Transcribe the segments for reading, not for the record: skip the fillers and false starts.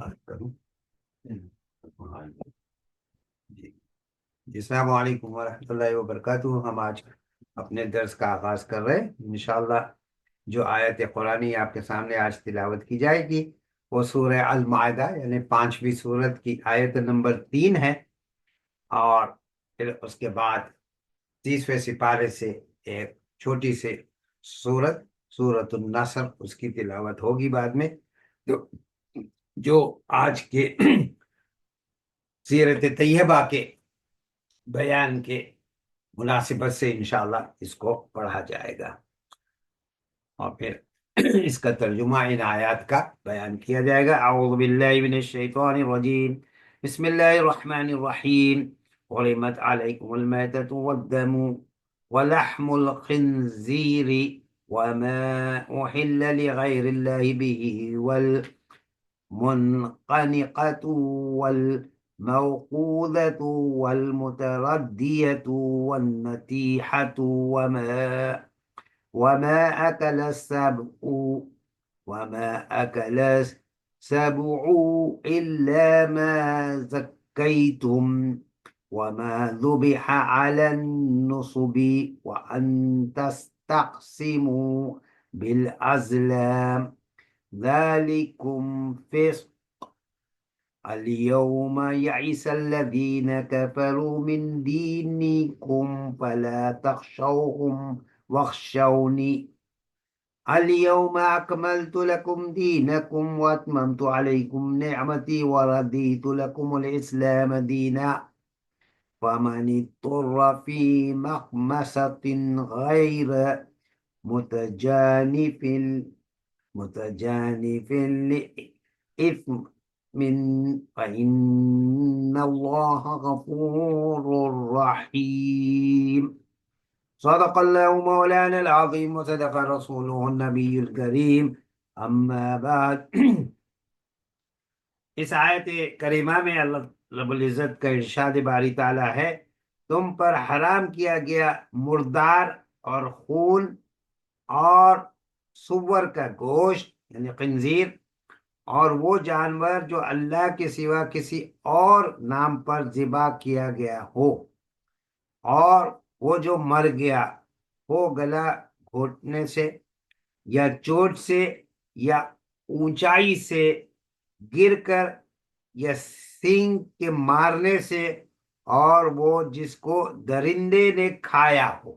بات کروں جی جی، السلام علیکم ورحمۃ اللہ وبرکاتہ۔ ہم آج اپنے درس کا آغاز کر رہے ہیں انشاءاللہ۔ جو آیت قرآنی آپ کے سامنے آج تلاوت کی جائے گی وہ سورہ المائدہ یعنی پانچویں سورت کی آیت نمبر 3 ہے، اور پھر اس کے بعد 30ویں سپارے سے ایک چھوٹی سی سورت، سورت النصر، اس کی تلاوت ہوگی بعد میں۔ جو جو آج کے سیرت طیبہ کے بیان کے مناسبت سے انشاءاللہ اس کو پڑھا جائے گا، اور پھر اس کا ترجمہ ان آیات کا بیان کیا جائے گا۔ اعوذ باللہ من الشیطان الرجیم، بسم اللہ الرحمن الرحیم۔ حرمت علیکم المیتۃ والدم ولحم الخنزیر وما احل لغیر اللہ به والمنقنقة والموقوذة والمتردية والنتيحة وما أكل السبع إلا ما زكيتم وما ذبح على النصب وأن تستقسموا بالأزلام ذلكم فسق اليوم يئس الذين كفروا من دينكم فلا تخشوهم واخشوني اليوم أكملت لكم دينكم وأتممت عليكم نعمتي ورضيت لكم الإسلام دينا فمن اضطر في مخمصة غير متجانف لإثم فإن الله غفور رحيم صدق الله مولانا العظيم وصدق رسوله النبي الكريم اما بعد۔ اس آیت کریمہ میں اللہ رب العزت کا ارشاد باری تعالی ہے، تم پر حرام کیا گیا مردار اور خون اور سور کا گوشت یعنی خنزیر، اور وہ جانور جو اللہ کے سوا کسی اور نام پر ذبح کیا گیا ہو، اور وہ جو مر گیا ہو گلا گھوٹنے سے یا چوٹ سے یا اونچائی سے گر کر یا سینگ کے مارنے سے، اور وہ جس کو درندے نے کھایا ہو،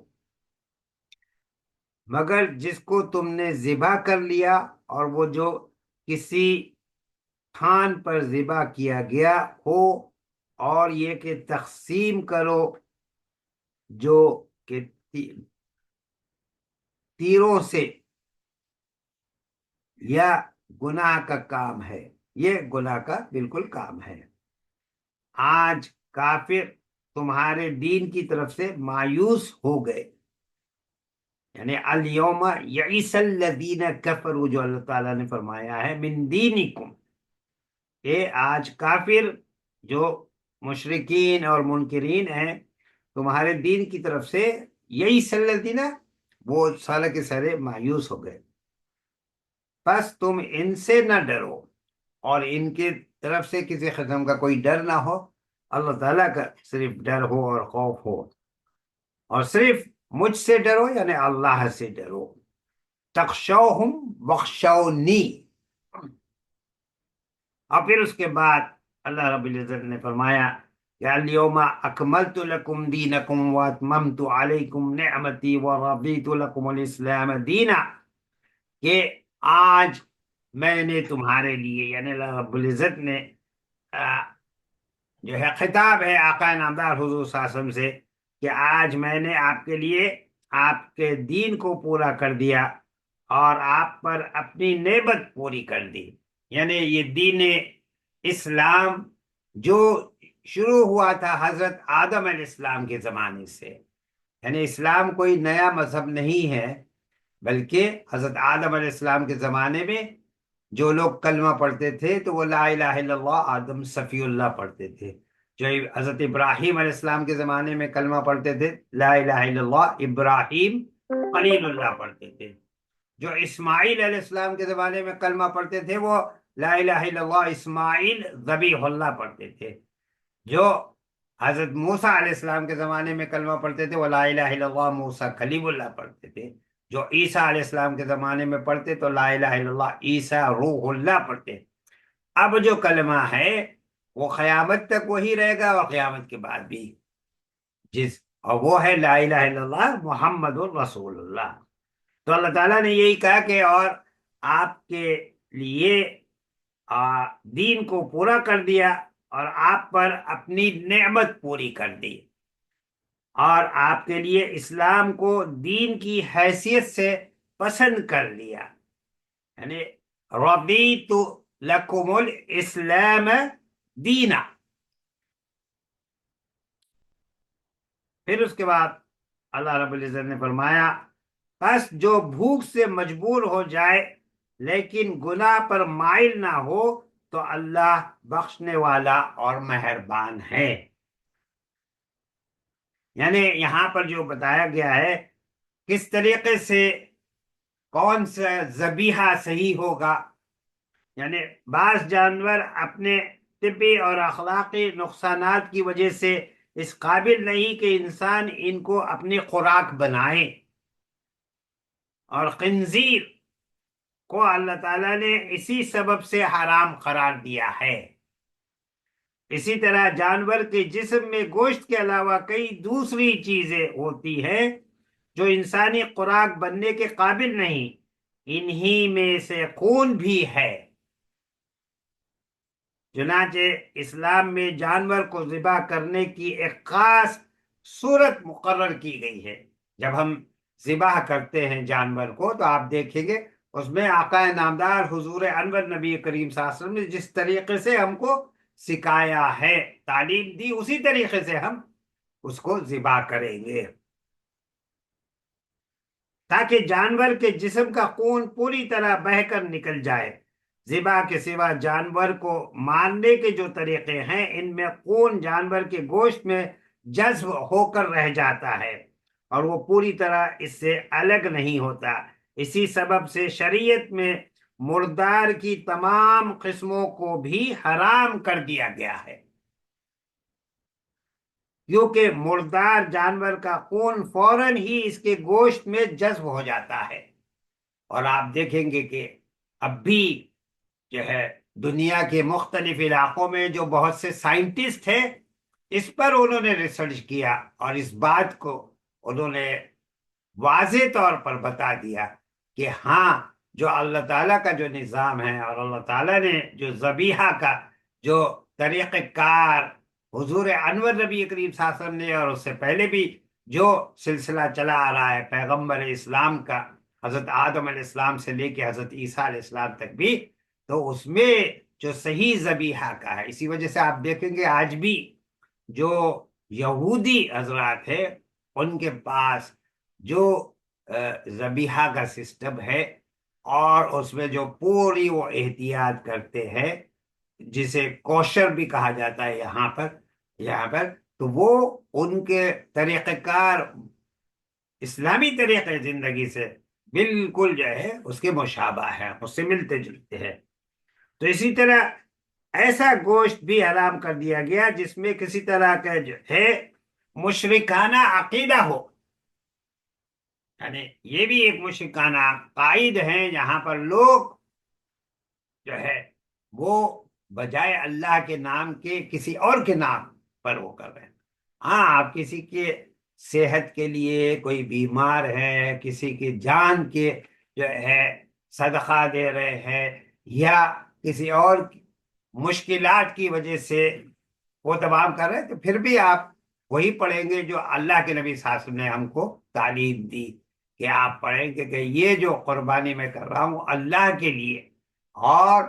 مگر جس کو تم نے ذبح کر لیا، اور وہ جو کسی تھان پر ذبح کیا گیا ہو، اور یہ کہ تقسیم کرو جو کہ تیروں سے یا گناہ کا کام ہے، یہ گناہ کا بالکل کام ہے۔ آج کافر تمہارے دین کی طرف سے مایوس ہو گئے، یعنی الیوم یئس الذین کفروا، جو اللہ تعالیٰ نے فرمایا ہے من دینکم، کہ آج کافر جو مشرکین اور منکرین ہیں تمہارے دین کی طرف سے، یئس الذین، وہ سالہ کے سارے مایوس ہو گئے۔ بس تم ان سے نہ ڈرو، اور ان کی طرف سے کسی قسم کا کوئی ڈر نہ ہو، اللہ تعالیٰ کا صرف ڈر ہو اور خوف ہو، اور صرف مجھ سے ڈرو یعنی اللہ سے ڈرو۔ تخشوہم واخشونی، اور پھر اس کے بعد اللہ رب العزت نے فرمایا کہ الیوم اکملت لکم دینکم واتممت علیکم نعمتی ورضیت لکم الاسلام دینا، کہ آج میں نے تمہارے لیے، یعنی اللہ رب العزت نے جو ہے خطاب ہے آقا نامدار حضور صلی اللہ علیہ وسلم سے، کہ آج میں نے آپ کے لیے آپ کے دین کو پورا کر دیا اور آپ پر اپنی نعمت پوری کر دی۔ یعنی یہ دین اسلام جو شروع ہوا تھا حضرت آدم علیہ السلام کے زمانے سے، یعنی اسلام کوئی نیا مذہب نہیں ہے، بلکہ حضرت آدم علیہ السلام کے زمانے میں جو لوگ کلمہ پڑھتے تھے تو وہ لا الہ الا اللہ آدم صفی اللہ پڑھتے تھے، جو حضرت ابراہیم علیہ السلام کے زمانے میں کلمہ پڑھتے تھے لا الہ الا اللہ ابراہیم خلیل اللہ پڑھتے تھے، جو اسماعیل علیہ السلام کے زمانے میں کلمہ پڑھتے تھے وہ لا الہ الا اللہ اسماعیل ذبیح اللہ پڑھتے تھے، جو حضرت موسیٰ علیہ السلام کے زمانے میں کلمہ پڑھتے تھے وہ لا الہ الا اللہ موسیٰ کلیم اللہ پڑھتے تھے، جو عیسیٰ علیہ السلام کے زمانے میں پڑھتے تو لا الہ الا اللہ عیسیٰ روح اللہ پڑھتے۔ اب جو کلمہ ہے وہ قیامت تک وہی رہے گا اور قیامت کے بعد بھی، اور وہ ہے لا الہ الا اللہ محمد الرسول اللہ۔ تو اللہ تعالیٰ نے یہی کہا کہ اور آپ کے لیے دین کو پورا کر دیا اور آپ پر اپنی نعمت پوری کر دی، اور آپ کے لیے اسلام کو دین کی حیثیت سے پسند کر لیا، یعنی رضیت لکم الاسلام دینا۔ پھر اس کے بعد اللہ رب العزت نے فرمایا بس جو بھوک سے مجبور ہو جائے لیکن گناہ پر مائل نہ ہو تو اللہ بخشنے والا اور مہربان ہے۔ یعنی یہاں پر جو بتایا گیا ہے کس طریقے سے کون سا ذبیحہ صحیح ہوگا، یعنی بعض جانور اپنے طبی اور اخلاقی نقصانات کی وجہ سے اس قابل نہیں کہ انسان ان کو اپنی خوراک بنائے، اور خنزیر کو اللہ تعالیٰ نے اسی سبب سے حرام قرار دیا ہے۔ اسی طرح جانور کے جسم میں گوشت کے علاوہ کئی دوسری چیزیں ہوتی ہیں جو انسانی خوراک بننے کے قابل نہیں، انہی میں سے خون بھی ہے۔ چنانچہ اسلام میں جانور کو ذبح کرنے کی ایک خاص صورت مقرر کی گئی ہے۔ جب ہم ذبح کرتے ہیں جانور کو تو آپ دیکھیں گے اس میں آقا نامدار حضور انور نبی کریم صلی اللہ علیہ وسلم نے جس طریقے سے ہم کو سکھایا ہے، تعلیم دی، اسی طریقے سے ہم اس کو ذبح کریں گے تاکہ جانور کے جسم کا خون پوری طرح بہہ کر نکل جائے۔ ذبح کے سوا جانور کو مارنے کے جو طریقے ہیں ان میں خون جانور کے گوشت میں جذب ہو کر رہ جاتا ہے اور وہ پوری طرح اس سے الگ نہیں ہوتا۔ اسی سبب سے شریعت میں مردار کی تمام قسموں کو بھی حرام کر دیا گیا ہے، کیونکہ مردار جانور کا خون فوراً ہی اس کے گوشت میں جذب ہو جاتا ہے۔ اور آپ دیکھیں گے کہ اب بھی جو ہے دنیا کے مختلف علاقوں میں جو بہت سے سائنٹسٹ ہیں اس پر انہوں نے ریسرچ کیا اور اس بات کو انہوں نے واضح طور پر بتا دیا کہ ہاں جو اللہ تعالیٰ کا جو نظام ہے اور اللہ تعالیٰ نے جو ذبیحہ کا جو طریقہ کار حضور انور نبی کریم صلی اللہ علیہ وسلم نے اور اس سے پہلے بھی جو سلسلہ چلا آ رہا ہے پیغمبر اسلام کا، حضرت آدم علیہ السلام سے لے کے حضرت عیسیٰ علیہ السلام تک بھی، تو اس میں جو صحیح ذبیحہ کا ہے، اسی وجہ سے آپ دیکھیں گے آج بھی جو یہودی حضرات ہیں ان کے پاس جو ذبیحہ کا سسٹم ہے اور اس میں جو پوری وہ احتیاط کرتے ہیں جسے کوشر بھی کہا جاتا ہے یہاں پر تو وہ ان کے طریقہ کار اسلامی طریقے زندگی سے بالکل جو ہے اس کے مشابہ ہے، اس سے ملتے جلتے ہیں۔ تو اسی طرح ایسا گوشت بھی حرام کر دیا گیا جس میں کسی طرح کا جو ہے مشرکانہ عقیدہ ہو، یعنی یہ بھی ایک مشرکانہ عقائد ہیں جہاں پر لوگ جو ہے وہ بجائے اللہ کے نام کے کسی اور کے نام پر وہ کر رہے ہیں۔ ہاں آپ کسی کے صحت کے لیے کوئی بیمار ہے، کسی کی جان کے جو ہے صدقہ دے رہے ہیں یا کسی اور مشکلات کی وجہ سے وہ تمام کر رہے ہیں تو پھر بھی آپ وہی پڑھیں گے جو اللہ کے نبی صلی اللہ علیہ وسلم نے ہم کو تعلیم دی کہ آپ پڑھیں گے کہ یہ جو قربانی میں کر رہا ہوں اللہ کے لیے، اور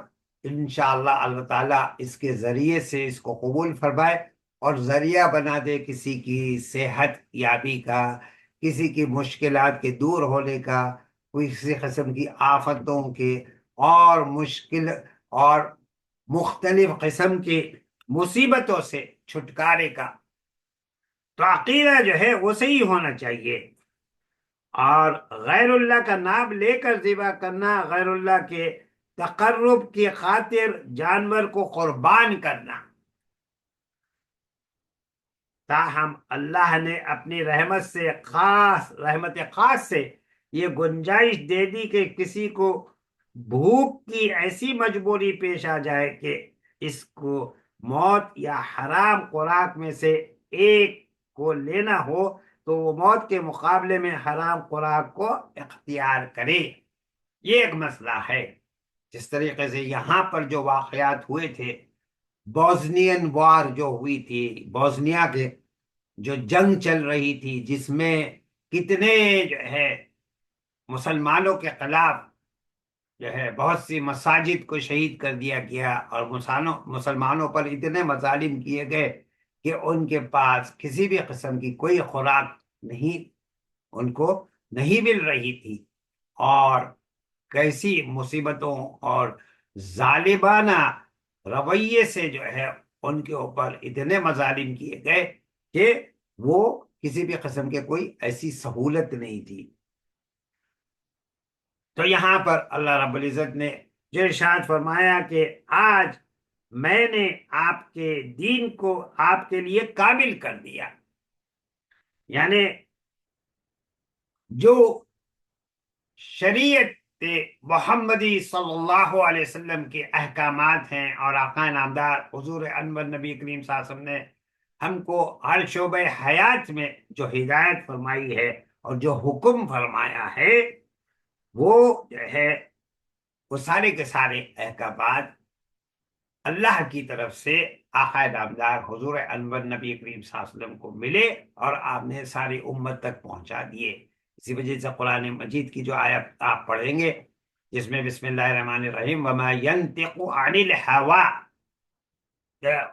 انشاءاللہ اللہ تعالیٰ اس کے ذریعے سے اس کو قبول فرمائے اور ذریعہ بنا دے کسی کی صحت یابی کا، کسی کی مشکلات کے دور ہونے کا، کوئی کسی قسم کی آفتوں کے اور مشکل اور مختلف قسم کی مصیبتوں سے چھٹکارے کا۔ تو عقیدہ جو ہے وہ صحیح ہونا چاہیے، اور غیر اللہ کا نام لے کر ذبح کرنا، غیر اللہ کے تقرب کی خاطر جانور کو قربان کرنا، تاہم اللہ نے اپنی رحمت خاص سے یہ گنجائش دے دی کہ کسی کو بھوک کی ایسی مجبوری پیش آ جائے کہ اس کو موت یا حرام خوراک میں سے ایک کو لینا ہو تو وہ موت کے مقابلے میں حرام خوراک کو اختیار کرے۔ یہ ایک مسئلہ ہے۔ جس طریقے سے یہاں پر جو واقعات ہوئے تھے، بوزنین وار جو ہوئی تھی، بوزنیا کے جو جنگ چل رہی تھی، جس میں کتنے جو ہے مسلمانوں کے خلاف جو ہے بہت سی مساجد کو شہید کر دیا گیا، اور مسلمانوں پر اتنے مظالم کیے گئے کہ ان کے پاس کسی بھی قسم کی کوئی خوراک نہیں، ان کو نہیں مل رہی تھی، اور کیسی مصیبتوں اور ظالمانہ رویے سے جو ہے ان کے اوپر اتنے مظالم کیے گئے کہ وہ کسی بھی قسم کے کوئی ایسی سہولت نہیں تھی۔ تو یہاں پر اللہ رب العزت نے جو ارشاد فرمایا کہ آج میں نے آپ کے دین کو آپ کے لیے کامل کر دیا، یعنی جو شریعت محمدی صلی اللہ علیہ وسلم کے احکامات ہیں، اور آقا نامدار حضور انور نبی کریم صلی اللہ علیہ وسلم نے ہم کو ہر شعبہ حیات میں جو ہدایت فرمائی ہے اور جو حکم فرمایا ہے، وہ جو ہے وہ سارے کے سارے احکامات اللہ کی طرف سے آقا نامدار حضور انور نبی کریم صلی اللہ علیہ وسلم کو ملے، اور آپ نے ساری امت تک پہنچا دیے۔ اسی وجہ سے قرآن مجید کی جو آیت آپ پڑھیں گے جس میں بسم اللہ الرحمن الرحیم وما ينطق عن الهوى،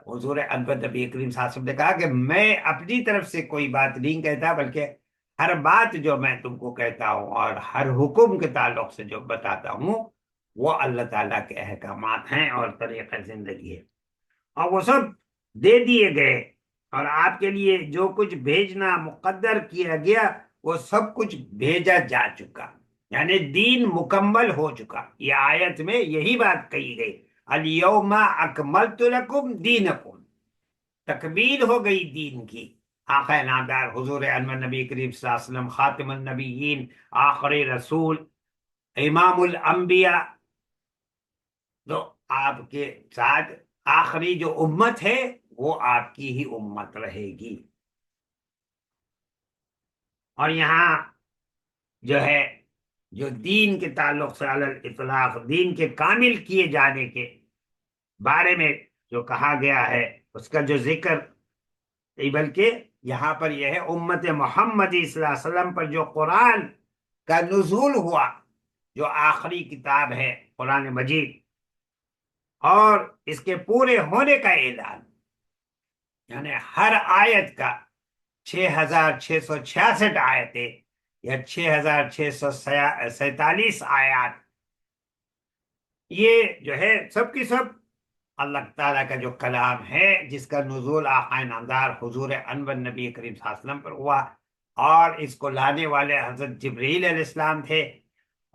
حضور انور نبی کریم صلی اللہ علیہ وسلم نے کہا کہ میں اپنی طرف سے کوئی بات نہیں کہتا، بلکہ ہر بات جو میں تم کو کہتا ہوں اور ہر حکم کے تعلق سے جو بتاتا ہوں وہ اللہ تعالیٰ کے احکامات ہیں اور طریقہ زندگی ہے، اور وہ سب دے دیے گئے، اور آپ کے لیے جو کچھ بھیجنا مقدر کیا گیا وہ سب کچھ بھیجا جا چکا، یعنی دین مکمل ہو چکا۔ یہ آیت میں یہی بات کہی گئی، الیوم اکملت لکم دینکم، تکمیل ہو گئی دین کی۔ آقا نامدار حضور انور نبی کریم صلی اللہ علیہ وسلم خاتم النبیین، آخری رسول، امام الانبیاء، تو آپ کے ساتھ آخری جو امت ہے وہ آپ کی ہی امت رہے گی۔ اور یہاں جو ہے جو دین کے تعلق سے علی الاطلاق دین کے کامل کیے جانے کے بارے میں جو کہا گیا ہے اس کا جو ذکر، بلکہ یہاں پر یہ ہے امت محمدی صلی اللہ علیہ وسلم پر جو قرآن کا نزول ہوا، جو آخری کتاب ہے قرآن مجید، اور اس کے پورے ہونے کا اعلان، یعنی ہر آیت کا 6666 آیتیں یا 6647 آیات، یہ جو ہے سب کی سب اللہ تعالیٰ کا جو کلام ہے، جس کا نزول آقا نامدار حضور انور نبی کریم صلی اللہ علیہ وسلم پر ہوا، اور اس کو لانے والے حضرت جبریل علیہ السلام تھے۔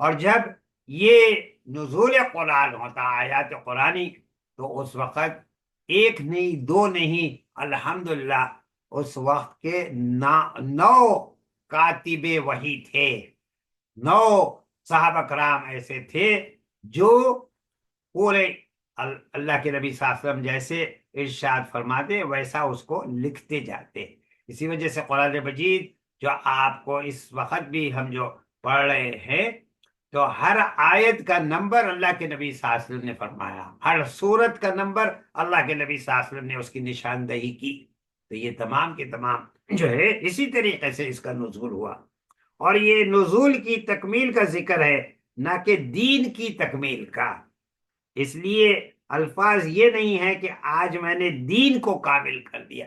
اور جب یہ نزول قرآن ہوتا، آیات قرآنی، تو اس وقت ایک نہیں دو نہیں، الحمدللہ اس وقت کے 9 کاتب وحی تھے، 9 صحابہ کرام ایسے تھے جو پورے اللہ کے نبی صلی اللہ علیہ وسلم جیسے ارشاد فرماتے ویسا اس کو لکھتے جاتے۔ اسی وجہ سے قرآن مجید جو آپ کو اس وقت بھی ہم جو پڑھ رہے ہیں، تو ہر آیت کا نمبر اللہ کے نبی صلی اللہ علیہ وسلم نے فرمایا، ہر سورت کا نمبر اللہ کے نبی صلی اللہ علیہ وسلم نے اس کی نشاندہی کی۔ تو یہ تمام کے تمام جو ہے اسی طریقے سے اس کا نزول ہوا، اور یہ نزول کی تکمیل کا ذکر ہے، نہ کہ دین کی تکمیل کا۔ اس لیے الفاظ یہ نہیں ہے کہ آج میں نے دین کو کامل کر دیا،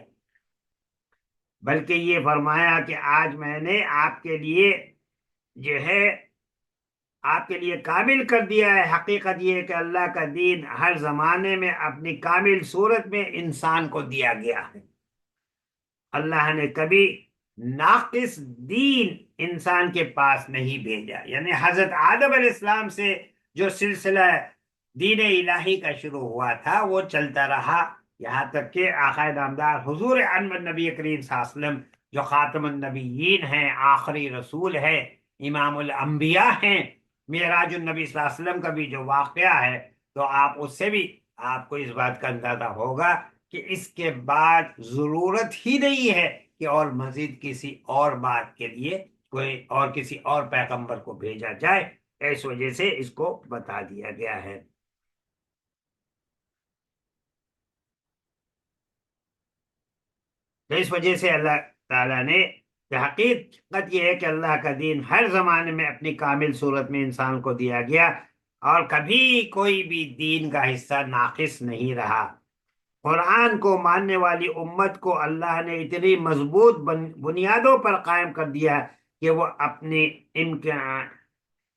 بلکہ یہ فرمایا کہ آج میں نے آپ کے لیے جو ہے آپ کے لیے کامل کر دیا ہے۔ حقیقت یہ ہے کہ اللہ کا دین ہر زمانے میں اپنی کامل صورت میں انسان کو دیا گیا ہے۔ اللہ نے کبھی ناقص دین انسان کے پاس نہیں بھیجا، یعنی حضرت آدم علیہ السلام سے جو سلسلہ دین الہی کا شروع ہوا تھا وہ چلتا رہا، یہاں تک کہ آقا نامدار حضور انور نبی کریم صلی اللہ علیہ وسلم جو خاتم النبیین ہیں، آخری رسول ہے، امام الانبیاء ہیں، معراج النبی صلی اللہ علیہ وسلم کا بھی جو واقعہ ہے، تو آپ اس سے بھی آپ کو اس بات کا اندازہ ہوگا کہ اس کے بعد ضرورت ہی نہیں ہے کہ اور مزید کسی اور بات کے لیے کوئی اور کسی اور پیغمبر کو بھیجا جائے، اس وجہ سے اس کو بتا دیا گیا ہے۔ تو اس وجہ سے اللہ تعالیٰ نے، حقیقت یہ ہے کہ اللہ کا دین ہر زمانے میں اپنی کامل صورت میں انسان کو دیا گیا، اور کبھی کوئی بھی دین کا حصہ ناقص نہیں رہا۔ قرآن کو ماننے والی امت کو اللہ نے اتنی مضبوط بنیادوں پر قائم کر دیا کہ وہ اپنی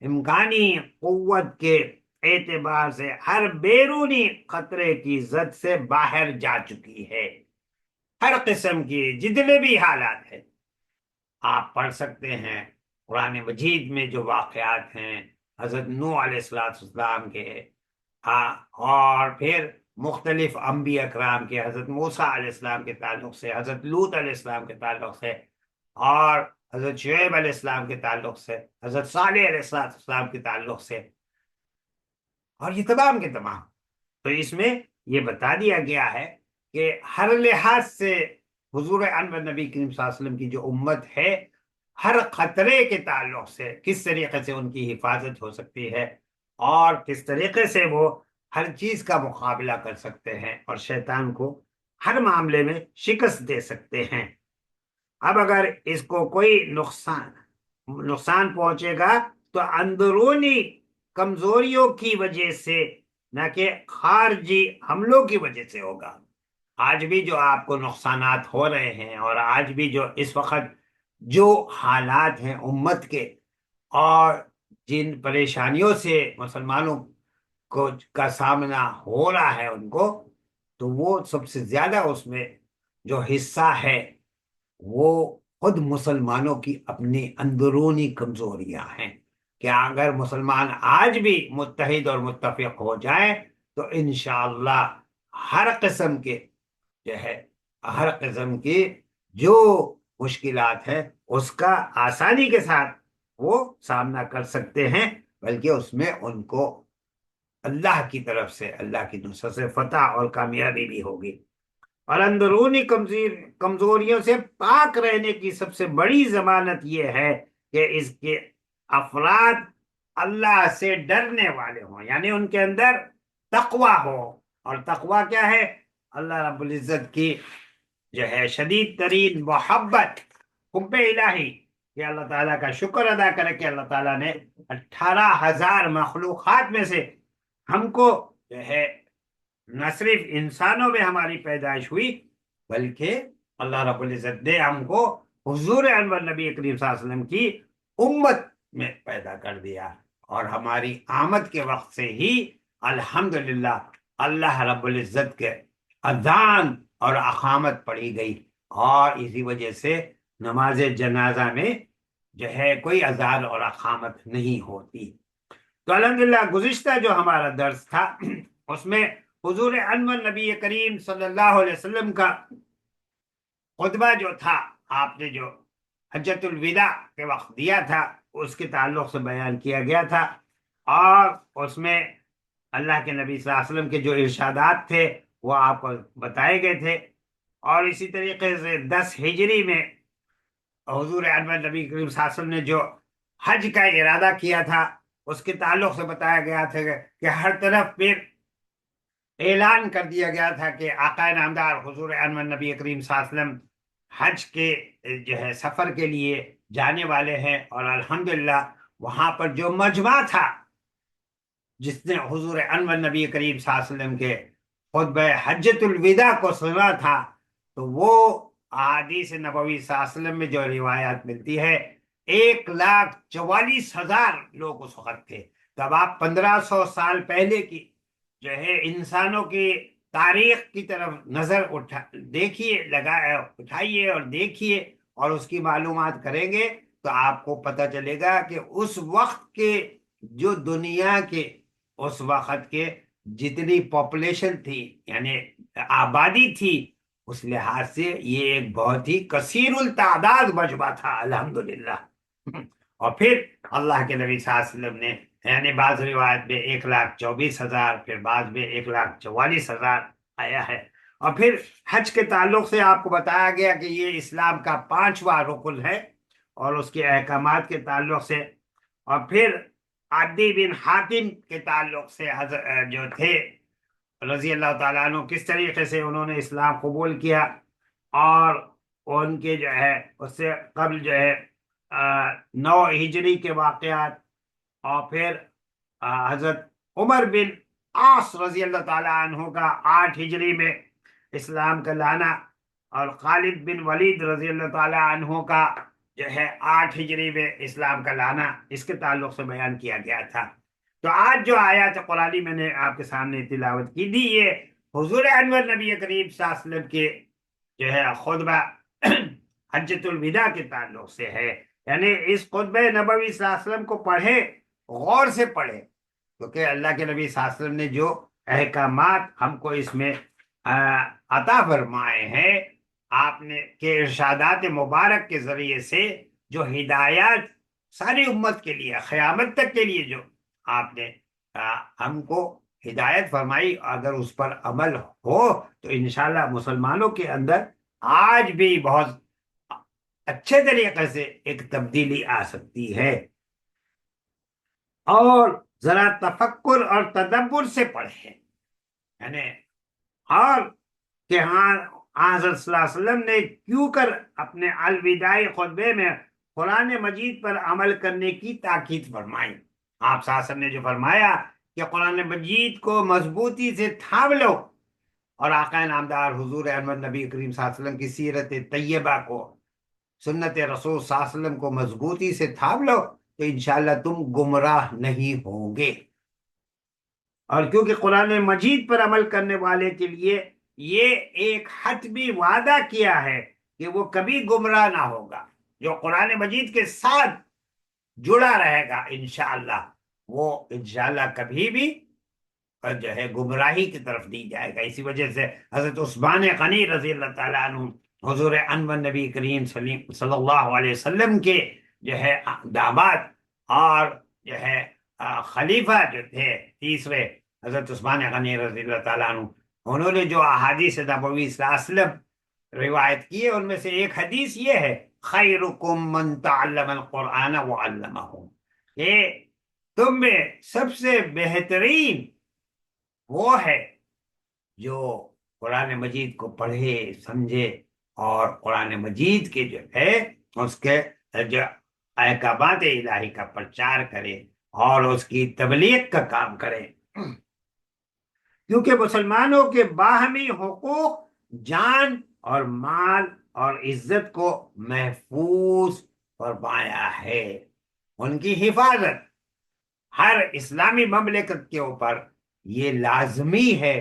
امکانی قوت کے اعتبار سے ہر بیرونی خطرے کی زد سے باہر جا چکی ہے۔ ہر قسم کی جتنے بھی حالات ہیں آپ پڑھ سکتے ہیں، قرآن مجید میں جو واقعات ہیں حضرت نوح علیہ السلام کے، اور پھر مختلف انبیاء اکرام کے، حضرت موسیٰ علیہ السلام کے تعلق سے، حضرت لوط علیہ السلام کے تعلق سے، اور حضرت شعیب علیہ السلام کے تعلق سے، حضرت صالح علیہ السلام کے تعلق سے، اور یہ تمام کے تمام، تو اس میں یہ بتا دیا گیا ہے کہ ہر لحاظ سے حضور انور نبی کریم صلی اللہ علیہ وسلم کی جو امت ہے، ہر خطرے کے تعلق سے کس طریقے سے ان کی حفاظت ہو سکتی ہے، اور کس طریقے سے وہ ہر چیز کا مقابلہ کر سکتے ہیں اور شیطان کو ہر معاملے میں شکست دے سکتے ہیں۔ اب اگر اس کو کوئی نقصان پہنچے گا تو اندرونی کمزوریوں کی وجہ سے، نہ کہ خارجی حملوں کی وجہ سے ہوگا۔ آج بھی جو آپ کو نقصانات ہو رہے ہیں، اور آج بھی جو اس وقت جو حالات ہیں امت کے، اور جن پریشانیوں سے مسلمانوں کو کا سامنا ہو رہا ہے ان کو، تو وہ سب سے زیادہ اس میں جو حصہ ہے وہ خود مسلمانوں کی اپنی اندرونی کمزوریاں ہیں، کہ اگر مسلمان آج بھی متحد اور متفق ہو جائیں تو انشاءاللہ ہر قسم کے جو ہے، ہر قسم کی جو مشکلات ہیں اس کا آسانی کے ساتھ وہ سامنا کر سکتے ہیں، بلکہ اس میں ان کو اللہ کی طرف سے، اللہ کی نصرت سے فتح اور کامیابی بھی ہوگی۔ اور اندرونی کمزوریوں سے پاک رہنے کی سب سے بڑی ضمانت یہ ہے کہ اس کے افراد اللہ سے ڈرنے والے ہوں، یعنی ان کے اندر تقوی ہو۔ اور تقوی کیا ہے؟ اللہ رب العزت کی جو ہے شدید ترین محبت، حب الہی، کہ اللہ تعالیٰ کا شکر ادا کرے کہ اللہ تعالیٰ نے 18,000 مخلوقات میں سے ہم کو جو ہے نہ صرف انسانوں میں ہماری پیدائش ہوئی، بلکہ اللہ رب العزت نے ہم کو حضور انور نبی کریم صلی اللہ علیہ وسلم کی امت میں پیدا کر دیا، اور ہماری آمد کے وقت سے ہی الحمدللہ اللہ رب العزت کے اذان اور اقامت پڑھی گئی، اور اسی وجہ سے نماز جنازہ میں جو ہے کوئی اذان اور اقامت نہیں ہوتی۔ تو الحمدللہ گزشتہ جو ہمارا درس تھا اس میں حضور انور نبی کریم صلی اللہ علیہ وسلم کا خطبہ جو تھا، آپ نے جو حجۃ الوداع کے وقت دیا تھا، اس کے تعلق سے بیان کیا گیا تھا، اور اس میں اللہ کے نبی صلی اللہ علیہ وسلم کے جو ارشادات تھے وہ آپ کو بتائے گئے تھے، اور اسی طریقے سے 10 ہجری میں حضور انور نبی کریم صلی اللہ علیہ وسلم نے جو حج کا ارادہ کیا تھا اس کے تعلق سے بتایا گیا تھا کہ ہر طرف پھر اعلان کر دیا گیا تھا کہ آقا نامدار حضور انور نبی کریم صلی اللہ علیہ وسلم حج کے جو ہے سفر کے لیے جانے والے ہیں، اور الحمدللہ وہاں پر جو مجمع تھا جس نے حضور انور نبی کریم صلی اللہ علیہ وسلم کے خطبہ حجۃ الوداع کو سنا تھا، تو وہ احادیث نبوی صلی اللہ علیہ وسلم میں جو روایات ملتی ہے 1,44,000 لوگ اس وقت تھے۔ تب آپ 1500 سال پہلے کی جو ہے انسانوں کی تاریخ کی طرف نظر دیکھیے، اٹھائیے اور دیکھیے، اور اس کی معلومات کریں گے تو آپ کو پتہ چلے گا کہ اس وقت کے جو دنیا کے اس وقت کے جتنی پاپولیشن تھی، یعنی آبادی تھی، اس لحاظ سے یہ ایک بہت ہی کثیر التعداد مجمع تھا الحمدللہ۔ اور پھر اللہ کے نبی صلی اللہ علیہ وسلم نے، یعنی بعض روایت میں 1,24,000، پھر بعض میں 1,44,000 آیا ہے۔ اور پھر حج کے تعلق سے آپ کو بتایا گیا کہ یہ اسلام کا 5واں رکن ہے، اور اس کے احکامات کے تعلق سے، اور پھر عدی بن حاتم کے تعلق سے جو تھے رضی اللہ تعالیٰ عنہ، کس طریقے سے انہوں نے اسلام قبول کیا، اور ان کے جو ہے اس سے قبل جو ہے 9 ہجری کے واقعات، اور پھر حضرت عمر بن عاص رضی اللہ تعالیٰ عنہ کا 8 ہجری میں اسلام کا لانا، اور خالد بن ولید رضی اللہ تعالیٰ عنہ کا جو ہے 8 ہجری میں اسلام کا لانا، اس کے تعلق سے بیان کیا گیا تھا۔ تو آج جو آیات قرآنی میں نے آپ کے سامنے تلاوت کی تھی، یہ حضور انور نبی کریم صلی اللہ علیہ وسلم کے جو ہے خطبہ حجۃ الوداع کے تعلق سے ہے۔ یعنی اس خطبہ نبوی صلی اللہ علیہ وسلم کو پڑھے، غور سے پڑھے، کیونکہ اللہ کے نبی صلی اللہ علیہ وسلم نے جو احکامات ہم کو اس میں عطا فرمائے ہیں، آپ نے کے ارشادات مبارک کے ذریعے سے جو ہدایات ساری امت کے لیے قیامت تک کے لیے جو آپ نے ہم کو ہدایت فرمائی، اگر اس پر عمل ہو تو انشاءاللہ مسلمانوں کے اندر آج بھی بہت اچھے طریقے سے ایک تبدیلی آ سکتی ہے۔ اور ذرا تفکر اور تدبر سے پڑھیں، یعنی اور کہ ہاں حضرت صلی اللہ علیہ وسلم نے کیوں کر اپنے الوداعی خطبے میں قرآن مجید پر عمل کرنے کی تاکید فرمائی۔ آپ صلی اللہ علیہ وسلم نے جو فرمایا کہ قرآن مجید کو مضبوطی سے تھام لو، اور آقا نامدار حضور احمد نبی کریم صلی اللہ علیہ وسلم کی سیرت طیبہ کو، سنت رسول صلی اللہ علیہ وسلم کو مضبوطی سے تھام لو، تو انشاءاللہ تم گمراہ نہیں ہوں گے۔ اور کیونکہ قرآن مجید پر عمل کرنے والے کے لیے یہ ایک حتمی وعدہ کیا ہے کہ وہ کبھی گمراہ نہ ہوگا، جو قرآن مجید کے ساتھ جڑا رہے گا انشاءاللہ، وہ انشاءاللہ کبھی بھی جو ہے گمراہی کی طرف نہیں جائے گا۔ اسی وجہ سے حضرت عثمان غنی رضی اللہ تعالیٰ عنہ حضور انور نبی کریم صلی اللہ علیہ وسلم کے جو ہے داماد اور جو ہے خلیفہ جو تھے تیسرے، حضرت عثمان غنی رضی اللہ تعالیٰ عنہ، انہوں نے جو احادیث نبوی صلی اللہ علیہ وسلم روایت کی ہے، ان میں سے ایک حدیث یہ ہے، خیرکم من تعلم القرآن وعلمہ، کہ تم میں سب سے بہترین وہ ہے جو قرآن مجید کو پڑھے، سمجھے، اور قرآن مجید کے جو ہے اس کے جو احکامات الہی کا پرچار کرے اور اس کی تبلیغ کا کام کرے۔ کیونکہ مسلمانوں کے باہمی حقوق، جان اور مال اور عزت کو محفوظ فرمایا ہے، ان کی حفاظت ہر اسلامی مملکت کے اوپر یہ لازمی ہے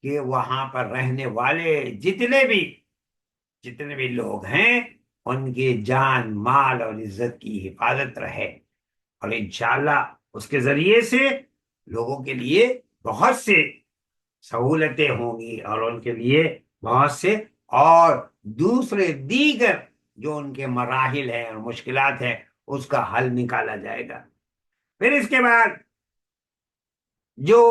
کہ وہاں پر رہنے والے جتنے بھی لوگ ہیں، ان کی جان، مال اور عزت کی حفاظت رہے، اور انشاءاللہ اس کے ذریعے سے لوگوں کے لیے بہت سے سہولتیں ہوں گی، اور ان کے لیے بہت سے اور دوسرے دیگر جو ان کے مراحل ہیں اور مشکلات ہیں، اس کا حل نکالا جائے گا۔ پھر اس کے بعد جو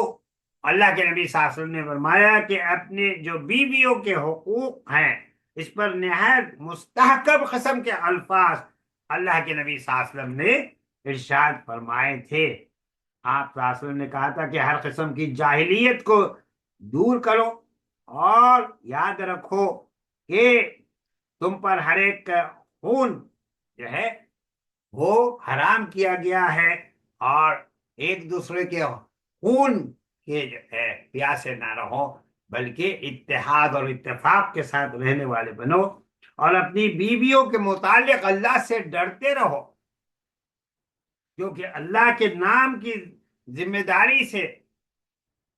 اللہ کے نبی صلی اللہ علیہ وسلم نے فرمایا کہ اپنے جو بیویوں کے حقوق ہیں، اس پر نہایت مستحکم قسم کے الفاظ اللہ کے نبی صلی اللہ علیہ وسلم نے ارشاد فرمائے تھے۔ آپ صلی اللہ علیہ وسلم نے کہا تھا کہ ہر قسم کی جاہلیت کو دور کرو، اور یاد رکھو کہ تم پر ہر ایک کا خون جو ہے وہ حرام کیا گیا ہے، اور ایک دوسرے کے خون کے جو ہے پیاسے نہ رہو، بلکہ اتحاد اور اتفاق کے ساتھ رہنے والے بنو، اور اپنی بیویوں کے متعلق اللہ سے ڈرتے رہو، کیونکہ اللہ کے نام کی ذمہ داری سے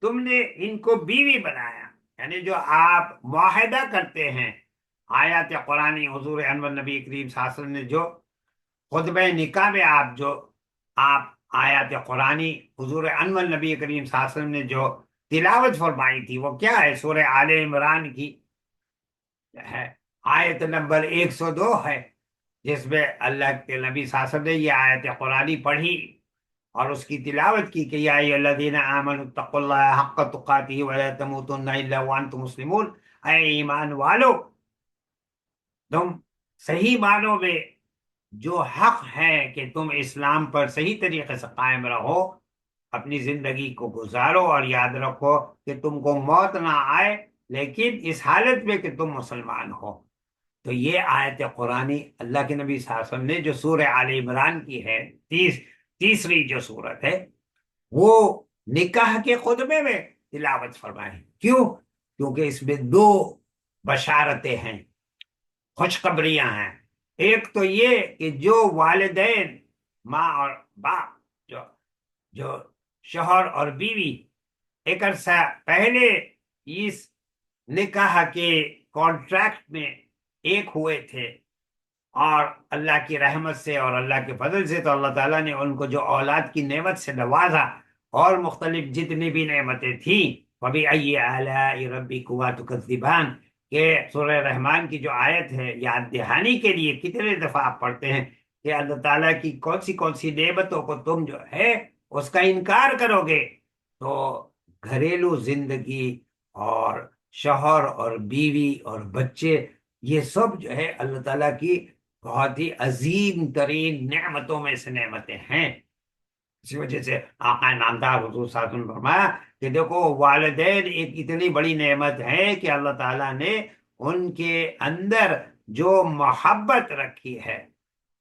تم نے ان کو بیوی بنایا۔ یعنی جو آپ معاہدہ کرتے ہیں، آیات قرآنی حضور انور نبی کریم صلی اللہ علیہ وسلم نے جو خطبہ نکاح میں آپ آیات قرآنی حضور انور نبی کریم صلی اللہ علیہ وسلم نے جو تلاوت فرمائی تھی، وہ کیا ہے؟ سورہ آل عمران کی ہے، آیت نمبر 102 ہے، جس میں اللہ کے نبی صلی اللہ علیہ وسلم نے یہ آیت قرآنی پڑھی اور اس کی تلاوت کی کہ یا ایھا الذین آمنوا اتقوا اللہ حق تقاتہ ولا تموتن الا وانتم مسلمون، اے ایمان والو، تم صحیح معنوں میں جو حق ہے کہ تم اسلام پر صحیح طریقے سے قائم رہو، اپنی زندگی کو گزارو، اور یاد رکھو کہ تم کو موت نہ آئے لیکن اس حالت میں کہ تم مسلمان ہو۔ تو یہ آیت قرآنی اللہ کے نبی صلی اللہ علیہ وسلم نے جو سورہ آل عمران کی ہے، تیسری جو سورت ہے، وہ نکاح کے خطبے میں تلاوت فرمائے۔ کیوں؟ کیونکہ اس میں دو بشارتیں ہیں، خوشخبریاں ہیں۔ ایک تو یہ کہ جو والدین، ماں اور باپ، جو جو شوہر اور بیوی ایک عرصہ پہلے اس نکاح کے کانٹریکٹ میں ایک ہوئے تھے، اور اللہ کی رحمت سے اور اللہ کے فضل سے تو اللہ تعالیٰ نے ان کو جو اولاد کی نعمت سے نوازا، اور مختلف جتنی بھی نعمتیں تھیں، فَبِأَيِّ آلَاءِ رَبِّكُمَا تُكَذِّبَانِ، کہ سورہ رحمان کی جو آیت ہے، یاد دہانی کے لیے کتنے دفعہ آپ پڑھتے ہیں کہ اللہ تعالیٰ کی کون سی نعمتوں کو تم جو ہے اس کا انکار کرو گے۔ تو گھریلو زندگی اور شوہر اور بیوی اور بچے، یہ سب جو ہے اللہ تعالیٰ کی بہت ہی عظیم ترین نعمتوں میں سے نعمتیں ہیں۔ اسی وجہ سے آقا نامدار حضور صلی اللہ علیہ وسلم نے فرمایا کہ دیکھو، والدین ایک اتنی بڑی نعمت ہے کہ اللہ تعالیٰ نے ان کے اندر جو محبت رکھی ہے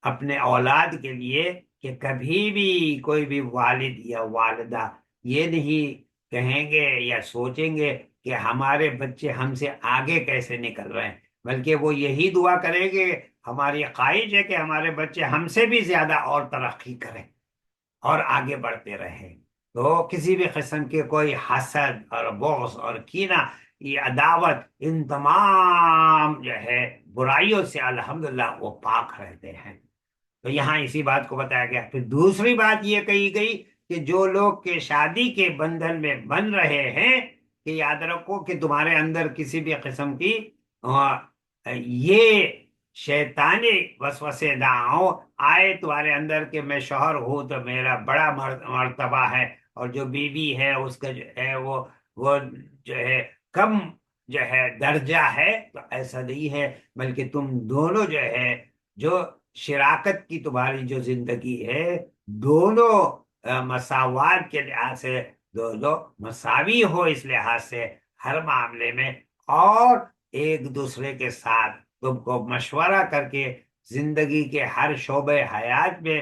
اپنے اولاد کے لیے، کہ کبھی بھی کوئی بھی والد یا والدہ یہ نہیں کہیں گے یا سوچیں گے کہ ہمارے بچے ہم سے آگے کیسے نکل رہے ہیں، بلکہ وہ یہی دعا کریں گے، ہماری خواہش ہے کہ ہمارے بچے ہم سے بھی زیادہ اور ترقی کریں اور آگے بڑھتے رہیں۔ تو کسی بھی قسم کے کوئی حسد اور بغض اور کینہ، یہ عداوت، ان تمام جو ہے برائیوں سے الحمدللہ وہ پاک رہتے ہیں۔ تو یہاں اسی بات کو بتایا گیا۔ پھر دوسری بات یہ کہی گئی کہ جو لوگ کے شادی کے بندھن میں بن رہے ہیں، کہ یاد رکھو کہ تمہارے اندر کسی بھی قسم کی یہ شیطانی وسوسے نہ ہو آئے تمہارے اندر کہ میں شوہر ہوں تو میرا بڑا مرتبہ ہے، اور جو بیوی ہے اس کا جو ہے وہ جو ہے کم جو ہے درجہ ہے۔ تو ایسا نہیں ہے، بلکہ تم دونوں جو ہے، جو شراکت کی تمہاری جو زندگی ہے، دونوں مساوات کے لحاظ سے دونوں مساوی ہو، اس لحاظ سے ہر معاملے میں، اور ایک دوسرے کے ساتھ تم کو مشورہ کر کے زندگی کے ہر شعبے حیات میں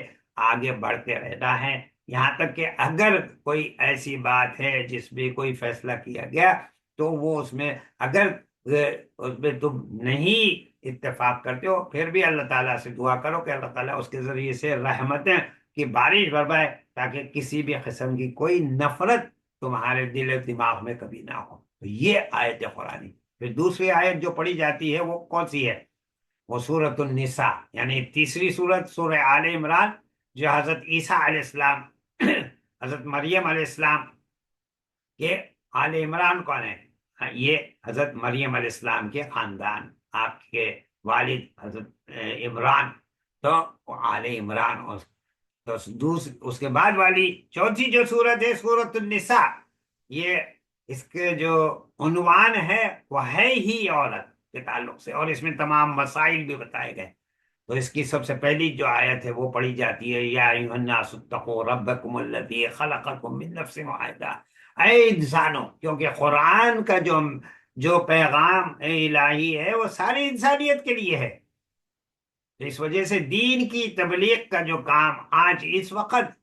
آگے بڑھتے رہنا ہے۔ یہاں تک کہ اگر کوئی ایسی بات ہے جس میں کوئی فیصلہ کیا گیا، تو وہ اس میں اگر اس میں تم نہیں اتفاق کرتے ہو، پھر بھی اللہ تعالیٰ سے دعا کرو کہ اللہ تعالیٰ اس کے ذریعے سے رحمتیں کی بارش برپائے، تاکہ کسی بھی قسم کی کوئی نفرت تمہارے دل و دماغ میں کبھی نہ ہو۔ تو یہ آیت قرآنی۔ پھر دوسری آیت جو پڑھی جاتی ہے وہ کون سی ہے؟ وہ سورۃ النساء، یعنی تیسری سورت سورہ آل عمران، جو حضرت عیسیٰ علیہ السلام حضرت مریم علیہ السلام کے آل عمران کون ہے؟ یہ حضرت مریم علیہ السلام کے خاندان، آپ کے والد حضرت عمران، تو آل عمران۔ تو اس کے بعد والی چوتھی جو سورت ہے سورۃ النساء، یہ اس کے جو عنوان ہے وہ ہے ہی عورت کے تعلق سے، اور اس میں تمام مسائل بھی بتائے گئے۔ تو اس کی سب سے پہلی جو آیت ہے وہ پڑھی جاتی ہے، یا ایھا الناس اتقوا ربکم الذی خلقکم من نفس واحدہ، اے انسانوں، کیونکہ قرآن کا جو پیغام الہی ہے وہ ساری انسانیت کے لیے ہے۔ اس وجہ سے دین کی تبلیغ کا جو کام آج اس وقت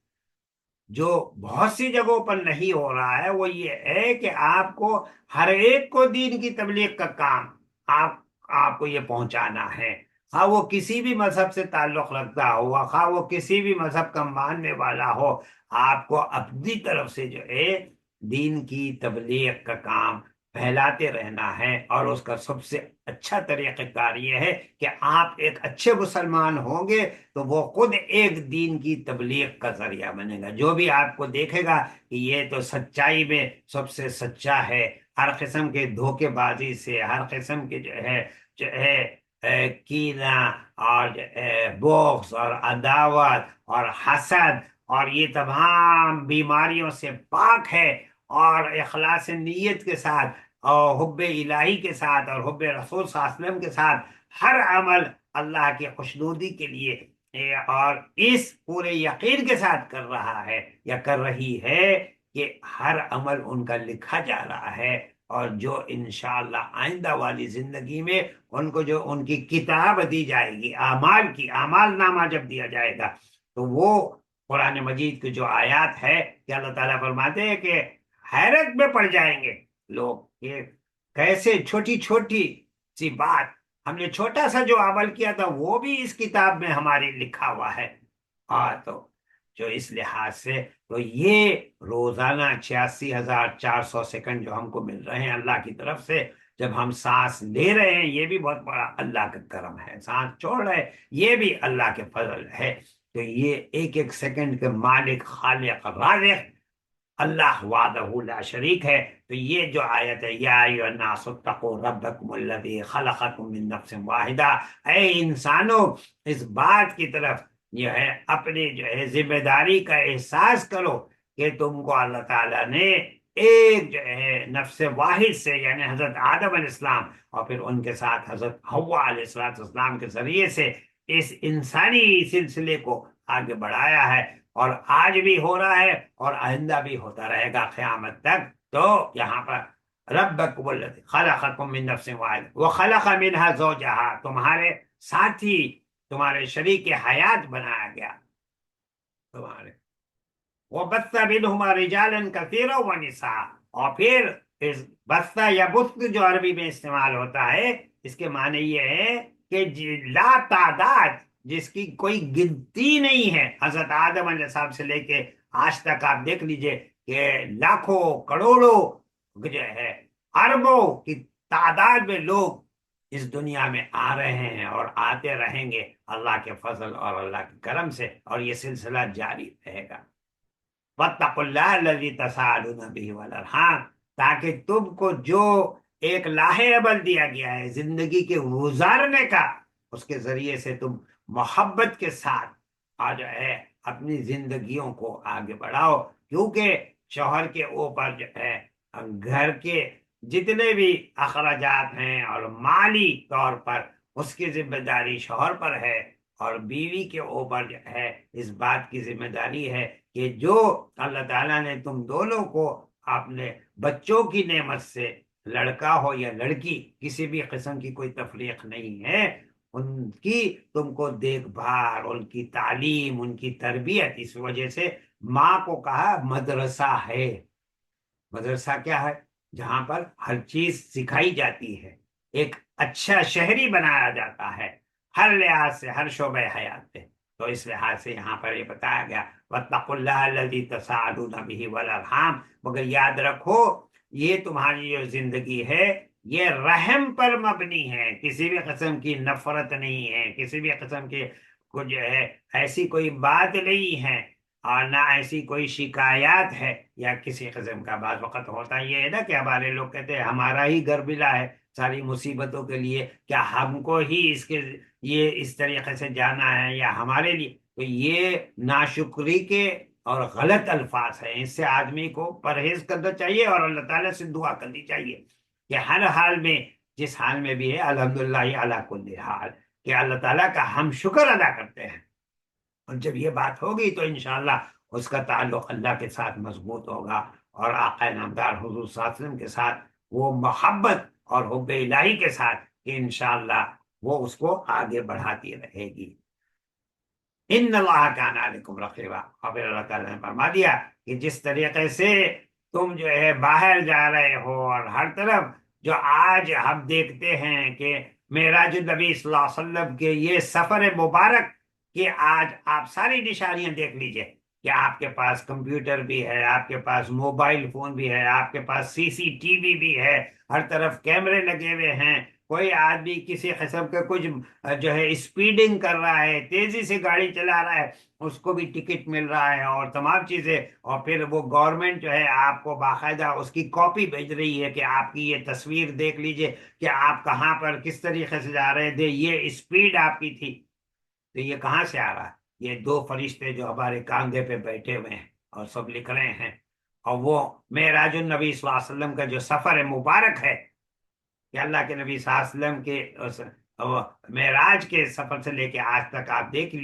جو بہت سی جگہوں پر نہیں ہو رہا ہے، وہ یہ ہے کہ آپ کو ہر ایک کو دین کی تبلیغ کا کام آپ کو یہ پہنچانا ہے، خواہ وہ کسی بھی مذہب سے تعلق رکھتا ہو، خواہ وہ کسی بھی مذہب کا ماننے والا ہو، آپ کو اپنی طرف سے جو ہے دین کی تبلیغ کا کام پھیلاتے رہنا ہے، اور اس کا سب سے اچھا طریقہ کار یہ ہے کہ آپ ایک اچھے مسلمان ہوں گے تو وہ خود ایک دین کی تبلیغ کا ذریعہ بنے گا۔ جو بھی آپ کو دیکھے گا کہ یہ تو سچائی میں سب سے سچا ہے، ہر قسم کے دھوکے بازی سے، ہر قسم کے جو ہے کینہ اور جو ہے بغض اور عداوت اور حسد اور یہ تمام بیماریوں سے پاک ہے، اور اخلاص نیت کے ساتھ اور حب الہی کے ساتھ اور حب رسول صلی اللہ علیہ وسلم کے ساتھ ہر عمل اللہ کی خوشنودی کے لیے اور اس پورے یقین کے ساتھ کر رہا ہے یا کر رہی ہے کہ ہر عمل ان کا لکھا جا رہا ہے، اور جو انشاءاللہ آئندہ والی زندگی میں ان کو جو ان کی کتاب دی جائے گی، اعمال کی اعمال نامہ جب دیا جائے گا، تو وہ قرآن مجید کی جو آیات ہے کہ اللہ تعالیٰ فرماتے ہیں کہ حیرت میں پڑ جائیں گے لوگ کہ کیسے چھوٹی چھوٹی سی بات، ہم نے چھوٹا سا جو عمل کیا تھا وہ بھی اس کتاب میں ہماری لکھا ہوا ہے۔ تو جو اس لحاظ سے تو یہ روزانہ 86,400 سیکنڈ جو ہم کو مل رہے ہیں اللہ کی طرف سے، جب ہم سانس لے رہے ہیں یہ بھی بہت بڑا اللہ کا کرم ہے، سانس چھوڑ رہے یہ بھی اللہ کے فضل ہے۔ تو یہ ایک ایک سیکنڈ کے مالک، خالق، رازق اللہ وحدہ لا شریک ہے۔ تو یہ جو آیت ہے یا ایھا الناس اتقوا ربکم الذی خلقکم من نفس واحدہ، اے انسانوں اس بات کی طرف جو ہے اپنی جو ہے ذمہ داری کا احساس کرو کہ تم کو اللہ تعالیٰ نے ایک جو ہے نفس واحد سے یعنی حضرت آدم علیہ السلام اور پھر ان کے ساتھ حضرت حوا علیہ السلام کے ذریعے سے اس انسانی سلسلے کو آگے بڑھایا ہے، اور آج بھی ہو رہا ہے اور آئندہ بھی ہوتا رہے گا قیامت تک۔ تو یہاں پر ربکم الذی خلقکم من نفس واحد وخلق منها زوجها، تمہارے ساتھی تمہارے شریک حیات بنایا گیا تمہارے، وبث منہما رجالا کثیرا ونساء، اور پھر اس بث یا بث جو عربی میں استعمال ہوتا ہے اس کے معنی یہ ہے کہ لا تعداد، جس کی کوئی گنتی نہیں ہے، حضرت آدم علیہ السلام سے لے کے آج تک آپ دیکھ لیجئے کہ لاکھوں کروڑوں جو ہے اربوں کی تعداد میں لوگ اس دنیا میں آ رہے ہیں اور آتے رہیں گے اللہ کے فضل اور اللہ کے کرم سے، اور یہ سلسلہ جاری رہے گا۔ واتقوا اللہ الذی تساءلون بہ والارحام، تاکہ تم کو جو ایک لاہ عمل دیا گیا ہے زندگی کے گزارنے کا، اس کے ذریعے سے تم محبت کے ساتھ اور جو ہے اپنی زندگیوں کو آگے بڑھاؤ، کیونکہ شوہر کے اوپر جو ہے گھر کے جتنے بھی اخراجات ہیں اور مالی طور پر اس کی ذمہ داری شوہر پر ہے، اور بیوی کے اوپر جو ہے اس بات کی ذمہ داری ہے کہ جو اللہ تعالیٰ نے تم دونوں کو اپنے بچوں کی نعمت سے، لڑکا ہو یا لڑکی کسی بھی قسم کی کوئی تفریق نہیں ہے، ان کی تم کو دیکھ بھال، ان کی تعلیم، ان کی تربیت، اس وجہ سے ماں کو کہا مدرسہ ہے۔ مدرسہ کیا ہے؟ جہاں پر ہر چیز سکھائی جاتی ہے، ایک اچھا شہری بنایا جاتا ہے ہر لحاظ سے، ہر شعبہ حیات پہ۔ تو اس لحاظ سے یہاں پر یہ بتایا گیا واتقوا اللہ الذی تساءلون بہ والارحام، مگر یاد رکھو یہ تمہاری جو زندگی ہے یہ رحم پر مبنی ہے، کسی بھی قسم کی نفرت نہیں ہے، کسی بھی قسم کی جو ہے ایسی کوئی بات نہیں ہے، اور نہ ایسی کوئی شکایات ہے یا کسی قسم کا۔ بعض وقت ہوتا یہ ہے نا کہ ہمارے لوگ کہتے ہیں ہمارا ہی گھر ملا ہے ساری مصیبتوں کے لیے، کیا ہم کو ہی یہ اس طریقے سے جانا ہے یا ہمارے لیے؟ تو یہ ناشکری کے اور غلط الفاظ ہیں، اس سے آدمی کو پرہیز کرنا چاہیے اور اللہ تعالیٰ سے دعا کرنی چاہیے کہ ہر حال میں، جس حال میں بھی ہے، الحمدللہ علی کل حال، کہ اللہ تعالیٰ کا ہم شکر ادا کرتے ہیں، اور جب یہ بات ہوگی تو انشاءاللہ اس کا تعلق اللہ کے ساتھ مضبوط ہوگا، اور آقا نامدار حضور صلی اللہ علیہ وسلم کے ساتھ وہ محبت اور حب الہی کے ساتھ کہ انشاءاللہ وہ اس کو آگے بڑھاتی رہے گی۔ ان اللہ کان علیکم رقیبا، اور پھر اللہ تعالیٰ نے فرما دیا کہ جس طریقے سے تم جو ہے باہر جا رہے ہو اور ہر طرف جو آج ہم دیکھتے ہیں کہ معراج النبی صلی اللہ علیہ وسلم کے یہ سفر مبارک کہ آج آپ ساری نشانیاں دیکھ لیجئے کہ آپ کے پاس کمپیوٹر بھی ہے، آپ کے پاس موبائل فون بھی ہے، آپ کے پاس سی سی ٹی وی بھی ہے، ہر طرف کیمرے لگے ہوئے ہیں، کوئی آدمی کسی قسم کا کچھ جو ہے اسپیڈنگ کر رہا ہے، تیزی سے گاڑی چلا رہا ہے، اس کو بھی ٹکٹ مل رہا ہے اور تمام چیزیں، اور پھر وہ گورنمنٹ جو ہے آپ کو باقاعدہ اس کی کاپی بھیج رہی ہے کہ آپ کی یہ تصویر دیکھ لیجئے کہ آپ کہاں پر کس طریقے سے جا رہے تھے، یہ اسپیڈ آپ کی تھی۔ تو یہ کہاں سے آ رہا ہے؟ یہ دو فرشتے جو ہمارے کاندھے پہ بیٹھے ہوئے ہیں اور سب لکھ رہے ہیں، اور وہ معراج النبی صلی اللہ علیہ وسلم کا جو سفر مبارک ہے، کہ اللہ کے نبی صلی اللہ علیہ وسلم کے معراج کے سفر سے لے کے آج تک آپ دیکھ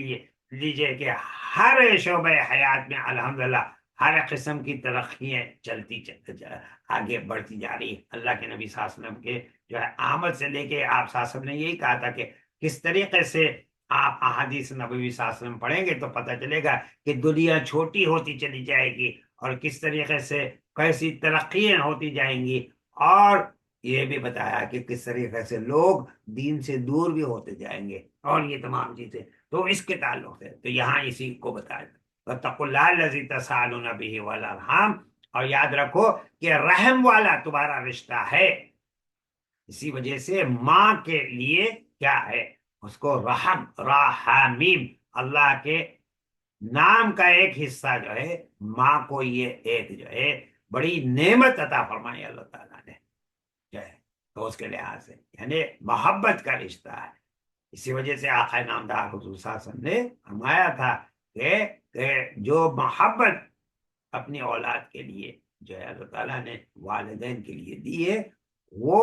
لیجئے کہ ہر شعبہ حیات میں الحمدللہ ہر قسم کی ترقیاں آگے بڑھتی جا رہی ہے۔ اللہ کے نبی صلی اللہ علیہ وسلم کے جو ہے آمد سے لے کے آپ صلی اللہ علیہ وسلم نے یہی کہا تھا کہ کس طریقے سے آپ احادیث نبوی صلی اللہ علیہ وسلم پڑھیں گے تو پتہ چلے گا کہ دنیا چھوٹی ہوتی چلی جائے گی اور کس طریقے سے کیسی ترقیاں ہوتی جائیں گی، اور یہ بھی بتایا کہ کس طریقے سے لوگ دین سے دور بھی ہوتے جائیں گے، اور یہ تمام چیزیں تو اس کے تعلق سے تو یہاں اسی کو بتایا۔ وَاتَّقُوا اللَّهَ الَّذِي تَسَاءَلُونَ بِهِ وَالْأَرْحَامَ، اور یاد رکھو کہ رحم والا تمہارا رشتہ ہے، اسی وجہ سے ماں کے لیے کیا ہے، اس کو رحم رحمیم، اللہ کے نام کا ایک حصہ جو ہے ماں کو، یہ ایک جو ہے بڑی نعمت عطا فرمائی اللہ تعالیٰ نے جو ہے، تو اس کے لحاظ سے یعنی محبت کا رشتہ ہے۔ اسی وجہ سے آقا نامدار حضور صلی اللہ علیہ وسلم نے فرمایا تھا کہ جو محبت اپنی اولاد کے لیے جو ہے اللہ تعالیٰ نے والدین کے لیے دی ہے، وہ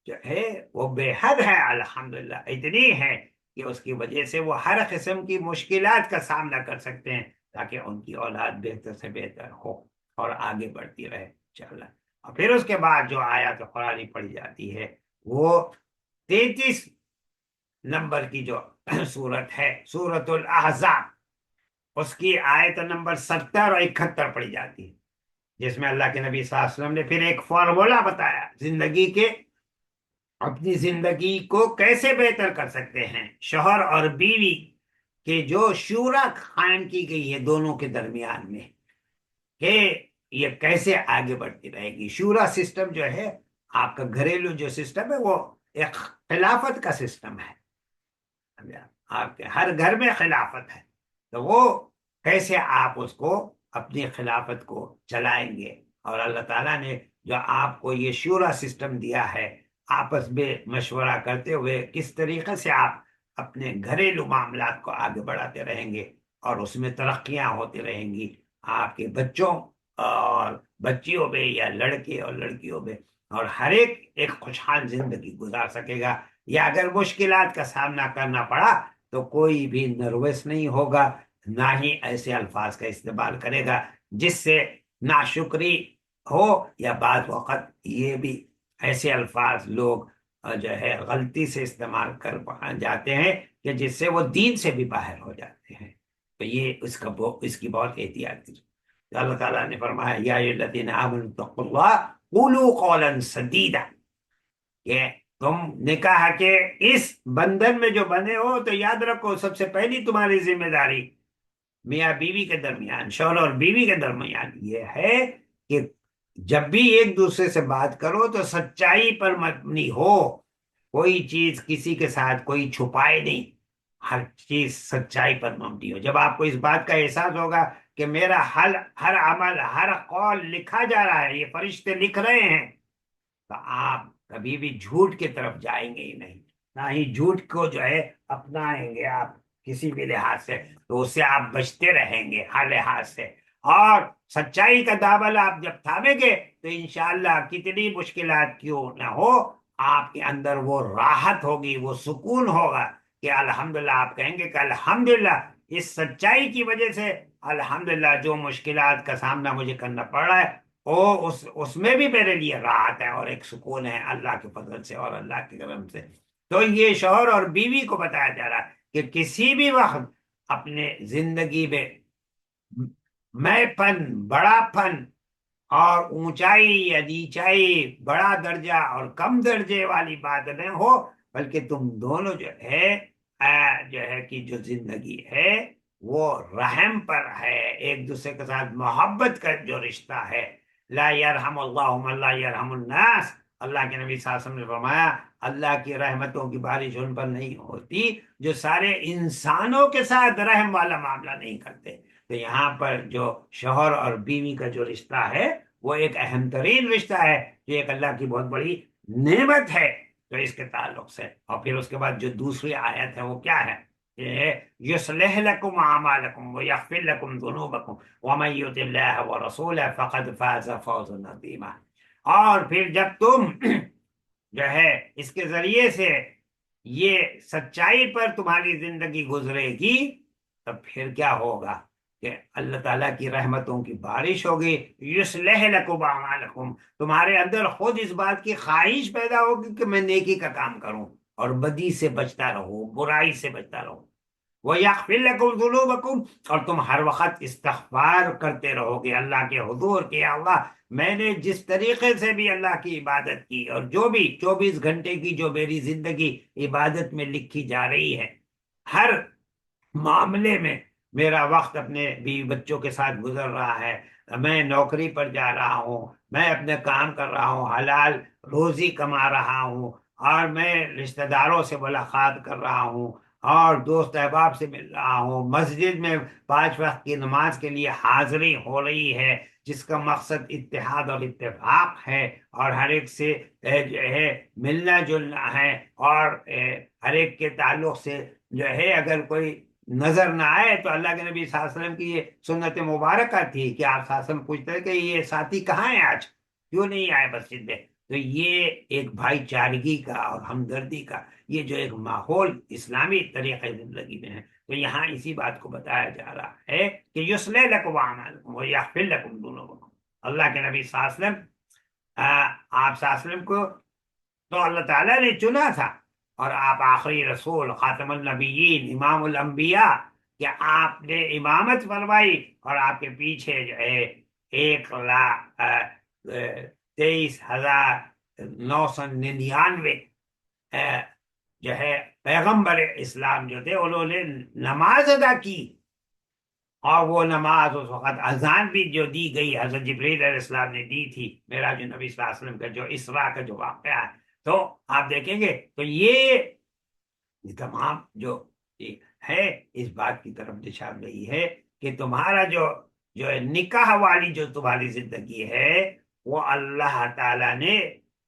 جو ہے وہ بے حد ہے، الحمدللہ اتنی ہے کہ اس کی وجہ سے وہ ہر قسم کی مشکلات کا سامنا کر سکتے ہیں تاکہ ان کی اولاد بہتر سے بہتر ہو اور آگے بڑھتی رہے انشاءاللہ۔ اور پھر اس کے بعد جو آیات قرآنی پڑھی جاتی ہے وہ 33 نمبر کی جو سورت ہے سورت الاحزاب، اس کی آیت نمبر 70 اور 71 پڑھی جاتی ہے، جس میں اللہ کے نبی صلی اللہ علیہ وسلم نے پھر ایک فارمولا بتایا زندگی کے، اپنی زندگی کو کیسے بہتر کر سکتے ہیں، شوہر اور بیوی کے جو شورا قائم کی گئی ہے دونوں کے درمیان میں، کہ یہ کیسے آگے بڑھتی رہے گی۔ شورا سسٹم جو ہے آپ کا گھریلو جو سسٹم ہے وہ ایک خلافت کا سسٹم ہے، آپ کے ہر گھر میں خلافت ہے، تو وہ کیسے آپ اس کو اپنی خلافت کو چلائیں گے، اور اللہ تعالیٰ نے جو آپ کو یہ شورا سسٹم دیا ہے، آپس میں مشورہ کرتے ہوئے کس طریقے سے آپ اپنے گھریلو معاملات کو آگے بڑھاتے رہیں گے اور اس میں ترقیاں ہوتی رہیں گی، آپ کے بچوں اور بچیوں میں یا لڑکے اور لڑکیوں میں، اور ہر ایک خوشحال زندگی گزار سکے گا، یا اگر مشکلات کا سامنا کرنا پڑا تو کوئی بھی نروس نہیں ہوگا، نہ ہی ایسے الفاظ کا استعمال کرے گا جس سے ناشکری ہو، یا بعض وقت یہ بھی ایسے الفاظ لوگ جو ہے غلطی سے استعمال کر جاتے ہیں کہ جس سے وہ دین سے بھی باہر ہو جاتے ہیں، تو یہ اس کی بہت احتیاط کی۔ اللہ تعالیٰ نے فرمایا یا ایھا الذین آمنوا اتقوا اللہ قولوا قولا سدیدا، کہ تم نکاح کے اس بندھن میں جو بندھے ہو تو یاد رکھو سب سے پہلی تمہاری ذمہ داری میاں بیوی کے درمیان، شوہر اور بیوی کے درمیان یہ ہے کہ جب بھی ایک دوسرے سے بات کرو تو سچائی پر مبنی ہو، کوئی چیز کسی کے ساتھ کوئی چھپائے نہیں، ہر چیز سچائی پر مبنی ہو۔ جب آپ کو اس بات کا احساس ہوگا کہ میرا ہر عمل ہر قول لکھا جا رہا ہے، یہ فرشتے لکھ رہے ہیں، تو آپ کبھی بھی جھوٹ کی طرف جائیں گے ہی نہیں، نہ ہی جھوٹ کو جو ہے اپنائیں گے آپ کسی بھی لحاظ سے، تو اس سے آپ بچتے رہیں گے ہر لحاظ سے، اور سچائی کا دامن آپ جب تھامیں گے تو انشاءاللہ کتنی مشکلات کیوں نہ ہو آپ کے اندر وہ راحت ہوگی، وہ سکون ہوگا کہ الحمدللہ، آپ کہیں گے کہ الحمدللہ اس سچائی کی وجہ سے الحمدللہ جو مشکلات کا سامنا مجھے کرنا پڑ رہا ہے اس میں بھی میرے لیے راحت ہے اور ایک سکون ہے اللہ کے فضل سے اور اللہ کے کرم سے۔ تو یہ شوہر اور بیوی کو بتایا جا رہا ہے کہ کسی بھی وقت اپنے زندگی میں پن، بڑا پن اور اونچائی یا نیچائی، بڑا درجہ اور کم درجے والی بات نہ ہو، بلکہ تم دونوں جو ہے کہ جو زندگی ہے وہ رحم پر ہے، ایک دوسرے کے ساتھ محبت کا جو رشتہ ہے۔ لا یرحم اللہ من لا یرحم الناس، اللہ کے نبی صلی اللہ علیہ وسلم نے فرمایا اللہ کی رحمتوں کی بارش ان پر نہیں ہوتی جو سارے انسانوں کے ساتھ رحم والا معاملہ نہیں کرتے۔ تو یہاں پر جو شوہر اور بیوی کا جو رشتہ ہے وہ ایک اہم ترین رشتہ ہے، جو ایک اللہ کی بہت بڑی نعمت ہے۔ تو اس کے تعلق سے اور پھر اس کے بعد جو دوسری آیت ہے وہ کیا ہے؟ یصلح لکم اعمالکم ویغفر لکم ذنوبکم ومن یطع اللہ ورسولہ فقد فاز فوزا عظیما۔ اور پھر جب تم جو ہے اس کے ذریعے سے یہ سچائی پر تمہاری زندگی گزرے گی، تب پھر کیا ہوگا کہ اللہ تعالیٰ کی رحمتوں کی بارش ہوگی۔ یصلح لکم اعمالکم، تمہارے اندر خود اس بات کی خواہش پیدا ہوگی کہ میں نیکی کا کام کروں اور بدی سے بچتا رہوں، برائی سے بچتا رہوں۔ وَيَغْفِرْ لَكُمْ ذُنُوبَكُمْ، اور تم ہر وقت استغفار کرتے رہو گے اللہ کے حضور کہ اللہ میں نے جس طریقے سے بھی اللہ کی عبادت کی اور جو بھی 24 گھنٹے کی جو میری زندگی عبادت میں لکھی جا رہی ہے، ہر معاملے میں میرا وقت اپنے بیوی بچوں کے ساتھ گزر رہا ہے، میں نوکری پر جا رہا ہوں، میں اپنے کام کر رہا ہوں، حلال روزی کما رہا ہوں، اور میں رشتہ داروں سے ملاقات کر رہا ہوں اور دوست احباب سے مل رہا ہوں، مسجد میں 5 وقت کی نماز کے لیے حاضری ہو رہی ہے جس کا مقصد اتحاد اور اتفاق ہے، اور ہر ایک سے جو ہے ملنا جلنا ہے، اور ہر ایک کے تعلق سے جو ہے اگر کوئی نظر نہ آئے تو اللہ کے نبی صلی اللہ علیہ وسلم کی یہ سنت مبارکہ تھی کہ آپ صلی اللہ علیہ وسلم پوچھتے کہ یہ ساتھی کہاں ہیں، آج کیوں نہیں آئے مسجد میں؟ تو یہ ایک بھائی چارگی کا اور ہمدردی کا یہ جو ایک ماحول اسلامی طریقے زندگی میں ہے، تو یہاں اسی بات کو بتایا جا رہا ہے کہ یصلح لکم اعمالکم ویغفر لکم ذنوبکم۔ اللہ کے نبی صلی اللہ علیہ وسلم آپ صلی اللہ علیہ وسلم کو تو اللہ تعالیٰ نے چنا تھا، اور آپ آخری رسول، خاتم النبیین، امام الانبیاء، کہ آپ نے امامت فرمائی، اور آپ کے پیچھے جو ہے 1,23,999 جو ہے پیغمبر اسلام جو تھے انہوں نے نماز ادا کی، اور وہ نماز اس وقت اذان بھی جو دی گئی حضرت جبریل علیہ السلام نے دی تھی، معراج نبی صلی اللہ علیہ وسلم کا جو اسراء کا جو واقعہ ہے، تو آپ دیکھیں گے تو یہ تمام جو ہے اس بات کی طرف نشان رہی ہے کہ تمہارا جو نکاح والی جو تمہاری زندگی ہے وہ اللہ تعالیٰ نے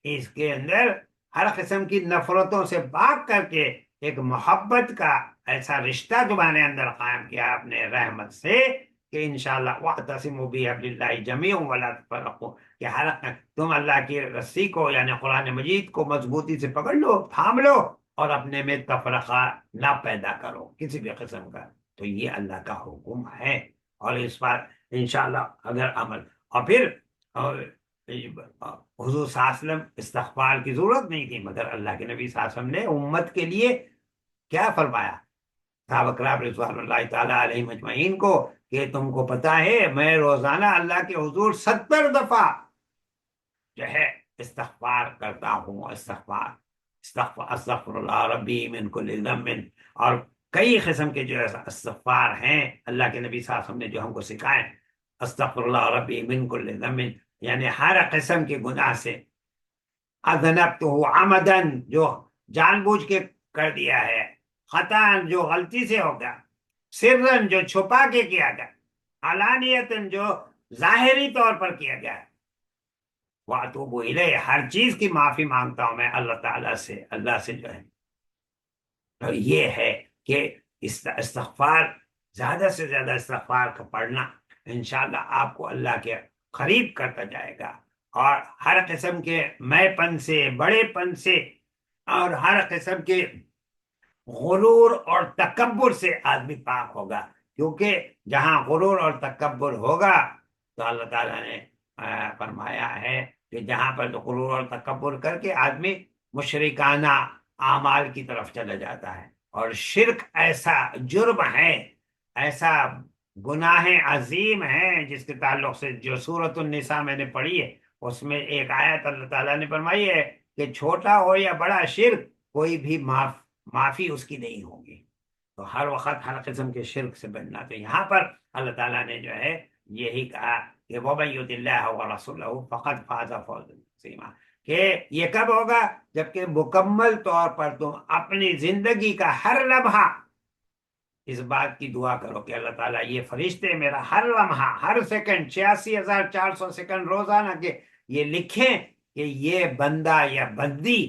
اس کے اندر ہر قسم کی نفرتوں سے پاک کر کے ایک محبت کا ایسا رشتہ تمہارے اندر قائم کیا اپنے رحمت سے کہ انشاءاللہ وَاعْتَصِمُوا بِحَبْلِ اللَّهِ جَمِيعًا وَلَا تَفَرَّقُوا، کہ ہر تم اللہ کی رسی کو یعنی قرآن مجید کو مضبوطی سے پکڑ لو، تھام لو، اور اپنے میں تفرقہ نہ پیدا کرو کسی بھی قسم کا۔ تو یہ اللہ کا حکم ہے، اور اس پر انشاءاللہ اگر عمل، اور پھر حضور صلی اللہ علیہ وسلم استغفار کی ضرورت نہیں تھی، مگر اللہ کے نبی صلی اللہ علیہ وسلم نے امت کے لیے کیا فرمایا صحابہ کرام رضوان اللہ تعالیٰ علیہ مجمعین کو کہ تم کو پتا ہے میں روزانہ اللہ کے حضور 70 دفعہ جو ہے استغفار کرتا ہوں، استغفر اللہ ربی من کل ذنب، اور کئی قسم کے جو استغفار ہیں اللہ کے نبی صلی اللہ علیہ وسلم نے جو ہم کو سکھائے، استغفر اللہ ربی من کل ذنب یعنی ہر قسم کے گناہ سے، اذنبتہ عمدا جو جان بوجھ کے کر دیا ہے، خطا جو غلطی سے ہو گیا، سرن جو چھپا کے کیا گیا، علانیتن جو ظاہری طور پر کیا گیا، واتوب الیہ ہر چیز کی معافی مانگتا ہوں میں اللہ تعالیٰ سے، اللہ سے جو ہے۔ تو یہ ہے کہ استغفار، زیادہ سے زیادہ استغفار کا پڑھنا انشاءاللہ آپ کو اللہ کے قریب کرتا جائے گا، اور ہر قسم کے میں پن سے، بڑے پن سے، اور ہر قسم کے غرور اور تکبر سے آدمی پاک ہوگا، کیونکہ جہاں غرور اور تکبر ہوگا تو اللہ تعالیٰ نے فرمایا ہے کہ جہاں پر غرور اور تکبر کر کے آدمی مشرکانہ اعمال کی طرف چلا جاتا ہے، اور شرک ایسا جرم ہے، ایسا گناہ عظیم ہے جس کے تعلق سے جو سورۃ النساء میں نے پڑھی ہے اس میں ایک آیت اللہ تعالیٰ نے فرمائی ہے کہ چھوٹا ہو یا بڑا شرک کوئی بھی معافی اس کی نہیں ہوگی، تو ہر وقت ہر قسم کے شرک سے بچنا۔ تو یہاں پر اللہ تعالیٰ نے جو ہے یہی کہا کہ وَمَن يُطِعِ اللَّهَ وَرَسُولَهُ فَقَدْ فَازَ فَوْزًا عَظِيمًا، کہ یہ کب ہوگا؟ جبکہ مکمل طور پر تم اپنی زندگی کا ہر لمحہ اس بات کی دعا کرو کہ اللہ تعالیٰ یہ فرشتے میرا ہر لمحہ، ہر سیکنڈ، 86,400 سیکنڈ روزانہ کے یہ لکھیں کہ یہ بندہ یا بندی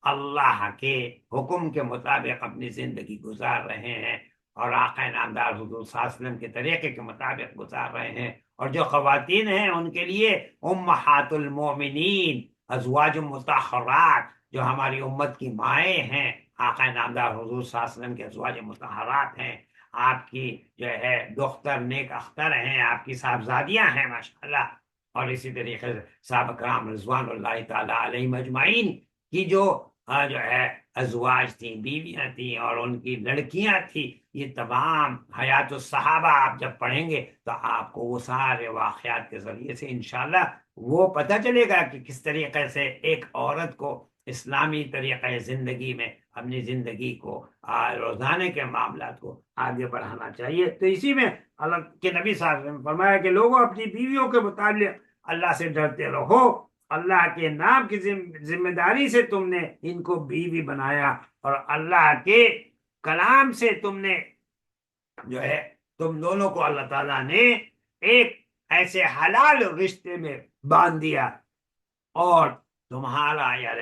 اللہ کے حکم کے مطابق اپنی زندگی گزار رہے ہیں، اور آقا نامدار حضور صلی اللہ علیہ وسلم کے طریقے کے مطابق گزار رہے ہیں۔ اور جو خواتین ہیں ان کے لیے امہات المومنین، ازواج مطہرات، جو ہماری امت کی مائیں ہیں، آقا نامدار حضور صلی اللہ علیہ وسلم کے ازواج مطہرات ہیں، آپ کی جو ہے دختر نیک اختر ہیں، آپ کی صاحبزادیاں ہیں ماشاءاللہ، اور اسی طریقے سے صحابہ کرام رضوان اللہ تعالی علیہم اجمعین کی جو ہے ازواج تھیں، بیویاں تھیں، اور ان کی لڑکیاں تھیں، یہ تمام حیات الصحابہ آپ جب پڑھیں گے تو آپ کو وہ سارے واقعات کے ذریعے سے انشاءاللہ وہ پتہ چلے گا کہ کس طریقے سے ایک عورت کو اسلامی طریقہ زندگی میں اپنی زندگی کو روزانے کے معاملات کو آگے بڑھانا چاہیے۔ تو اسی میں اللہ کے نبی صلی اللہ علیہ وسلم نے فرمایا کہ لوگوں اپنی بیویوں کے متعلق اللہ سے ڈرتے رہو، اللہ کے نام کی ذمہ داری سے تم نے ان کو بیوی بنایا، اور اللہ کے کلام سے تم نے جو ہے تم دونوں کو اللہ تعالیٰ نے ایک ایسے حلال رشتے میں باندھ دیا، اور تمہارا یار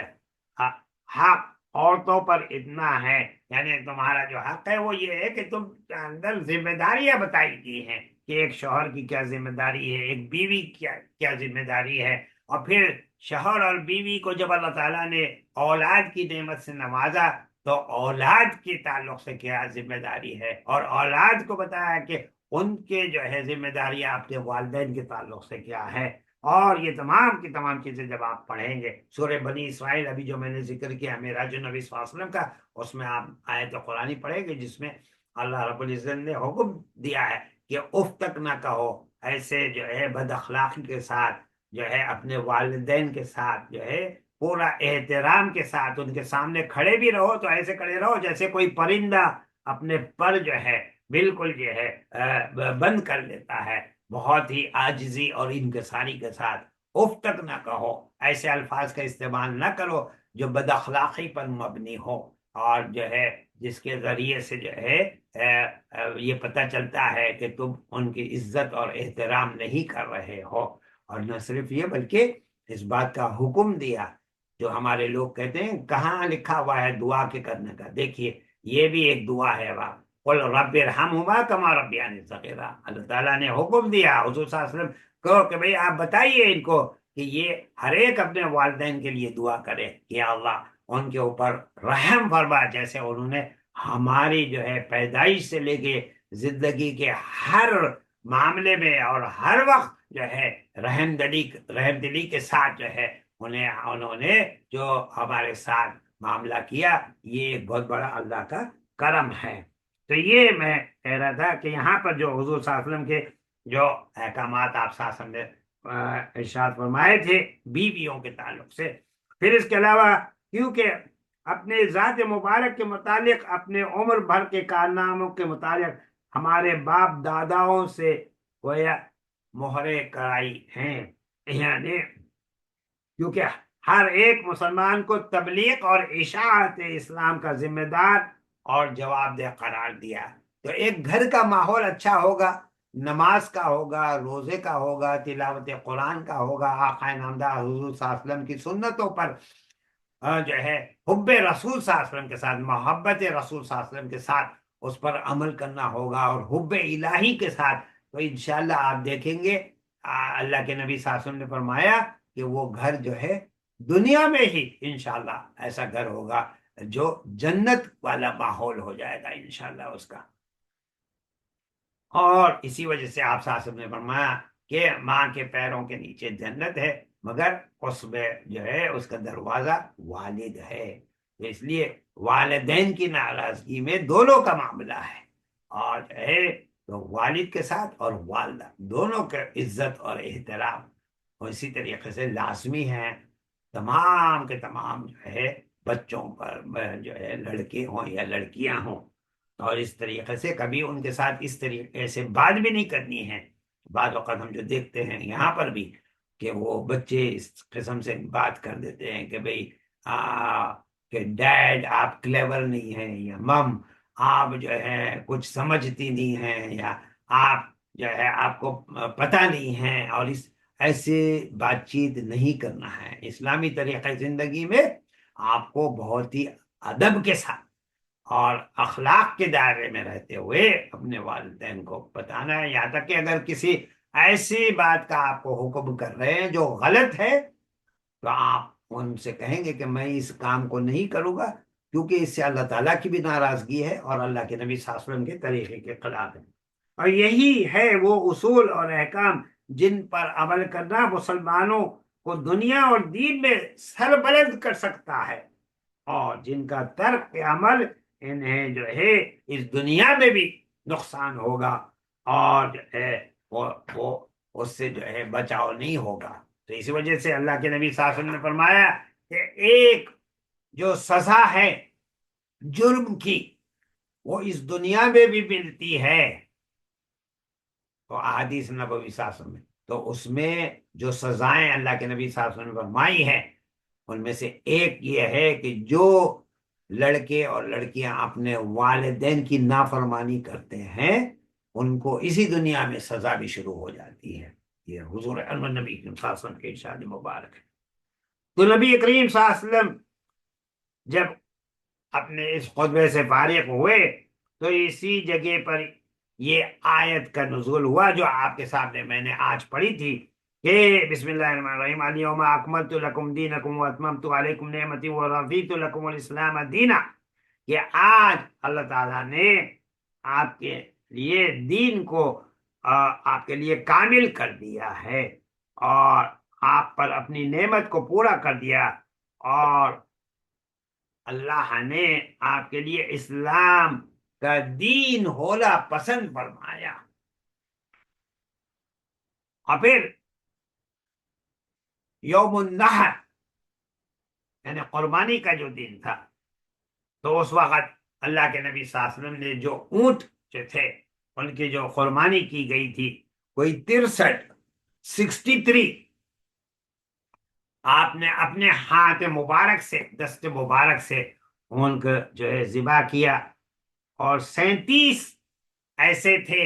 حق عورتوں پر اتنا ہے، یعنی تمہارا جو حق ہے وہ یہ ہے کہ تم اندر ذمہ داریاں بتائی گئی ہیں کہ ایک شوہر کی کیا ذمہ داری ہے، ایک بیوی کیا ذمہ داری ہے، اور پھر شوہر اور بیوی کو جب اللہ تعالیٰ نے اولاد کی نعمت سے نوازا تو اولاد کے تعلق سے کیا ذمہ داری ہے، اور اولاد کو بتایا کہ ان کے جو ہے ذمہ داریاں اپنے والدین کے تعلق سے کیا ہے۔ اور یہ تمام کی تمام چیزیں جب آپ پڑھیں گے سورہ بنی اسرائیل، ابھی جو میں نے ذکر کیا معراج النبی صلی اللہ علیہ وسلم کا، اس میں آپ آیت قرآنی پڑھیں گے جس میں اللہ رب العزت نے حکم دیا ہے کہ اف تک نہ کہو، ایسے جو ہے بد اخلاقی کے ساتھ جو ہے اپنے والدین کے ساتھ جو ہے پورا احترام کے ساتھ ان کے سامنے کھڑے بھی رہو، تو ایسے کھڑے رہو جیسے کوئی پرندہ اپنے پر جو ہے بالکل جو ہے بند کر لیتا ہے، بہت ہی عاجزی اور انکساری کے ساتھ۔ اف تک نہ کہو، ایسے الفاظ کا استعمال نہ کرو جو بد اخلاقی پر مبنی ہو، اور جو ہے جس کے ذریعے سے جو ہے یہ پتہ چلتا ہے کہ تم ان کی عزت اور احترام نہیں کر رہے ہو۔ اور نہ صرف یہ بلکہ اس بات کا حکم دیا جو ہمارے لوگ کہتے ہیں کہاں لکھا ہوا ہے دعا کے کرنے کا، دیکھیے یہ بھی ایک دعا ہے، قل رب ارحمہما کما ربیانی صغیرا، اللہ تعالیٰ نے حکم دیا حضور صلی اللہ علیہ وسلم کو کہ بھئی آپ بتائیے ان کو کہ یہ ہر ایک اپنے والدین کے لیے دعا کرے کہ یا اللہ ان کے اوپر رحم فرما، جیسے انہوں نے ہماری جو ہے پیدائش سے لے کے زندگی کے ہر معاملے میں اور ہر وقت جو ہے رحم دلی کے ساتھ جو ہے انہوں نے جو ہمارے ساتھ معاملہ کیا، یہ ایک بہت بڑا اللہ کا کرم ہے۔ تو یہ میں کہہ رہا تھا کہ یہاں پر جو حضور صلی اللہ علیہ وسلم کے جو احکامات آپ صلی اللہ علیہ وسلم نے ارشاد فرمائے تھے بیویوں کے تعلق سے، پھر اس کے علاوہ کیونکہ اپنے ذات مبارک کے متعلق، اپنے عمر بھر کے کارناموں کے متعلق ہمارے باپ داداؤں سے گویا مہرے کرائی ہیں، یعنی کیونکہ ہر ایک مسلمان کو تبلیغ اور اشاعت اسلام کا ذمہ دار اور جواب دہ قرار دیا۔ تو ایک گھر کا ماحول اچھا ہوگا، نماز کا ہوگا، روزے کا ہوگا، تلاوت قرآن کا ہوگا، آقا نامدار حضور صلی اللہ علیہ وسلم کی سنتوں پر جو ہے حب رسول صلی اللہ علیہ وسلم کے ساتھ، محبت رسول صلی اللہ علیہ وسلم کے ساتھ اس پر عمل کرنا ہوگا، اور حب الہی کے ساتھ، تو انشاءاللہ آپ دیکھیں گے اللہ کے نبی صلی اللہ علیہ وسلم نے فرمایا کہ وہ گھر جو ہے دنیا میں ہی انشاءاللہ ایسا گھر ہوگا جو جنت والا ماحول ہو جائے گا انشاءاللہ اس کا۔ اور اسی وجہ سے آپ صلی اللہ علیہ وسلم نے فرمایا کہ ماں کے پیروں کے نیچے جنت ہے، مگر اس میں جو ہے اس کا دروازہ والد ہے، تو اس لیے والدین کی ناراضگی میں دونوں کا معاملہ ہے، اور جو ہے تو والد کے ساتھ اور والدہ دونوں کا عزت اور احترام اور اسی طریقے سے لازمی ہے تمام کے تمام جو ہے بچوں پر جو ہے لڑکے ہوں یا لڑکیاں ہوں اور اس طریقے سے کبھی ان کے ساتھ اس طریقے سے بات بھی نہیں کرنی ہے۔ بعض اوقات ہم جو دیکھتے ہیں یہاں پر بھی کہ وہ بچے اس قسم سے بات کر دیتے ہیں کہ بھئی کہ ڈیڈ آپ کلیور نہیں ہیں، یا مم آپ جو ہے کچھ سمجھتی نہیں ہیں، یا آپ جو ہے آپ کو پتہ نہیں ہے، اور اس ایسے بات چیت نہیں کرنا ہے۔ اسلامی طریقہ زندگی میں آپ کو بہت ہی ادب کے ساتھ اور اخلاق کے دائرے میں رہتے ہوئے اپنے والدین کو بتانا ہے، یہاں تک کہ اگر کسی ایسی بات کا آپ کو حکم کر رہے ہیں جو غلط ہے تو آپ ان سے کہیں گے کہ میں اس کام کو نہیں کروں گا، کیونکہ اس سے اللہ تعالیٰ کی بھی ناراضگی ہے اور اللہ کے نبی صلی اللہ علیہ وسلم کے طریقے کے خلاف ہے۔ اور یہی ہے وہ اصول اور احکام جن پر عمل کرنا مسلمانوں کو دنیا اور دین میں سربلند کر سکتا ہے، اور جن کا ترک عمل انہیں جو ہے اس دنیا میں بھی نقصان ہوگا، اور جو ہے وہ اس سے جو ہے بچاؤ نہیں ہوگا۔ تو اسی وجہ سے اللہ کے نبی صلی اللہ علیہ وسلم نے فرمایا کہ ایک جو سزا ہے جرم کی وہ اس دنیا میں بھی ملتی ہے، تو احادیث نبوی صلی اللہ علیہ وسلم میں، تو اس میں جو سزائیں اللہ کے نبی صلی اللہ علیہ وسلم نے فرمائی ہیں ان میں سے ایک یہ ہے کہ جو لڑکے اور لڑکیاں اپنے والدین کی نافرمانی کرتے ہیں ان کو اسی دنیا میں سزا بھی شروع ہو جاتی ہے۔ یہ حضور نبی کریم صلی اللہ علیہ وسلم کے ارشاد مبارک ہے۔ تو نبی کریم صلی اللہ علیہ وسلم جب اپنے اس خطبے سے فارغ ہوئے تو اسی جگہ پر یہ آیت کا نزول ہوا جو آپ کے سامنے میں نے آج پڑھی تھی کہ بسم اللہ الرحمن الرحیم الیوم اکملت لکم دینکم واتممت علیکم نعمتی ورضیت لکم الاسلام دینا، کہ آج اللہ تعالیٰ نے آپ کے لیے دین کو آپ کے لیے کامل کر دیا ہے اور آپ پر اپنی نعمت کو پورا کر دیا، اور اللہ نے آپ کے لیے اسلام کا دین ہونا پسند فرمایا۔ اور پھر یوم النحر یعنی قربانی کا جو دن تھا تو اس وقت اللہ کے نبی صلی اللہ علیہ وسلم نے جو اونٹ جو تھے ان کی جو قربانی کی گئی تھی کوئی 63 آپ نے اپنے ہاتھ مبارک سے دست مبارک سے ان کو جو ہے ذبح کیا، اور 37 ایسے تھے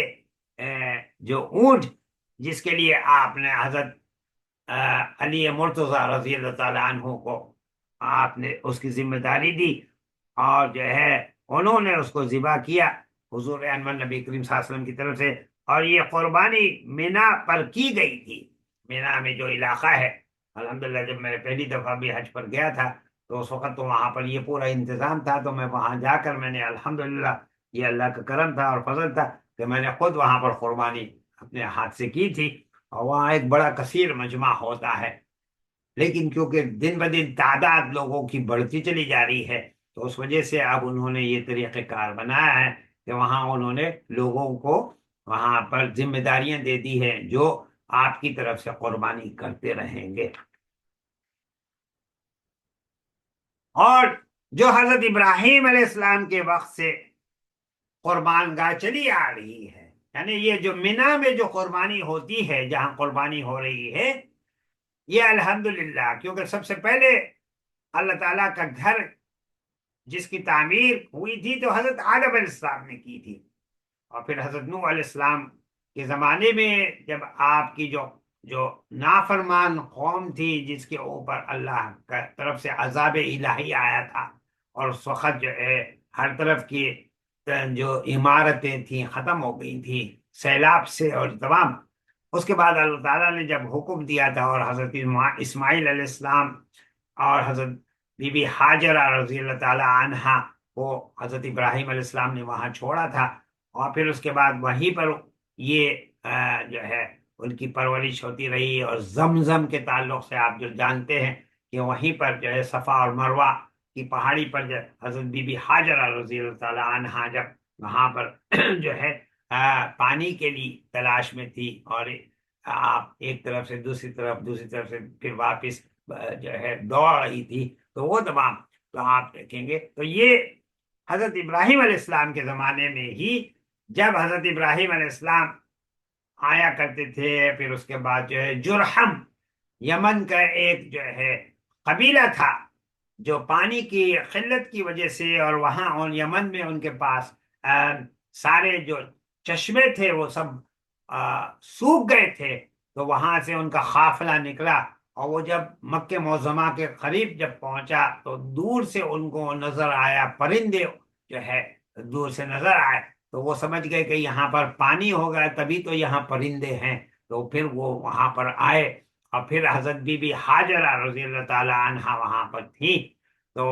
جو اونٹ جس کے لیے آپ نے حضرت علی مرتضی رضی اللہ تعالیٰ عنہ کو آپ نے اس کی ذمہ داری دی، اور جو ہے انہوں نے اس کو ذبح کیا حضور انور نبی کریم صلی اللہ علیہ وسلم کی طرف سے، اور یہ قربانی مینا پر کی گئی تھی۔ مینا میں جو علاقہ ہے، الحمدللہ جب میں پہلی دفعہ بھی حج پر گیا تھا تو اس وقت تو وہاں پر یہ پورا انتظام تھا، تو میں وہاں جا کر میں نے الحمدللہ یہ اللہ کا کرم تھا اور فضل تھا کہ میں نے خود وہاں پر قربانی اپنے ہاتھ سے کی تھی، اور وہاں ایک بڑا کثیر مجمع ہوتا ہے، لیکن کیونکہ دن بدن تعداد لوگوں کی بڑھتی چلی جا رہی ہے تو اس وجہ سے اب انہوں نے یہ طریقہ کار بنایا ہے کہ وہاں انہوں نے لوگوں کو وہاں پر ذمہ داریاں دے دی ہیں جو آپ کی طرف سے قربانی کرتے رہیں گے۔ اور جو حضرت ابراہیم علیہ السلام کے وقت سے قربان گاہ چلی آ رہی ہے، یعنی یہ جو مینا میں جو قربانی ہوتی ہے جہاں قربانی ہو رہی ہے یہ الحمدللہ، کیونکہ سب سے پہلے اللہ تعالیٰ کا گھر جس کی تعمیر ہوئی تھی تو حضرت آدم علیہ السلام نے کی تھی، اور پھر حضرت نوح علیہ السلام کے زمانے میں جب آپ کی جو نافرمان قوم تھی جس کے اوپر اللہ کا طرف سے عذاب الہی آیا تھا، اور اس وقت جو ہے ہر طرف کی جو عمارتیں تھیں ختم ہو گئی تھیں سیلاب سے، اور تمام اس کے بعد اللہ تعالیٰ نے جب حکم دیا تھا اور حضرت اسماعیل علیہ السلام اور حضرت بی بی حاجرہ رضی اللہ تعالیٰ عنہا کو حضرت ابراہیم علیہ السلام نے وہاں چھوڑا تھا، اور پھر اس کے بعد وہیں پر یہ جو ہے ان کی پرورش ہوتی رہی، اور زمزم کے تعلق سے آپ جو جانتے ہیں کہ وہیں پر جو ہے صفا اور مروہ کی پہاڑی پر حضرت بی بی حاجرہ رضی اللہ تعالیٰ عنہا جب وہاں پر جو ہے پانی کے لیے تلاش میں تھی، اور آپ ایک طرف سے دوسری طرف سے پھر واپس جو ہے دوڑ رہی تھی، تو وہ تمام تو آپ دیکھیں گے تو یہ حضرت ابراہیم علیہ السلام کے زمانے میں ہی، جب حضرت ابراہیم علیہ السلام آیا کرتے تھے، پھر اس کے بعد جو ہے جرہم، یمن کا ایک جو ہے قبیلہ تھا، جو پانی کی قلت کی وجہ سے، اور وہاں اور یمن میں ان کے پاس سارے جو چشمے تھے وہ سب سوکھ گئے تھے، تو وہاں سے ان کا قافلہ نکلا، اور وہ جب مکہ معظمہ کے قریب جب پہنچا تو دور سے ان کو نظر آیا پرندے، جو ہے دور سے نظر آئے، تو وہ سمجھ گئے کہ یہاں پر پانی ہوگا تبھی تو یہاں پرندے ہیں، تو پھر وہ وہاں پر آئے، اور پھر حضرت بی بی حاجرہ رضی اللہ تعالی عنہا وہاں پر تھی، تو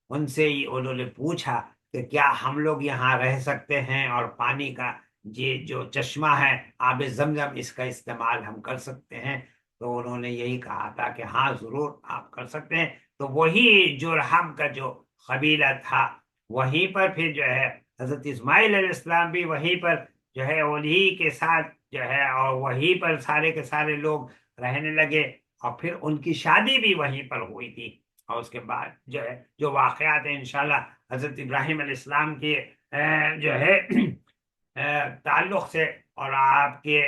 ان سے ہی انہوں نے پوچھا کہ کیا ہم لوگ یہاں رہ سکتے ہیں، اور پانی کا یہ جو چشمہ ہے آب زمزم، اس کا استعمال ہم کر سکتے ہیں؟ تو انہوں نے یہی کہا تھا کہ ہاں ضرور آپ کر سکتے ہیں۔ تو وہی جرہم کا جو قبیلہ تھا، وہیں پر پھر جو ہے حضرت اسماعیل علیہ السلام بھی وہیں پر جو ہے انہی کے ساتھ جو ہے، اور وہیں پر سارے کے سارے لوگ رہنے لگے، اور پھر ان کی شادی بھی وہیں پر ہوئی تھی، اور اس کے بعد جو ہے جو واقعات ہیں انشاءاللہ حضرت ابراہیم علیہ السلام کے جو ہے تعلق سے، اور آپ کے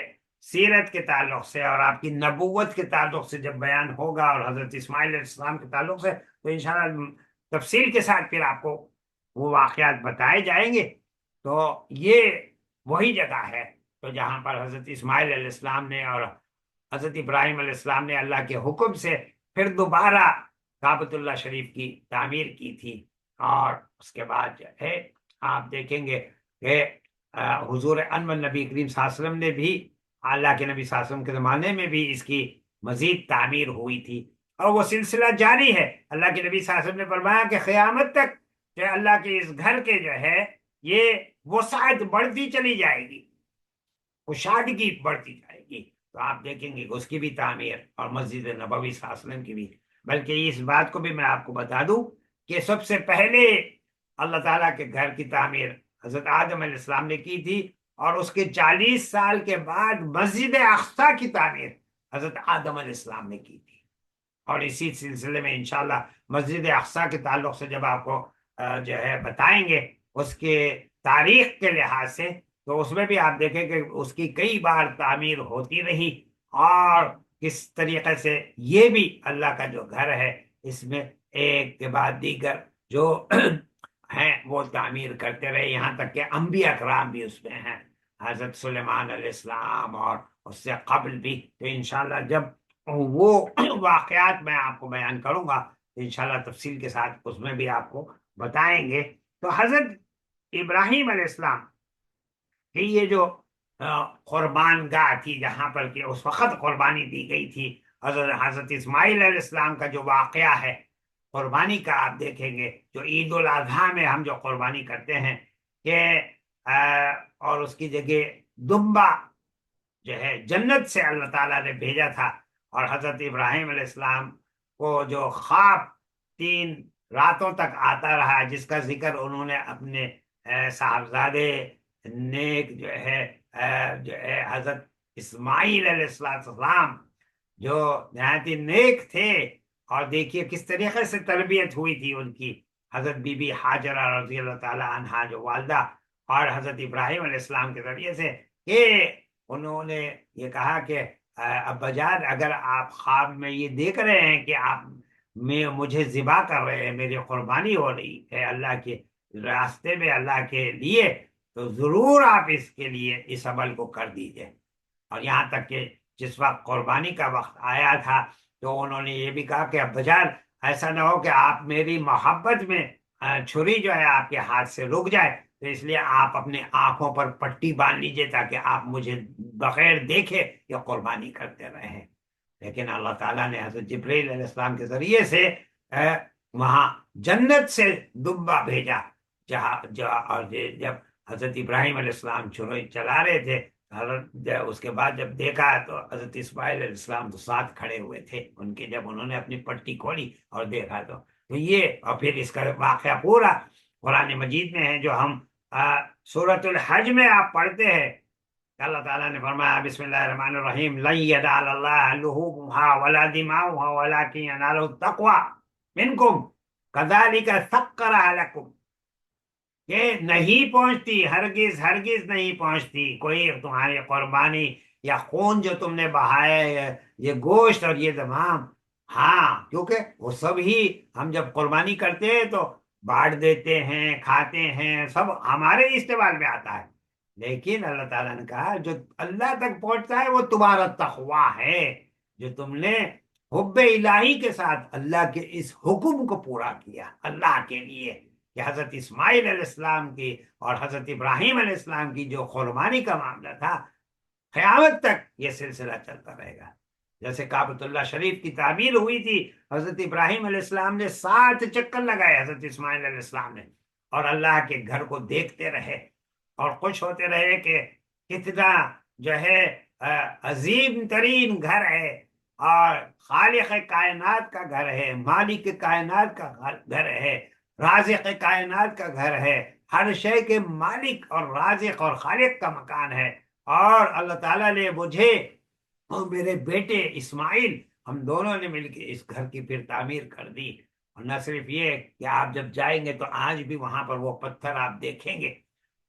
سیرت کے تعلق سے، اور آپ کی نبوت کے تعلق سے جب بیان ہوگا، اور حضرت اسماعیل علیہ السلام کے تعلق سے، تو انشاءاللہ تفصیل کے ساتھ پھر آپ کو وہ واقعات بتائے جائیں گے۔ تو یہ وہی جگہ ہے تو جہاں پر حضرت اسماعیل علیہ السلام نے اور حضرت ابراہیم علیہ السلام نے اللہ کے حکم سے پھر دوبارہ کعبۃ اللہ شریف کی تعمیر کی تھی، اور اس کے بعد جو ہے آپ دیکھیں گے کہ حضور انور نبی کریم صلی اللہ علیہ وسلم نے بھی، اللہ کے نبی صلی اللہ علیہ وسلم کے زمانے میں بھی اس کی مزید تعمیر ہوئی تھی، اور وہ سلسلہ جاری ہے۔ اللہ کے نبی صلی اللہ علیہ وسلم نے فرمایا کہ قیامت تک جو اللہ کے اس گھر کے جو ہے یہ وسعت بڑھتی چلی جائے گی، کشادگی بڑھتی جائے گی، تو آپ دیکھیں گے اس کی بھی تعمیر، اور مسجد نبوی صلی اللہ علیہ وسلم کی بھی۔ بلکہ اس بات کو بھی میں آپ کو بتا دوں کہ سب سے پہلے اللہ تعالیٰ کے گھر کی تعمیر حضرت آدم علیہ السلام نے کی تھی، اور اس کے 40 سال کے بعد مسجد اقصی کی تعمیر حضرت آدم علیہ السلام نے کی تھی۔ اور اسی سلسلے میں انشاءاللہ مسجد اقصی کے تعلق سے جب آپ کو جو ہے بتائیں گے اس کے تاریخ کے لحاظ سے، تو اس میں بھی آپ دیکھیں کہ اس کی کئی بار تعمیر ہوتی رہی، اور کس طریقے سے یہ بھی اللہ کا جو گھر ہے اس میں ایک کے بعد دیگر جو ہیں وہ تعمیر کرتے رہے، یہاں تک کہ انبیاء کرام بھی اس میں ہیں، حضرت سلیمان علیہ السلام اور اس سے قبل بھی۔ تو انشاءاللہ جب وہ واقعات میں آپ کو بیان کروں گا تو انشاءاللہ تفصیل کے ساتھ اس میں بھی آپ کو بتائیں گے۔ تو حضرت ابراہیم علیہ السلام کہ یہ جو قربان گاہ تھی جہاں پر کہ اس وقت قربانی دی گئی تھی، حضرت اسماعیل علیہ السلام کا جو واقعہ ہے قربانی کا، آپ دیکھیں گے جو عید الاضحیٰ میں ہم جو قربانی کرتے ہیں کہ اور اس کی جگہ دمبا جو ہے جنت سے اللہ تعالیٰ نے بھیجا تھا، اور حضرت ابراہیم علیہ السلام کو جو خواب 3 راتوں تک آتا رہا، جس کا ذکر انہوں نے اپنے صاحبزادے نیک جو ہے حضرت اسماعیل علیہ السلام جو نہایت نیک تھے، اور دیکھیے کس طریقے سے تربیت ہوئی تھی ان کی، حضرت بی بی حاجرہ رضی اللہ تعالی عنہا جو والدہ، اور حضرت ابراہیم علیہ السلام کے ذریعے سے کہ انہوں نے یہ کہا کہ ابا جان اگر آپ خواب میں یہ دیکھ رہے ہیں کہ آپ مجھے ذبح کر رہے ہیں، میری قربانی ہو رہی ہے اللہ کے راستے میں اللہ کے لیے، تو ضرور آپ اس کے لیے اس عمل کو کر دیجئے۔ اور یہاں تک کہ جس وقت قربانی کا وقت آیا تھا تو انہوں نے یہ بھی کہا کہ اب بجان ایسا نہ ہو کہ آپ میری محبت میں چھری جو ہے آپ کے ہاتھ سے رک جائے، تو اس لیے آپ اپنے آنکھوں پر پٹی باندھ لیجئے تاکہ آپ مجھے بغیر دیکھے یہ قربانی کرتے رہیں۔ لیکن اللہ تعالیٰ نے حضرت جبرائیل علیہ السلام کے ذریعے سے وہاں جنت سے دمبا بھیجا، اور جب حضرت ابراہیم علیہ السلام چھری چلا رہے تھے، حضرت اس کے بعد جب دیکھا تو حضرت اسماعیل علیہ السلام تو ساتھ کھڑے ہوئے تھے ان کے، جب انہوں نے اپنی پٹی کھولی اور دیکھا تو یہ، اور پھر اس کا واقعہ پورا قرآن مجید میں ہے جو ہم سورۃ الحج میں آپ پڑھتے ہیں۔ اللہ تعالیٰ نے فرمایا بسم اللہ الرحمن الرحیم لن ينال اللہ لحومها ولا دماؤها ولكن يناله التقوى منكم كذلك سخرها لكم۔ کہ نہیں پہنچتی، ہرگز ہرگز نہیں پہنچتی کوئی تمہاری قربانی یا خون جو تم نے بہایا ہے، یہ گوشت اور یہ تمام. ہاں کیونکہ وہ سب ہی ہم جب قربانی کرتے ہیں تو بانٹ دیتے ہیں، کھاتے ہیں، سب ہمارے استعمال میں آتا ہے. لیکن اللہ تعالیٰ نے کہا جو اللہ تک پہنچتا ہے وہ تمہارا تقویٰ ہے، جو تم نے حب الہی کے ساتھ اللہ کے اس حکم کو پورا کیا اللہ کے لیے، کہ حضرت اسماعیل علیہ السلام کی اور حضرت ابراہیم علیہ السلام کی جو قربانی کا معاملہ تھا، قیامت تک یہ سلسلہ چلتا رہے گا. جیسے کعبۃ اللہ شریف کی تعمیر ہوئی تھی، حضرت ابراہیم علیہ السلام نے 7 چکر لگائے، حضرت اسماعیل علیہ السلام نے، اور اللہ کے گھر کو دیکھتے رہے اور خوش ہوتے رہے کہ کتنا جو ہے عظیم ترین گھر ہے، اور خالق کائنات کا گھر ہے، مالک کائنات کا گھر ہے، رازق کائنات کا گھر ہے، ہر شے کے مالک اور رازق اور خالق کا مکان ہے. اور اللہ تعالیٰ نے مجھے اور میرے بیٹے اسماعیل، ہم دونوں نے مل کے اس گھر کی پھر تعمیر کر دی. اور نہ صرف یہ کہ آپ جب جائیں گے تو آج بھی وہاں پر وہ پتھر آپ دیکھیں گے،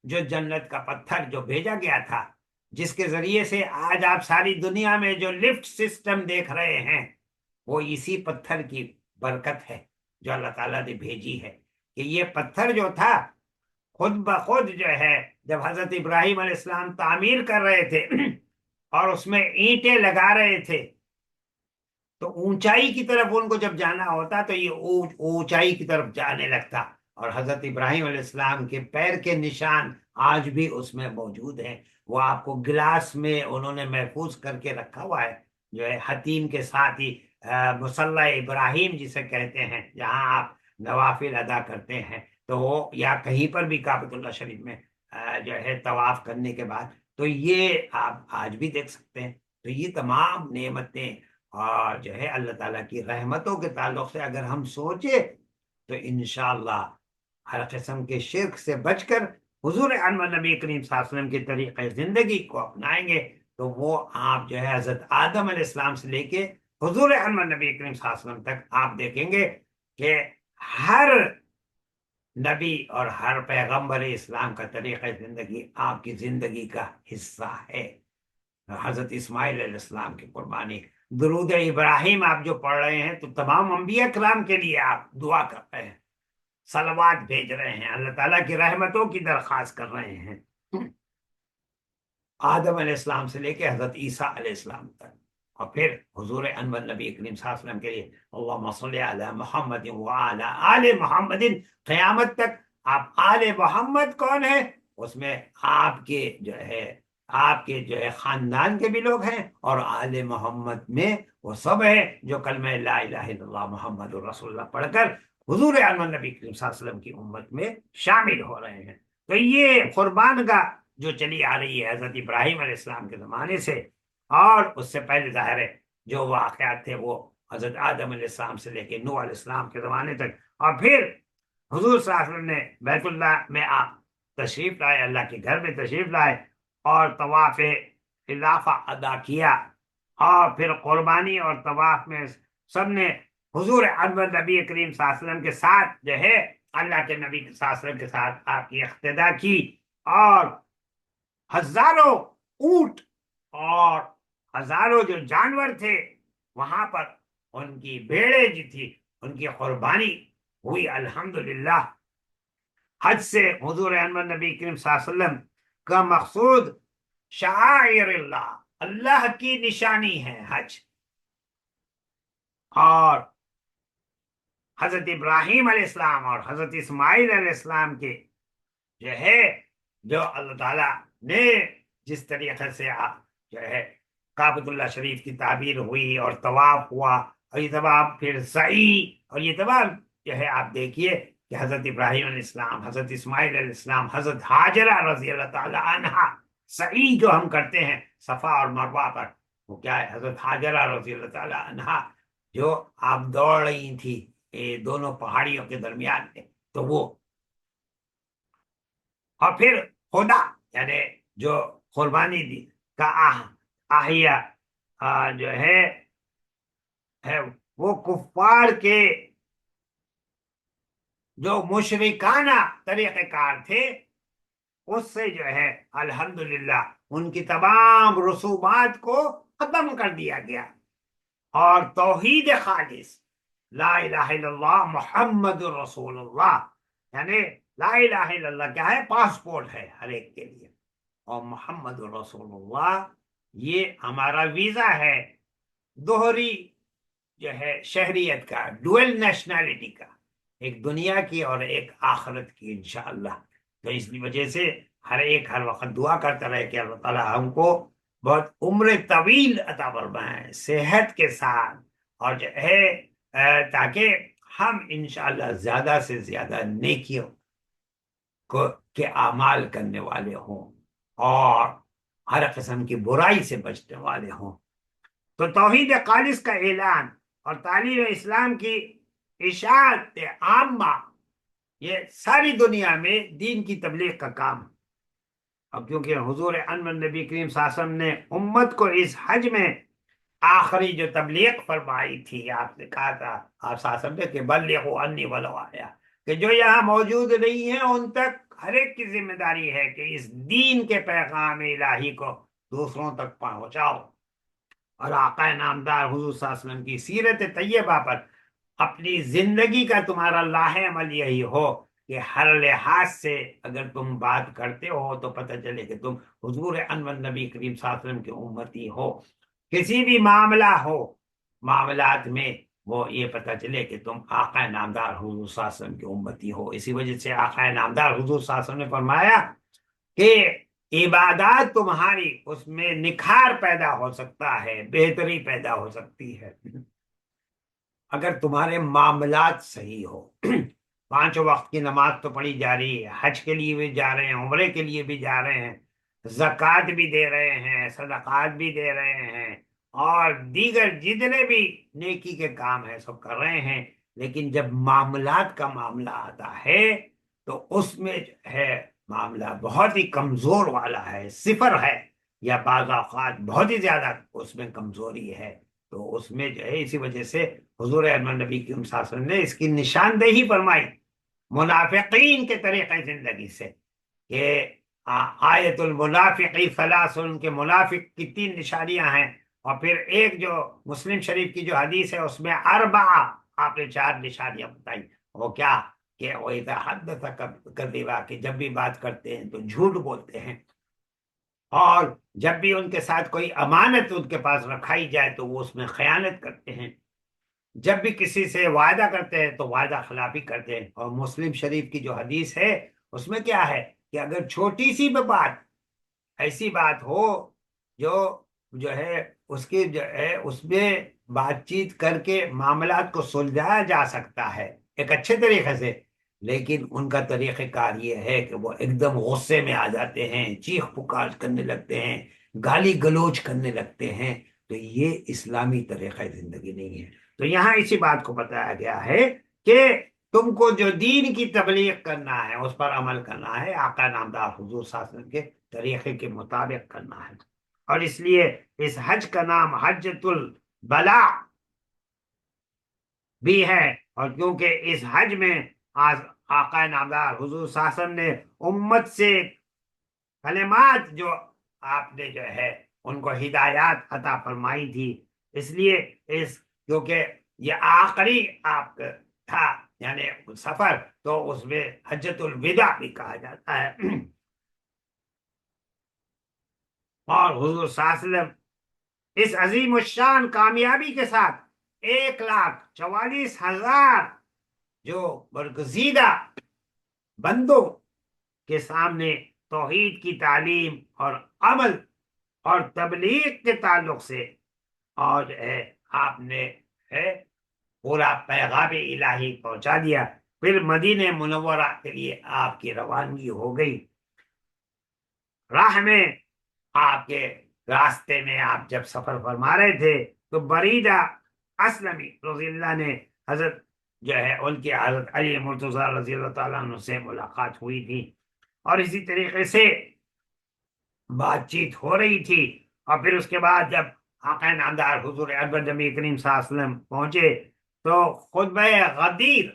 جو جنت کا پتھر جو بھیجا گیا تھا، جس کے ذریعے سے آج آپ ساری دنیا میں جو لفٹ سسٹم دیکھ رہے ہیں، وہ اسی پتھر کی برکت ہے جو اللہ تعالیٰ نے بھیجی ہے. کہ یہ پتھر جو تھا خود بخود جو ہے جب حضرت ابراہیم علیہ السلام تعمیر کر رہے تھے اور اس میں اینٹیں لگا رہے تھے، تو اونچائی کی طرف ان کو جب جانا ہوتا تو یہ اونچائی کی طرف جانے لگتا. اور حضرت ابراہیم علیہ السلام کے پیر کے نشان آج بھی اس میں موجود ہیں. وہ آپ کو گلاس میں انہوں نے محفوظ کر کے رکھا ہوا ہے، جو ہے حتیم کے ساتھ ہی مصلی ابراہیم جسے کہتے ہیں، جہاں آپ نوافل ادا کرتے ہیں. تو وہ یا کہیں پر بھی کعبۃ اللہ شریف میں جو ہے طواف کرنے کے بعد، تو یہ آپ آج بھی دیکھ سکتے ہیں. تو یہ تمام نعمتیں اور جو ہے اللہ تعالیٰ کی رحمتوں کے تعلق سے اگر ہم سوچے تو انشاءاللہ ہر قسم کے شرک سے بچ کر حضور انور نبی کریم صلی اللہ علیہ وسلم کے طریقۂ زندگی کو اپنائیں گے تو وہ آپ جو ہے حضرت آدم علیہ السلام سے لے کے حضور انور نبی کریم صلی اللہ علیہ وسلم تک آپ دیکھیں گے کہ ہر نبی اور ہر پیغمبر اسلام کا طریقۂ زندگی آپ کی زندگی کا حصہ ہے. حضرت اسماعیل علیہ السلام کی قربانی، درود ابراہیم آپ جو پڑھ رہے ہیں تو تمام انبیاء کرام کے لیے آپ دعا کر رہے ہیں، صلوات بھیج رہے ہیں، اللہ تعالیٰ کی رحمتوں کی درخواست کر رہے ہیں، آدم علیہ السلام سے لے کے حضرت عیسیٰ علیہ السلام تک. اور پھر حضور انور نبی کریم صلی اللہ علیہ وسلم کے لیے اللہم صلی علی محمد وعلی آل محمد. قیامت تک آپ آل محمد کون ہے؟ اس میں آپ کے جو ہے خاندان کے بھی لوگ ہیں، اور آل محمد میں وہ سب ہیں جو کلمہ لا الہ الا اللہ محمد رسول اللہ پڑھ کر حضور انور نبی کریم صلی اللہ علیہ وسلم کی امت میں شامل ہو رہے ہیں. تو یہ قربان گاہ جو چلی آ رہی ہے حضرت ابراہیم علیہ السلام کے زمانے سے، اور اس سے پہلے ظاہر ہے جو واقعات تھے وہ حضرت آدم علیہ السلام سے لے کے نوح علیہ السلام کے زمانے تک، اور پھر حضور صلی اللہ علیہ وسلم نے بیت اللہ میں آپ تشریف لائے، اللہ کے گھر میں تشریف لائے اور طواف اضافہ ادا کیا، اور پھر قربانی اور طواف میں سب نے حضور انور نبی کریم صلی اللہ علیہ وسلم کے ساتھ جو ہے اللہ کے نبی صلی اللہ علیہ وسلم کے ساتھ آپ کی اقتدا کی، اور ہزاروں اونٹ اور ہزاروں جو جانور تھے وہاں پر ان کی بھیڑیں جو تھی ان کی قربانی ہوئی. الحمدللہ حج سے حضور انور نبی کریم صلی اللہ علیہ وسلم کا مقصود شعائر اللہ، اللہ کی نشانی ہے حج. اور حضرت ابراہیم علیہ السلام اور حضرت اسماعیل علیہ السلام کے جو ہے جو اللہ تعالیٰ نے جس طریقے سے جو ہے کعبۃ اللہ شریف کی تعبیر ہوئی اور طواف ہوا، اور یہ تمام پھر سعی، اور یہ تمام جو ہے آپ دیکھیے کہ حضرت ابراہیم علیہ السلام، حضرت اسماعیل علیہ السلام، حضرت حاجرہ رضی اللہ تعالی عنہا، سعی جو ہم کرتے ہیں صفا اور مروہ پر، وہ کیا ہے؟ حضرت حاجرہ رضی اللہ تعالی عنہا جو آپ دوڑ رہی تھی دونوں پہاڑیوں کے درمیان میں، تو وہ، اور پھر خدا یعنی جو قربانی دی کا آہیا جو ہے وہ کفار کے جو مشرکانہ طریقہ کار تھے اس سے جو ہے الحمدللہ ان کی تمام رسومات کو ختم کر دیا گیا، اور توحید خالص لا الہ الا اللہ محمد رسول اللہ، یعنی لا الہ الا اللہ کیا ہے؟ پاسپورٹ ہے ہر ایک کے لیے، اور محمد رسول اللہ یہ ہمارا ویزا ہے، دوہری جو ہے شہریت کا، ڈوئل نیشنلٹی کا، ایک دنیا کی اور ایک آخرت کی انشاءاللہ۔ تو اس وجہ سے ہر ایک ہر وقت دعا کرتا رہے کہ اللہ تعالیٰ ہم کو بہت عمر طویل عطا فرمائے صحت کے ساتھ، اور جو ہے تاکہ ہم انشاءاللہ زیادہ سے زیادہ نیکیوں کے اعمال کرنے والے ہوں اور ہر قسم کی برائی سے بچنے والے ہوں۔ تو توحید خالص کا اعلان اور تعلیم اسلام کی اشاعت عامہ، یہ ساری دنیا میں دین کی تبلیغ کا کام۔ اب کیونکہ حضور انور نبی کریم صلی اللہ علیہ وسلم نے امت کو اس حج میں آخری جو تبلیغ فرمائی تھی، آپ نے کہا تھا آپ صلی اللہ علیہ وسلم کہ بلغوا انی ولو آیا، کہ جو یہاں موجود نہیں ہیں ان تک ہر ایک کی ذمہ داری ہے کہ اس دین کے پیغام الہی کو دوسروں تک پہنچاؤ، اور آقا نامدار حضور صلی اللہ علیہ وسلم کی سیرت طیبہ پر اپنی زندگی کا تمہارا لاہ عمل یہی ہو کہ ہر لحاظ سے اگر تم بات کرتے ہو تو پتہ چلے کہ تم حضور انور نبی کریم صلی اللہ علیہ وسلم کے امتی ہو، کسی بھی معاملہ ہو، معاملات میں وہ یہ پتہ چلے کہ تم آقا نامدار حضور صلی اللہ علیہ وسلم کے امتی ہو۔ اسی وجہ سے آقا نامدار حضور صلی اللہ علیہ وسلم نے فرمایا کہ عبادات تمہاری اس میں نکھار پیدا ہو سکتا ہے، بہتری پیدا ہو سکتی ہے اگر تمہارے معاملات صحیح ہو۔ 5 وقت کی نماز تو پڑھی جا رہی ہے، حج کے لیے بھی جا رہے ہیں، عمرے کے لیے بھی جا رہے ہیں، زکوٰۃ بھی دے رہے ہیں، صدقات بھی دے رہے ہیں، اور دیگر جتنے بھی نیکی کے کام ہیں سب کر رہے ہیں، لیکن جب معاملات کا معاملہ آتا ہے تو اس میں جو ہے معاملہ بہت ہی کمزور والا ہے، صفر ہے، یا بعض اوقات بہت ہی زیادہ اس میں کمزوری ہے۔ تو اس میں جو ہے اسی وجہ سے حضور احمد نبی کی صلی اللہ علیہ وسلم نے اس کی نشاندہی فرمائی منافقین کے طریقہ زندگی سے، کہ آیت المنافقی ثلاث، کے منافق کی 3 نشانیاں ہیں، اور پھر ایک جو مسلم شریف کی جو حدیث ہے اس میں اربعہ آپ نے 4 نشانیاں بتائی۔ وہ کیا؟ کہ وہ اذا حدث کذبا، کہ جب بھی بات کرتے ہیں تو جھوٹ بولتے ہیں، اور جب بھی ان کے ساتھ کوئی امانت ان کے پاس رکھائی جائے تو وہ اس میں خیانت کرتے ہیں، جب بھی کسی سے وعدہ کرتے ہیں تو وعدہ خلافی کرتے ہیں۔ اور مسلم شریف کی جو حدیث ہے اس میں کیا ہے کہ اگر چھوٹی سی بھی بات، ایسی بات ہو جو ہے اس کی جو ہے اس میں بات چیت کر کے معاملات کو سلجھایا جا سکتا ہے ایک اچھے طریقے سے، لیکن ان کا طریقہ کار یہ ہے کہ وہ ایک دم غصے میں آ جاتے ہیں، چیخ پکار کرنے لگتے ہیں، گالی گلوچ کرنے لگتے ہیں، تو یہ اسلامی طریقہ زندگی نہیں ہے۔ تو یہاں اسی بات کو بتایا گیا ہے کہ تم کو جو دین کی تبلیغ کرنا ہے اس پر عمل کرنا ہے، آقا نامدار حضور صلی اللہ علیہ وسلم کے طریقے کے مطابق کرنا ہے، اور اس لیے اس حج کا نام حجۃ البلاغ بھی ہے، اور کیونکہ اس حج میں آقا نامدار حضور صلی اللہ علیہ وسلم نے امت سے کلمات جو آپ نے جو ہے ان کو ہدایات عطا فرمائی تھی، اس لیے کیونکہ یہ آخری آپ تھا یعنی سفر، تو اس میں حجۃ الوداع بھی کہا جاتا ہے۔ اور حضور صلی اللہ علیہ وسلم اس عظیم الشان کامیابی کے ساتھ 1,44,000 جو برگزیدہ بندوں کے سامنے توحید کی تعلیم اور عمل اور تبلیغ کے تعلق سے، اور آپ نے پورا پیغام الہی پہنچا دیا۔ پھر مدینہ منورہ کے لیے آپ کی روانگی ہو گئی۔ راہ میں آپ کے راستے میں آپ جب سفر فرما رہے تھے تو بریدہ اسلمی رضی اللہ نے حضرت جو ہے ان کی حضرت علی مرتضیٰ رضی اللہ تعالیٰ عنہ سے ملاقات ہوئی تھی، اور اسی طریقے سے بات چیت ہو رہی تھی، اور پھر اس کے بعد جب آقا نامدار حضور اکبر نبی کریم صلی اللہ علیہ وسلم پہنچے تو خطبہ غدیر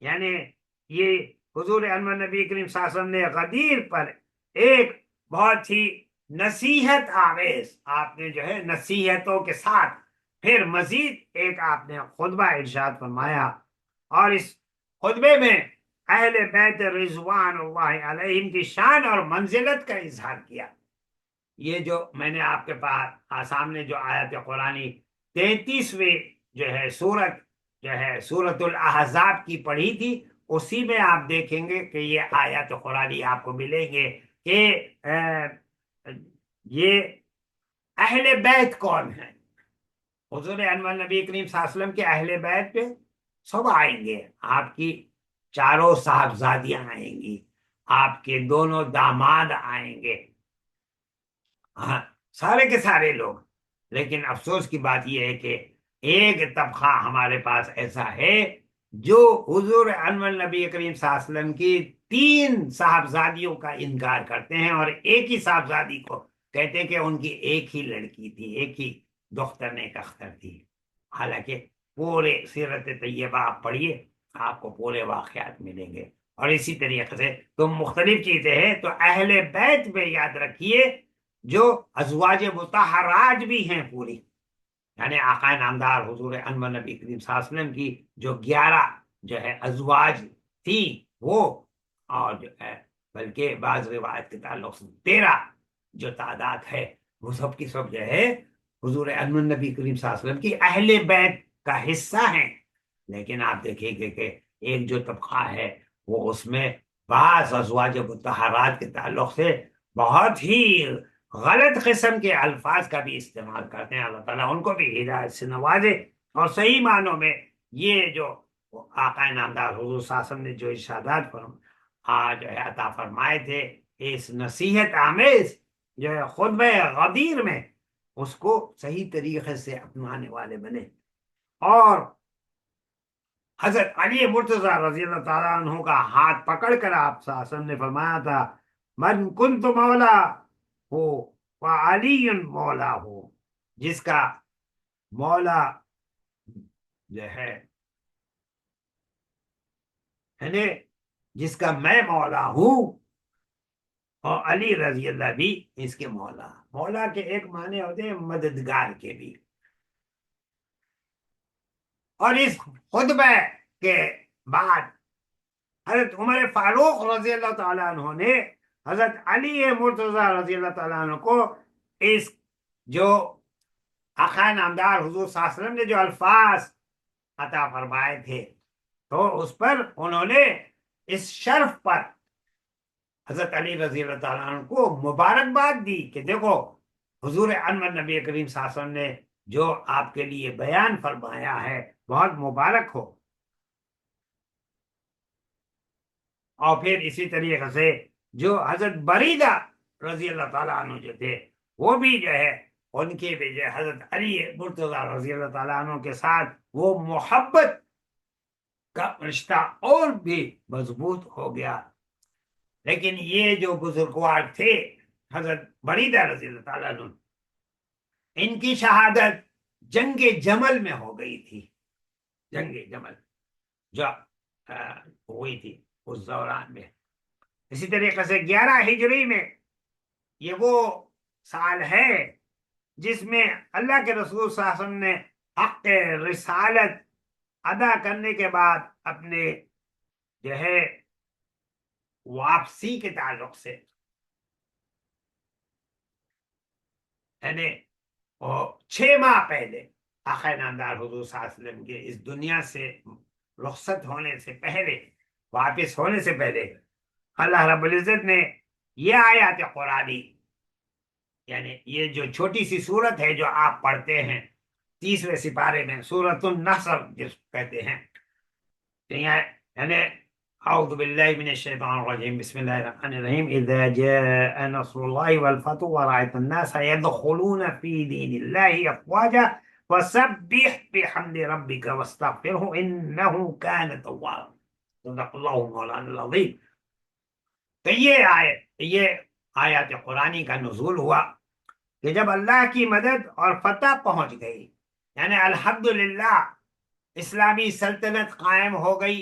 یعنی یہ حضور انور نبی کریم صلی اللہ علیہ وسلم نے غدیر پر ایک بہت ہی نصیحت آمیز، آپ نے جو ہے نصیحتوں کے ساتھ پھر مزید ایک آپ نے خطبہ ارشاد فرمایا، اور اس خطبے میں اہل بیت رضوان اللہ علیہم کی شان اور منزلت کا اظہار کیا۔ یہ جو میں نے آپ کے پاس سامنے جو آیت قرآنی 33ویں جو ہے سورت جو ہے سورت الاحزاب کی پڑھی تھی، اسی میں آپ دیکھیں گے کہ یہ آیت قرآنی آپ کو ملیں گے کہ یہ اہل بیت کون ہیں۔ حضور انور نبی کریم صلی اللہ علیہ وسلم کے اہل بیت پہ سب آئیں گے، آپ کی چاروں صاحبزادیاں آئیں گی، آپ کے دونوں داماد آئیں گے، ہاں سارے کے سارے لوگ۔ لیکن افسوس کی بات یہ ہے کہ ایک طبقہ ہمارے پاس ایسا ہے جو حضور انور نبی کریم صلی اللہ علیہ وسلم کی 3 صاحبزادیوں کا انکار کرتے ہیں، اور ایک ہی صاحبزادی کو کہتے ہیں کہ ان کی ایک ہی لڑکی تھی، ایک ہی دختر نیک اختر تھی۔ حالانکہ پورے سیرت طیبہ آپ پڑھیے، آپ کو پورے واقعات ملیں گے۔ اور اسی طریقے سے تم مختلف چیزیں ہیں تو اہل بیت میں یاد رکھیے جو ازواج مطہرات بھی ہیں پوری، یعنی آقا نامدار حضور انور نبی کریم صلی اللہ علیہ وسلم کی جو 11 جو ہے ازواج تھی وہ، اور جو ہے بلکہ بعض روایت کے تعلق سے 13 جو تعداد ہے، وہ سب کی سب جو ہے حضور انور نبی کریم صلی اللہ علیہ وسلم کی اہل بیت کا حصہ ہیں۔ لیکن آپ دیکھیں گے کہ ایک جو طبقہ ہے وہ اس میں بعض ازواج مطہرات کے تعلق سے بہت ہی غلط قسم کے الفاظ کا بھی استعمال کرتے ہیں۔ اللہ تعالیٰ ان کو بھی ہدایت سے نوازے، اور صحیح معنوں میں یہ جو آقا نامدار حضور صلی اللہ علیہ وسلم نے جو ارشادات جو ہے عطا فرمائے تھے اس نصیحت آمیز جو ہے خطبہ غدیر میں، اس کو صحیح طریقے سے اپنانے والے بنے۔ اور حضرت علی مرتضی رضی اللہ تعالیٰ عنہ کا ہاتھ پکڑ کر آپ صلی اللہ علیہ وسلم نے فرمایا تھا، من کنت مولا ہو وعلی مولا ہو، جس کا مولا جو ہے یعنی جس کا میں مولا ہوں، اور علی رضی اللہ بھی اس کے مولا۔ مولا کے ایک معنی ہوتے ہیں مددگار کے بھی۔ اور اس خطبہ کے بعد حضرت عمر فاروق رضی اللہ تعالیٰ عنہ نے حضرت علی مرتضی رضی اللہ تعالیٰ عنہ کو اس جو آقا نامدار حضور صلی اللہ علیہ وسلم نے جو الفاظ عطا فرمائے تھے، تو اس پر انہوں نے اس شرف پر حضرت علی رضی اللہ تعالیٰ عنہ کو مبارکباد دی کہ دیکھو حضور انور نبی کریم صلی اللہ علیہ وسلم نے جو آپ کے لیے بیان فرمایا ہے بہت مبارک ہو۔ اور پھر اسی طریقے سے جو حضرت بریدہ رضی اللہ تعالیٰ عنہ جو تھے، وہ بھی جو ہے ان کے بھی جو حضرت علی مرتضی رضی اللہ تعالیٰ عنہ کے ساتھ وہ محبت کا رشتہ اور بھی مضبوط ہو گیا۔ لیکن یہ جو بزرگوار تھے حضرت بریدہ رضی اللہ تعالیٰ عنہ، ان کی شہادت جنگ جمل میں ہو گئی تھی، جنگ جمل جو ہوئی تھی اس دوران میں۔ اسی طریقے سے 11 ہجری میں یہ وہ سال ہے جس میں اللہ کے رسول صلی اللہ علیہ وسلم نے حق رسالت ادا کرنے کے بعد اپنے جو ہے واپسی کے تعلق سے یعنی 6 ماہ پہلے آقا نامدار حضور صلی اللہ علیہ وسلم کے اس دنیا سے رخصت ہونے سے پہلے، واپس ہونے سے پہلے، اللہ رب العزت نے یہ آیات قرآنی، یعنی یہ جو چھوٹی سی سورت ہے جو آپ پڑھتے ہیں 30ویں سپارے میں، سورۃ النصر جس کہتے ہیں، یعنی اعوذ باللہ من الشیطان الرجیم، بسم اللہ الرحمن الرحیم، اذا جاء نصر اللہ والفتح ورأیت الناس يدخلون فی دین اللہ افواجا فسبح بحمد ربک واستغفرہ انہ کان توابا، صدق اللہ مولانا العظیم۔ تو یہ آیات قرآنی کا نزول ہوا کہ جب اللہ کی مدد اور فتح پہنچ گئی، یعنی الحمدللہ اسلامی سلطنت قائم ہو گئی،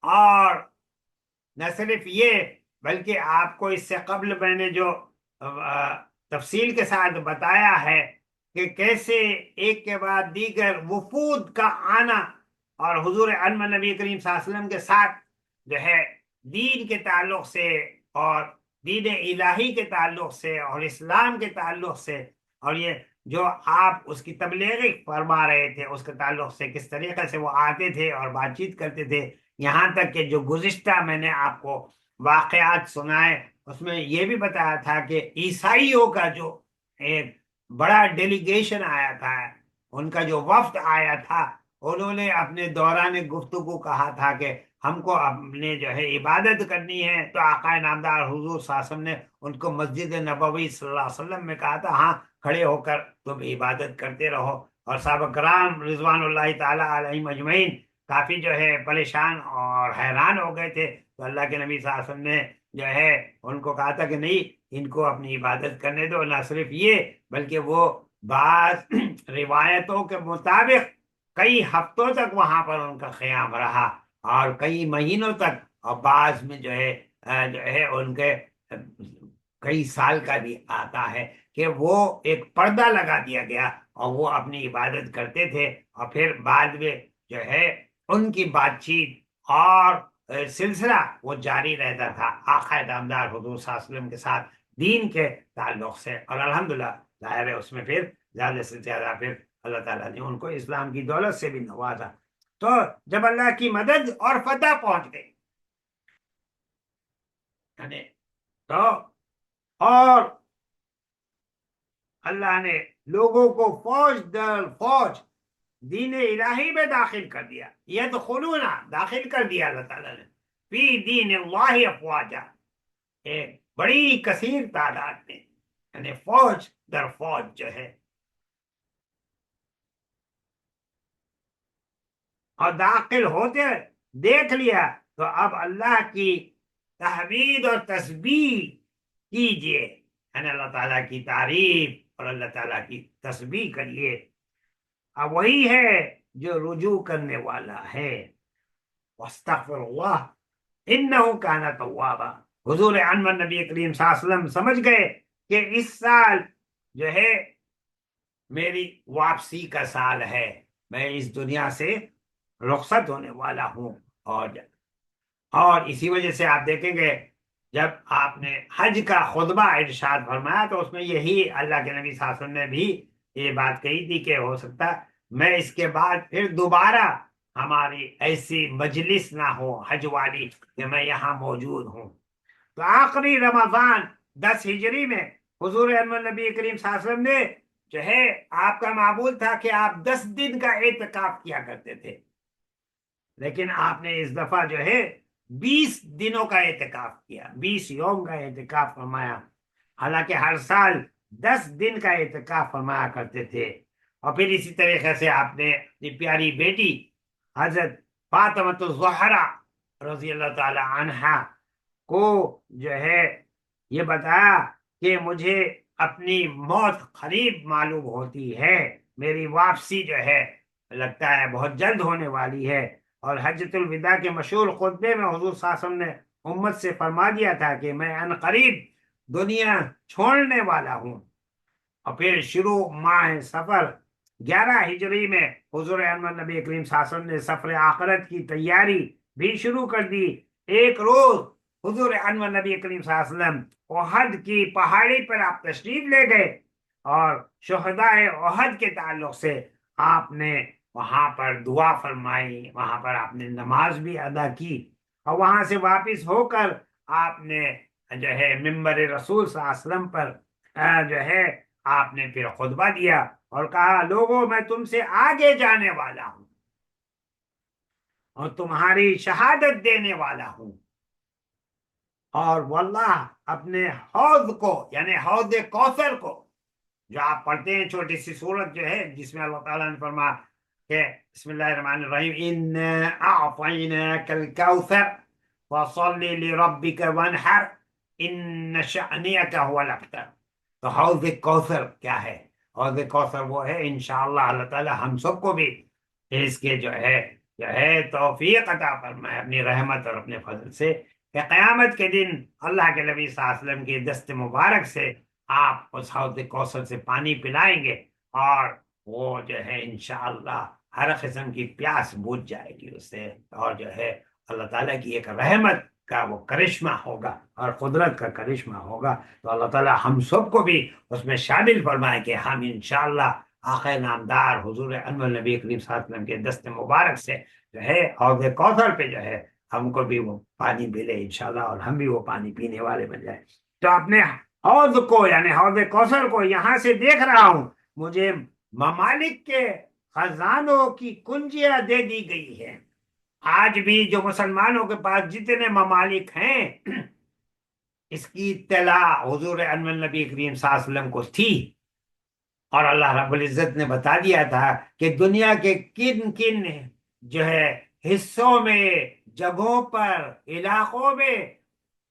اور نہ صرف یہ بلکہ آپ کو اس سے قبل میں نے جو تفصیل کے ساتھ بتایا ہے کہ کیسے ایک کے بعد دیگر وفود کا آنا اور حضور انور نبی کریم صلی اللہ علیہ وسلم کے ساتھ جو ہے دین کے تعلق سے اور دین الہی کے تعلق سے اور اسلام کے تعلق سے اور یہ جو آپ اس کی تبلیغ فرما رہے تھے اس کے تعلق سے کس طریقے سے وہ آتے تھے اور بات چیت کرتے تھے، یہاں تک کہ جو گزشتہ میں نے آپ کو واقعات سنائے اس میں یہ بھی بتایا تھا کہ عیسائیوں کا جو ایک بڑا ڈیلیگیشن آیا تھا، ان کا جو وفد آیا تھا، انہوں نے اپنے دوران گفتگو کہا تھا کہ ہم کو اپنے جو ہے عبادت کرنی ہے، تو آقا نامدار حضور صلی اللہ علیہ وسلم نے ان کو مسجد نبوی صلی اللہ علیہ وسلم میں کہا تھا ہاں کھڑے ہو کر تم عبادت کرتے رہو، اور صحابہ کرام رضوان اللہ تعالی علیہم اجمعین کافی جو ہے پریشان اور حیران ہو گئے تھے، تو اللہ کے نبی صلی اللہ علیہ وسلم نے جو ہے ان کو کہا تھا کہ نہیں، ان کو اپنی عبادت کرنے دو، نہ صرف یہ بلکہ وہ بعض روایتوں کے مطابق کئی ہفتوں تک وہاں پر ان کا قیام رہا اور کئی مہینوں تک، اور بعض میں جو ہے ان کے کئی سال کا بھی آتا ہے کہ وہ ایک پردہ لگا دیا گیا اور وہ اپنی عبادت کرتے تھے، اور پھر بعد میں جو ہے ان کی بات چیت اور سلسلہ وہ جاری رہتا تھا آقا نامدار حضور صلی اللہ علیہ وسلم کے ساتھ دین کے تعلق سے، اور الحمدللہ ظاہر ہے اس میں پھر زیادہ سے زیادہ پھر اللہ تعالیٰ نے ان کو اسلام کی دولت سے بھی نوازا۔ تو جب اللہ کی مدد اور فتح پہنچ گئی یعنی تو اور اللہ نے لوگوں کو فوج در فوج دین الہی میں داخل کر دیا، یدخلون داخل کر دیا اللہ تعالیٰ نے فی دین اللہ افواجا، ایک بڑی کثیر تعداد میں، یعنی فوج در فوج جو ہے، اور داخل ہوتے دیکھ لیا تو اب اللہ کی تحمید اور تسبیح کیجئے، یعنی اللہ تعالیٰ کی تعریف اور اللہ تعالیٰ کی تسبیح کریے، اب وہی ہے جو رجوع کرنے والا ہے، واستغفر اللہ انہ کان توابا۔ حضور انور نبی کریم صلی اللہ علیہ وسلم سمجھ گئے کہ اس سال جو ہے میری واپسی کا سال ہے، میں اس دنیا سے رخصت ہونے والا ہوں، اور اسی وجہ سے آپ دیکھیں گے جب آپ نے حج کا خطبہ ارشاد فرمایا تو اس میں یہی اللہ کے نبی صلی اللہ علیہ وسلم نے بھی یہ بات کہی تھی کہ ہو سکتا میں اس کے بعد پھر دوبارہ ہماری ایسی مجلس نہ ہو حج والی کہ میں یہاں موجود ہوں۔ تو آخری رمضان 10 ہجری میں حضور انور نبی کریم صلی اللہ علیہ وسلم نے جو ہے آپ کا معمول تھا کہ آپ 10 دن کا اعتکاف کیا کرتے تھے، لیکن آپ نے اس دفعہ جو ہے 20 دنوں کا اعتکاف کیا، 20 یوم کا اعتکاف فرمایا، حالانکہ ہر سال 10 دن کا اعتکاف فرمایا کرتے تھے۔ اور پھر اسی طریقے سے آپ نے اپنی پیاری بیٹی حضرت فاطمہ الزہرا رضی اللہ تعالی عنہا کو جو ہے یہ بتایا کہ مجھے اپنی موت قریب معلوم ہوتی ہے، میری واپسی جو ہے لگتا ہے بہت جلد ہونے والی ہے، اور حجۃ الوداع کے مشہور خطبے میں حضور صلی اللہ علیہ وسلم نے امت سے فرما دیا تھا کہ میں ان قریب دنیا چھوڑنے والا ہوں۔ اور پھر شروع ماہ سفر 11 ہجری میں حضور انور نبی کریم صلی اللہ علیہ وسلم نے سفر آخرت کی تیاری بھی شروع کر دی۔ ایک روز حضور انور نبی کریم صلی اللہ علیہ وسلم احد کی پہاڑی پر آپ تشریف لے گئے، اور شہداء احد کے تعلق سے آپ نے وہاں پر دعا فرمائی، وہاں پر آپ نے نماز بھی ادا کی، اور وہاں سے واپس ہو کر آپ نے جو ہے ممبر رسول صلی اللہ علیہ وسلم پر جو ہے آپ نے پھر خطبہ دیا اور کہا لوگوں میں تم سے آگے جانے والا ہوں اور تمہاری شہادت دینے والا ہوں، اور واللہ اپنے حوض کو یعنی حوض کوثر کو جو آپ پڑھتے ہیں چھوٹی سی سورت جو ہے جس میں اللہ تعالیٰ نے فرمایا کہ بسم اللہ الرحمن الرحیم اِنَّا أَعْطَيْنَاكَ الْكَوْثَرَ فَصَلِّ لِرَبِّكَ وَانْحَرْ إِنَّ شَأْنِيَكَ هُوَ الْأَبْتَرُ۔ تو حوض کوثر کیا ہے؟ حوض کوثر وہ ہے انشاءاللہ اللہ تعالیٰ ہم سب کو بھی اس کے جو ہے جو ہے توفیق عطا فرمائے اپنی رحمت اور اپنے فضل سے، کہ قیامت کے دن اللہ کے نبی صلی اللہ علیہ وسلم کی دست مبارک سے آپ اس حوض کوثر سے پانی پلائیں گے، اور وہ جو ہے انشاءاللہ ہر قسم کی پیاس بجھ جائے گی اس سے، اور جو ہے اللہ تعالیٰ کی ایک رحمت کا وہ کرشمہ ہوگا اور قدرت کا کرشمہ ہوگا۔ تو اللہ تعالیٰ ہم سب کو بھی اس میں شامل فرمائے کہ ہم انشاءاللہ آقا نامدار حضور انور نبی کریم صلی اللہ علیہ وسلم کے دست مبارک سے جو ہے حوض کوثر پہ جو ہے ہم کو بھی وہ پانی ملے انشاءاللہ، اور ہم بھی وہ پانی پینے والے بن جائیں۔ تو اپنے حوض کو یعنی حوض کوثر کو یہاں سے دیکھ رہا ہوں، مجھے ممالک کے خزانوں کی کنجیاں دے دی گئی ہے۔ آج بھی جو مسلمانوں کے پاس جتنے ممالک ہیں اس کی اطلاع حضور انور نبی کریم صلی اللہ علیہ وسلم کو تھی، اور اللہ رب العزت نے بتا دیا تھا کہ دنیا کے کن کن جو ہے حصوں میں، جگہوں پر، علاقوں میں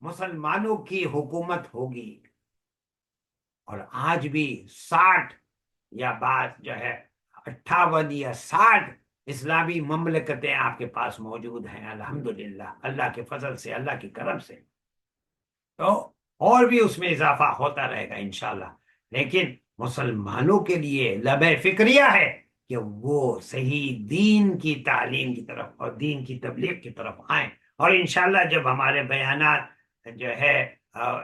مسلمانوں کی حکومت ہوگی۔ اور آج بھی 60 یا بعد جو ہے 58 یا 60 اسلامی مملکتیں آپ کے پاس موجود ہیں الحمدللہ، اللہ کے فضل سے، اللہ کے کرم سے۔ تو اور بھی اس میں اضافہ ہوتا رہے گا انشاءاللہ، لیکن مسلمانوں کے لیے لبے فکریہ ہے کہ وہ صحیح دین کی تعلیم کی طرف اور دین کی تبلیغ کی طرف آئیں، اور انشاءاللہ جب ہمارے بیانات جو ہے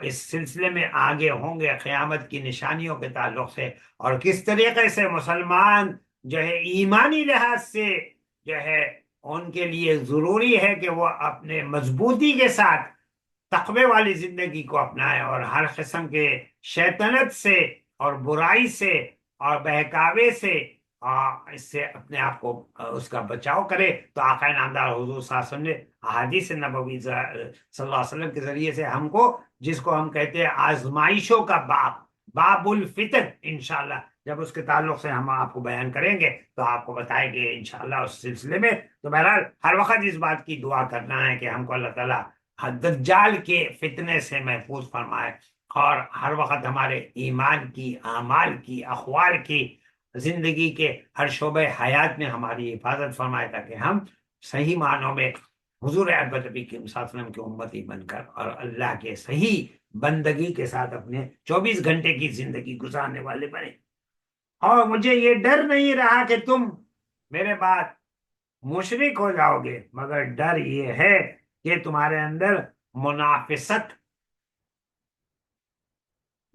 اس سلسلے میں آگے ہوں گے قیامت کی نشانیوں کے تعلق سے، اور کس طریقے سے مسلمان جو ہے ایمانی لحاظ سے جو ہے ان کے لیے ضروری ہے کہ وہ اپنے مضبوطی کے ساتھ تقوی والی زندگی کو اپنائے، اور ہر قسم کے شیطنت سے اور برائی سے اور بہکاوے سے اس سے اپنے آپ کو اس کا بچاؤ کرے۔ تو آقا نامدار حضور صلی اللہ علیہ وسلم نے احادیث نبوی صلی اللہ علیہ وسلم کے ذریعے سے ہم کو، جس کو ہم کہتے ہیں آزمائشوں کا باب الفتن، انشاءاللہ جب اس کے تعلق سے ہم آپ کو بیان کریں گے تو آپ کو بتائیں گے انشاءاللہ اس سلسلے میں۔ تو بہرحال ہر وقت اس بات کی دعا کرنا ہے کہ ہم کو اللہ تعالیٰ دجال کے فتنے سے محفوظ فرمائے، اور ہر وقت ہمارے ایمان کی، اعمال کی، اقوال کی، زندگی کے ہر شعبہ حیات میں ہماری حفاظت فرمائے، تاکہ ہم صحیح معنوں میں حضور اکبر نبی صلی اللہ علیہ وسلم کی امتی بن کر اور اللہ کے صحیح بندگی کے ساتھ اپنے 24 گھنٹے کی زندگی گزارنے والے بنے۔ اور مجھے یہ ڈر نہیں رہا کہ تم میرے بعد مشرک ہو جاؤ گے، مگر ڈر یہ ہے کہ تمہارے اندر منافست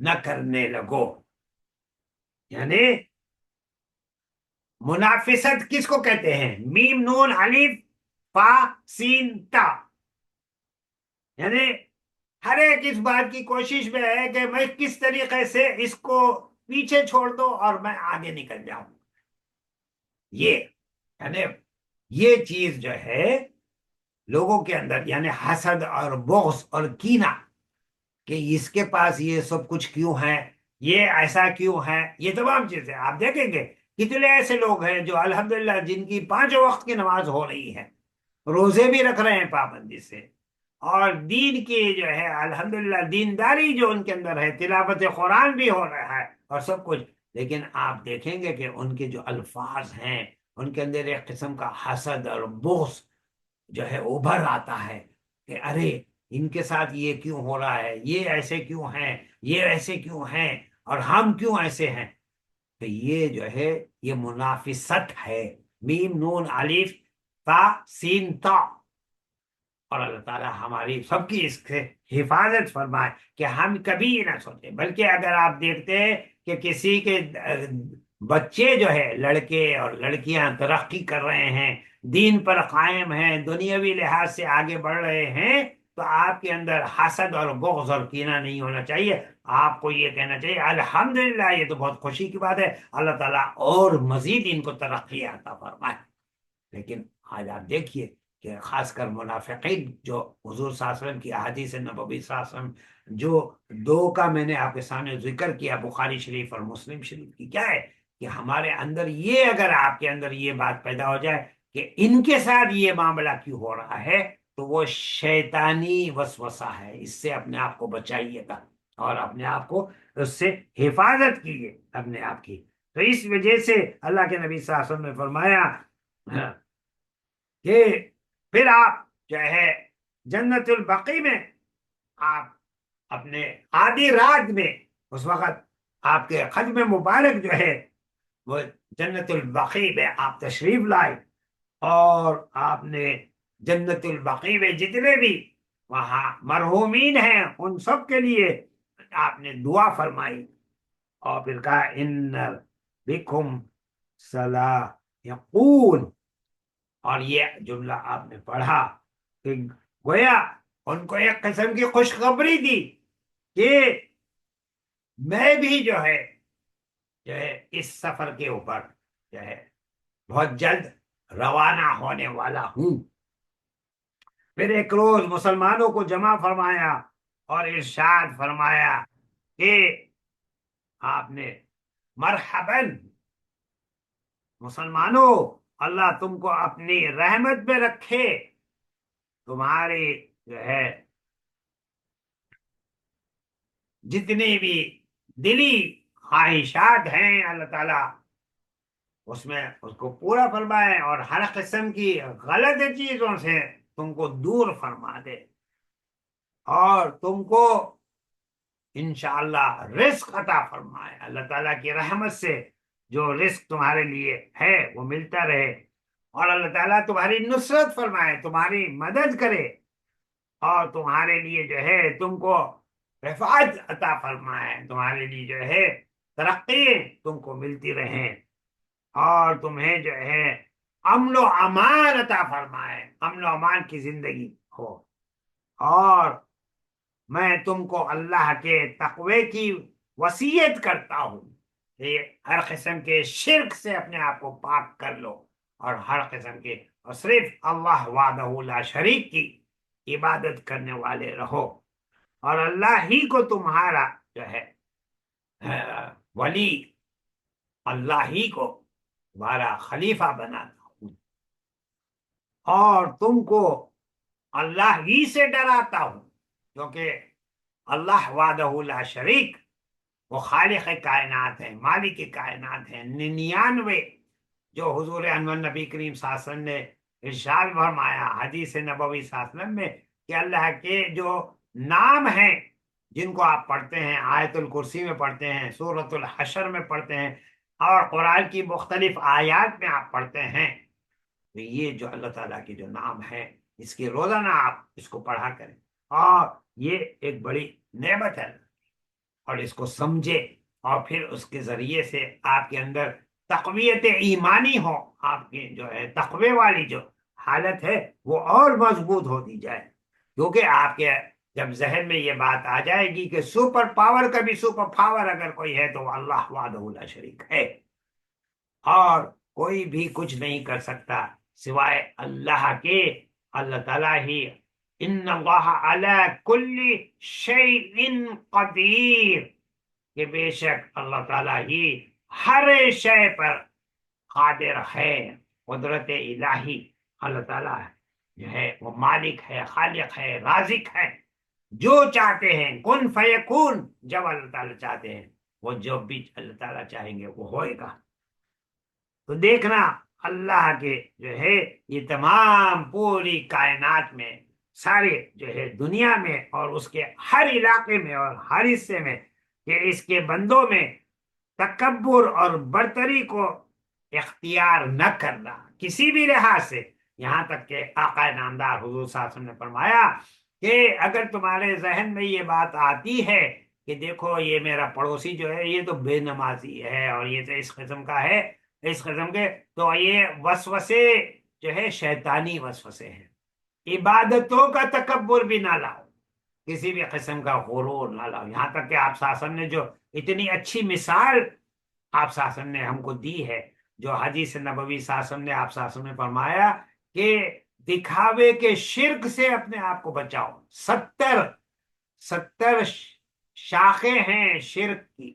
نہ کرنے لگو۔ یعنی منافست کس کو کہتے ہیں؟ میم نون الف فا سین تا، یعنی ہر ایک اس بات کی کوشش میں ہے کہ میں کس طریقے سے اس کو پیچھے چھوڑ دو اور میں آگے نکل جاؤں۔ یہ یعنی یہ چیز جو ہے لوگوں کے اندر، یعنی حسد اور بغض اور کینہ، کہ اس کے پاس یہ سب کچھ کیوں ہے، یہ ایسا کیوں ہے، یہ تمام چیزیں آپ دیکھیں گے کتنے ایسے لوگ ہیں جو الحمدللہ جن کی 5 وقت کی نماز ہو رہی ہے، روزے بھی رکھ رہے ہیں پابندی سے، اور دین کی جو ہے الحمدللہ دینداری جو ان کے اندر ہے، تلاوت قرآن بھی ہو رہا ہے اور سب کچھ، لیکن آپ دیکھیں گے کہ ان کے جو الفاظ ہیں ان کے اندر ایک قسم کا حسد اور بغض جو ہے ابھر آتا ہے کہ ارے ان کے ساتھ یہ کیوں ہو رہا ہے، یہ ایسے کیوں ہیں، یہ ایسے کیوں ہیں، اور ہم کیوں ایسے ہیں۔ تو یہ جو ہے یہ منافست ہے، میم نون الف تا سین تا۔ اور اللہ تعالیٰ ہماری سب کی اس سے حفاظت فرمائے کہ ہم کبھی نہ سوچیں، بلکہ اگر آپ دیکھتے ہیں کہ کسی کے بچے جو ہے، لڑکے اور لڑکیاں ترقی کر رہے ہیں، دین پر قائم ہیں، دنیاوی لحاظ سے آگے بڑھ رہے ہیں، تو آپ کے اندر حسد اور بغض اور کینہ نہیں ہونا چاہیے۔ آپ کو یہ کہنا چاہیے الحمدللہ، یہ تو بہت خوشی کی بات ہے، اللہ تعالیٰ اور مزید ان کو ترقی عطا فرمائے۔ لیکن آج آپ دیکھیے کہ خاص کر منافقین، جو حضور صلی اللہ علیہ وسلم کی احادیث نبوی صلی اللہ علیہ وسلم جو 2 کا میں نے آپ کے سامنے ذکر کیا، بخاری شریف اور مسلم شریف کی، کیا ہے کہ ہمارے اندر یہ، اگر آپ کے اندر یہ بات پیدا ہو جائے کہ ان کے ساتھ یہ معاملہ کیوں ہو رہا ہے، تو وہ شیطانی وسوسہ ہے، اس سے اپنے آپ کو بچائیے گا اور اپنے آپ کو اس سے حفاظت کیجیے اپنے آپ کی۔ تو اس وجہ سے اللہ کے نبی صلی اللہ علیہ وسلم نے فرمایا کہ پھر آپ جو ہے جنت البقیع میں، آپ اپنے آدھی رات میں، اس وقت آپ کے ختم مبارک جو ہے وہ جنت البقیع میں آپ تشریف لائے، اور آپ نے جنت البقیع میں جتنے بھی وہاں مرحومین ہیں ان سب کے لیے آپ نے دعا فرمائی، اور پھر کہا ان بکم سلایقون، اور یہ جملہ آپ نے پڑھا کہ گویا ان کو ایک قسم کی خوشخبری دی کہ میں بھی جو ہے اس سفر کے اوپر جو ہے بہت جلد روانہ ہونے والا ہوں۔ پھر ایک روز مسلمانوں کو جمع فرمایا اور ارشاد فرمایا کہ آپ نے مرحباً مسلمانوں، اللہ تم کو اپنی رحمت میں رکھے، تمہاری جو ہے جتنی بھی دلی خواہشات ہیں اللہ تعالیٰ اس میں اس کو پورا فرمائے، اور ہر قسم کی غلط چیزوں سے تم کو دور فرما دے، اور تم کو انشاءاللہ رزق عطا فرمائے، اللہ تعالیٰ کی رحمت سے جو رزق تمہارے لیے ہے وہ ملتا رہے، اور اللہ تعالیٰ تمہاری نصرت فرمائے، تمہاری مدد کرے، اور تمہارے لیے جو ہے تم کو رفعت عطا فرمائے، تمہارے لیے جو ہے ترقی تم کو ملتی رہیں، اور تمہیں جو ہے امن و امان عطا فرمائے، امن و امان کی زندگی ہو، اور میں تم کو اللہ کے تقوی کی وصیت کرتا ہوں کہ ہر قسم کے شرک سے اپنے آپ کو پاک کر لو، اور ہر قسم کے اور صرف اللہ وحدہ لا شریک کی عبادت کرنے والے رہو، اور اللہ ہی کو تمہارا جو ہے ولی، اللہ ہی کو تمہارا خلیفہ بناتا ہوں، اور تم کو اللہ ہی سے ڈراتا ہوں، کیونکہ اللہ وحدہ لا شریک وہ خالق کائنات ہیں، مالک کائنات ہیں، 99 جو حضور انور نبی کریم صلی اللہ علیہ وسلم نے ارشاد فرمایا حدیث نبوی صلی اللہ علیہ وسلم میں کہ اللہ کے جو نام ہیں جن کو آپ پڑھتے ہیں، آیت الکرسی میں پڑھتے ہیں، سورۃ الحشر میں پڑھتے ہیں، اور قرآن کی مختلف آیات میں آپ پڑھتے ہیں، تو یہ جو اللہ تعالیٰ کے جو نام ہے اس کی روزانہ آپ اس کو پڑھا کریں، اور یہ ایک بڑی نعمت ہے، اور اس کو سمجھے، اور پھر اس کے ذریعے سے آپ کے اندر تقویت ایمانی ہو، آپ کی جو ہے تقوی والی جو حالت ہے وہ اور مضبوط ہوتی جائے، کیونکہ آپ کے جب ذہن میں یہ بات آ جائے گی کہ سپر پاور کا بھی سپر پاور اگر کوئی ہے تو اللہ وحدہ لا شریک ہے، اور کوئی بھی کچھ نہیں کر سکتا سوائے اللہ کے، اللہ تعالیٰ ہی ان اللہ علی کل شیء قدیر، کہ بے شک اللہ تعالیٰ ہی ہر شے پر قادر ہے، قدرت الہی، اللہ تعالیٰ جو ہے وہ مالک ہے، خالق ہے، رازق ہے، جو چاہتے ہیں کن فیکون، جب اللہ تعالیٰ چاہتے ہیں وہ جو بھی اللہ تعالیٰ چاہیں گے وہ ہوئے گا، تو دیکھنا اللہ کے جو ہے یہ تمام پوری کائنات میں، سارے جو ہے دنیا میں اور اس کے ہر علاقے میں اور ہر حصے میں، کہ اس کے بندوں میں تکبر اور برتری کو اختیار نہ کرنا کسی بھی لحاظ سے، یہاں تک کہ آقا نامدار حضور صلی اللہ علیہ وسلم نے فرمایا کہ اگر تمہارے ذہن میں یہ بات آتی ہے کہ دیکھو یہ میرا پڑوسی جو ہے یہ تو بے نمازی ہے اور یہ تو اس قسم کا ہے، اس قسم کے، تو یہ وسوسے جو ہے شیطانی وسوسے ہیں، عبادتوں کا تکبر بھی نہ لاؤ، کسی بھی قسم کا غرور نہ لاؤ، یہاں تک کہ آپ شاسن نے جو اتنی اچھی مثال آپ شاسن نے ہم کو دی ہے، جو حدیث نبوی شاسن نے آپ شاسن میں فرمایا کہ دکھاوے کے شرک سے اپنے آپ کو بچاؤ، 70 شاخیں ہیں شرک کی،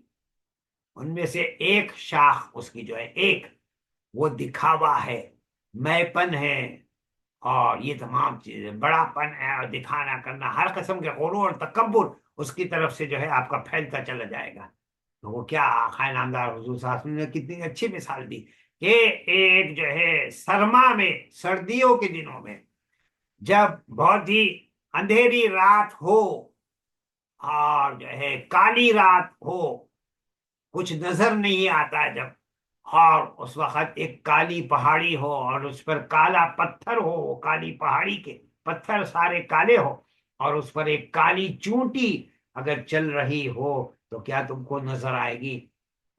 ان میں سے ایک شاخ اس کی جو ہے ایک وہ دکھاوا ہے، میں پن ہے، اور یہ تمام چیزیں بڑا پن ہے اور دکھانا کرنا، ہر قسم کے غرور اور تکبر اس کی طرف سے جو ہے آپ کا پھیلتا چلا جائے گا، تو وہ کیا آقا نامدار حضور صلی اللہ علیہ وسلم نے کتنی اچھی مثال دی کہ ایک جو ہے سرما میں، سردیوں کے دنوں میں، جب بہت ہی اندھیری رات ہو اور جو ہے کالی رات ہو، کچھ نظر نہیں آتا جب، اور اس وقت ایک کالی پہاڑی ہو اور اس پر کالا پتھر ہو، وہ کالی پہاڑی کے پتھر سارے کالے ہو، اور اس پر ایک کالی چونٹی اگر چل رہی ہو تو کیا تم کو نظر آئے گی؟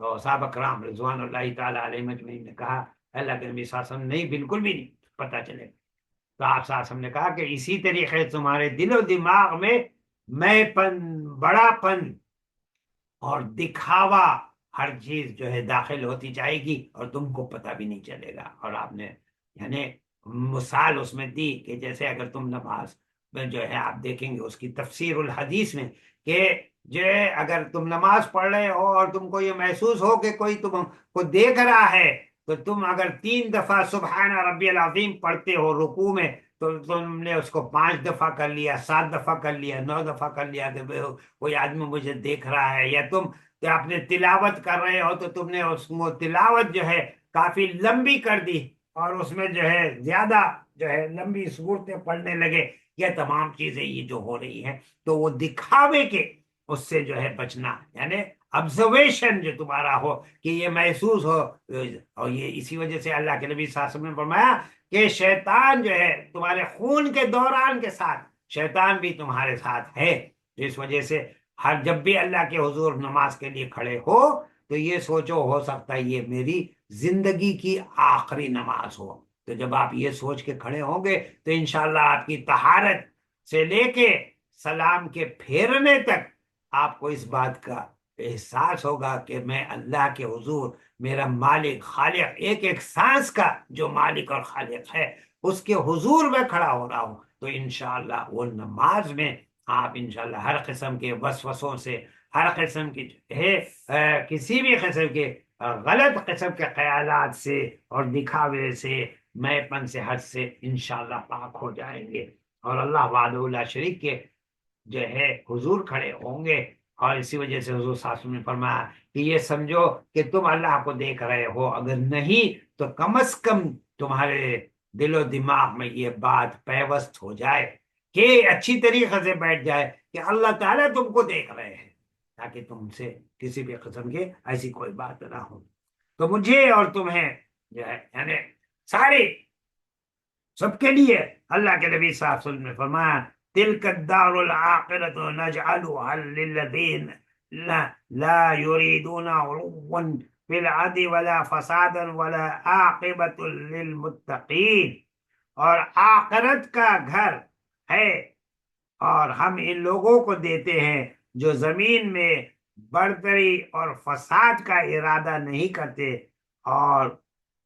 تو صحابہ کرام رضوان اللہ تعالی علیہ مجمعین نے کہا اللہ کے نبی صلی اللہ علیہ وسلم نہیں، بالکل بھی نہیں پتہ چلے۔ تو آپ صلی اللہ علیہ وسلم نے کہا کہ اسی طریقے تمہارے دل و دماغ میں پن، بڑا پن اور دکھاوا، ہر چیز جو ہے داخل ہوتی جائے گی اور تم کو پتہ بھی نہیں چلے گا۔ اور آپ نے یعنی مثال اس میں دی کہ جیسے اگر تم نماز میں جو ہے آپ دیکھیں گے اس کی تفسیر الحدیث میں کہ جو ہے اگر تم نماز پڑھ رہے ہو اور تم کو یہ محسوس ہو کہ کوئی تم کو دیکھ رہا ہے، تو تم اگر 3 دفعہ سبحان ربی العظیم پڑھتے ہو رکوع میں، تو تم نے اس کو 5 دفعہ کر لیا، 7 دفعہ کر لیا، 9 دفعہ کر لیا کہ کوئی آدمی مجھے دیکھ رہا ہے۔ یا تم اپنے تلاوت کر رہے ہو تو تم نے اس کو تلاوت جو ہے کافی لمبی کر دی اور اس میں جو ہے زیادہ جو ہے لمبی صورتیں پڑھنے لگے۔ یہ تمام چیزیں یہ جو ہو رہی ہیں تو وہ دکھاوے کے اس سے جو ہے بچنا، یعنی آبزرویشن جو تمہارا ہو کہ یہ محسوس ہو۔ اور یہ اسی وجہ سے اللہ کے نبی صلی اللہ علیہ وسلم نے فرمایا کہ شیطان جو ہے تمہارے خون کے دوران کے ساتھ، شیطان بھی تمہارے ساتھ ہے۔ اس وجہ سے ہر جب بھی اللہ کے حضور نماز کے لیے کھڑے ہو تو یہ سوچو ہو سکتا ہے یہ میری زندگی کی آخری نماز ہو۔ تو جب آپ یہ سوچ کے کھڑے ہوں گے تو انشاءاللہ آپ کی طہارت سے لے کے سلام کے پھیرنے تک آپ کو اس بات کا احساس ہوگا کہ میں اللہ کے حضور، میرا مالک خالق، ایک ایک سانس کا جو مالک اور خالق ہے اس کے حضور میں کھڑا ہو رہا ہوں۔ تو انشاءاللہ وہ نماز میں آپ انشاءاللہ ہر قسم کے وسوسوں سے، ہر قسم کی کسی بھی قسم کے غلط قسم کے خیالات سے اور دکھاوے سے، میں پن سے، حد سے انشاءاللہ پاک ہو جائیں گے، اور اللہ وحدہ لا شریک کے جو ہے حضور کھڑے ہوں گے۔ اور اسی وجہ سے حضور صلی اللہ علیہ وسلم نے فرمایا کہ یہ سمجھو کہ تم اللہ کو دیکھ رہے ہو، اگر نہیں تو کم از کم تمہارے دل و دماغ میں یہ بات پیوست ہو جائے، کہ اچھی طریقے سے بیٹھ جائے کہ اللہ تعالیٰ تم کو دیکھ رہے ہیں، تاکہ تم سے کسی بھی قسم کے ایسی کوئی بات نہ ہو۔ تو مجھے اور تمہیں جو ہے یعنی سارے سب کے لیے اللہ کے نبی صلی اللہ علیہ وسلم نے فرمایا تلک الدار الآخرۃ نجعلها للذین لا يريدون علوا في الارض ولا فسادا ولا عاقبۃ للمتقین، اور آخرت کا گھر ہے اور ہم ان لوگوں کو دیتے ہیں جو زمین میں بڑھتری اور فساد کا ارادہ نہیں کرتے، اور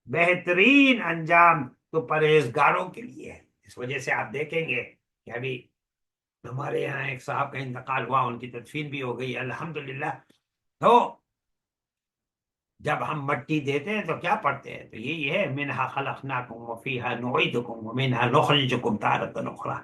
بہترین انجام تو پرہیزگاروں کے لیے ہے۔ اس وجہ سے آپ دیکھیں گے کہ ابھی ہمارے یہاں ایک صاحب کا انتقال ہوا، ان کی تدفین بھی ہو گئی الحمدللہ۔ تو جب ہم مٹی دیتے ہیں تو کیا پڑھتے ہیں؟ تو یہ ہے منہا خلقناکم وفیہا نعیدکم ومنہا نخرجکم تارۃ اخری،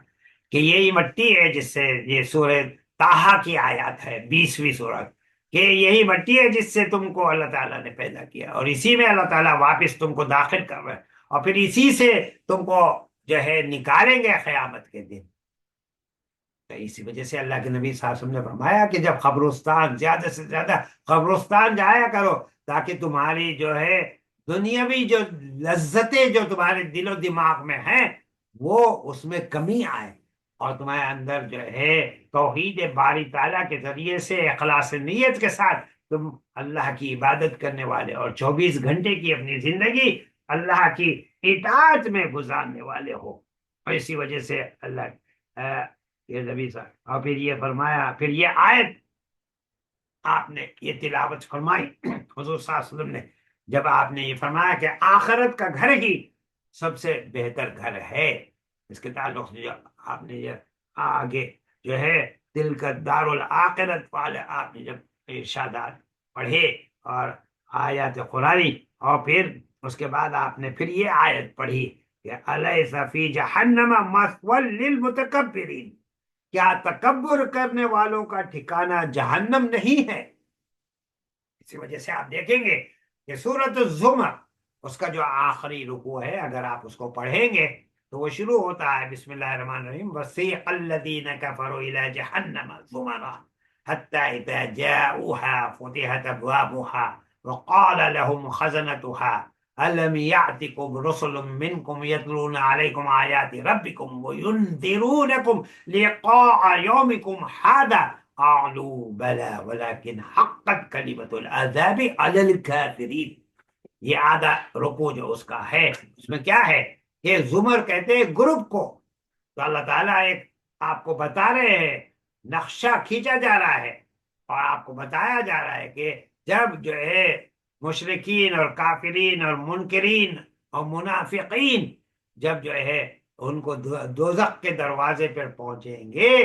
کہ یہی مٹی ہے جس سے، یہ سورہ طٰہٰ کی آیات ہے 20ویں سورت، کہ یہی مٹی ہے جس سے تم کو اللہ تعالیٰ نے پیدا کیا، اور اسی میں اللہ تعالیٰ واپس تم کو داخل کر رہے ہیں، اور پھر اسی سے تم کو جو ہے نکالیں گے قیامت کے دن۔ تو اسی وجہ سے اللہ کے نبی صلی اللہ علیہ وسلم نے فرمایا کہ جب قبرستان، زیادہ سے زیادہ قبرستان جایا کرو تاکہ تمہاری جو ہے دنیاوی جو لذتیں جو تمہارے دل و دماغ میں ہیں وہ اس میں کمی آئے، اور تمہارے اندر جو ہے توحید باری تعالیٰ کے ذریعے سے اخلاص نیت کے ساتھ تم اللہ کی عبادت کرنے والے اور 24 گھنٹے کی اپنی زندگی اللہ کی اطاعت میں گزارنے والے ہو۔ اور اسی وجہ سے اللہ یہ نبی صاحب، اور پھر یہ فرمایا، پھر یہ آیت آپ نے یہ تلاوت فرمائی حضور صلی اللہ علیہ وسلم نے، جب آپ نے یہ فرمایا کہ آخرت کا گھر ہی سب سے بہتر گھر ہے، اس کے تعلق سے جو آپ نے یہ آگے جو ہے تلک الدار الآخرت والے آپ نے جب ارشادات پڑھے اور آیات قرآنی، اور پھر اس کے بعد آپ نے پھر یہ آیت پڑھی کہ الیس فی جہنم مثوی للمتکبرین، کیا تکبر کرنے والوں کا ٹھکانہ جہنم نہیں ہے؟ اسی وجہ سے آپ دیکھیں گے کہ سورۃ الزمر اس کا جو آخری رکوع ہے اگر آپ اس کو پڑھیں گے تو وہ شروع ہوتا ہے بسم اللہ الرحمن الرحیم وسیق الذین کفروا الی جہنم زمرا حتی اذا جاؤوها فتحت ابوابها وقال لهم خزنتها ألم يأتكم رسل منكم يتلون عليكم آيات ربكم وينذرونكم لقاء يومكم هذا قالوا بلى ولكن حقت كلمة العذاب على الكافرين. یہ آدھا رکوع جو اس کا ہے اس میں کیا ہے کہ زمر کہتے ہیں گروپ کو. تو اللہ تعالیٰ ایک آپ کو بتا رہے ہیں، نقشہ کھینچا جا رہا ہے اور آپ کو بتایا جا رہا ہے کہ جب جو ہے مشرکین اور کافرین اور منکرین اور منافقین جب جو ہے ان کو دوزخ کے دروازے پر پہنچیں گے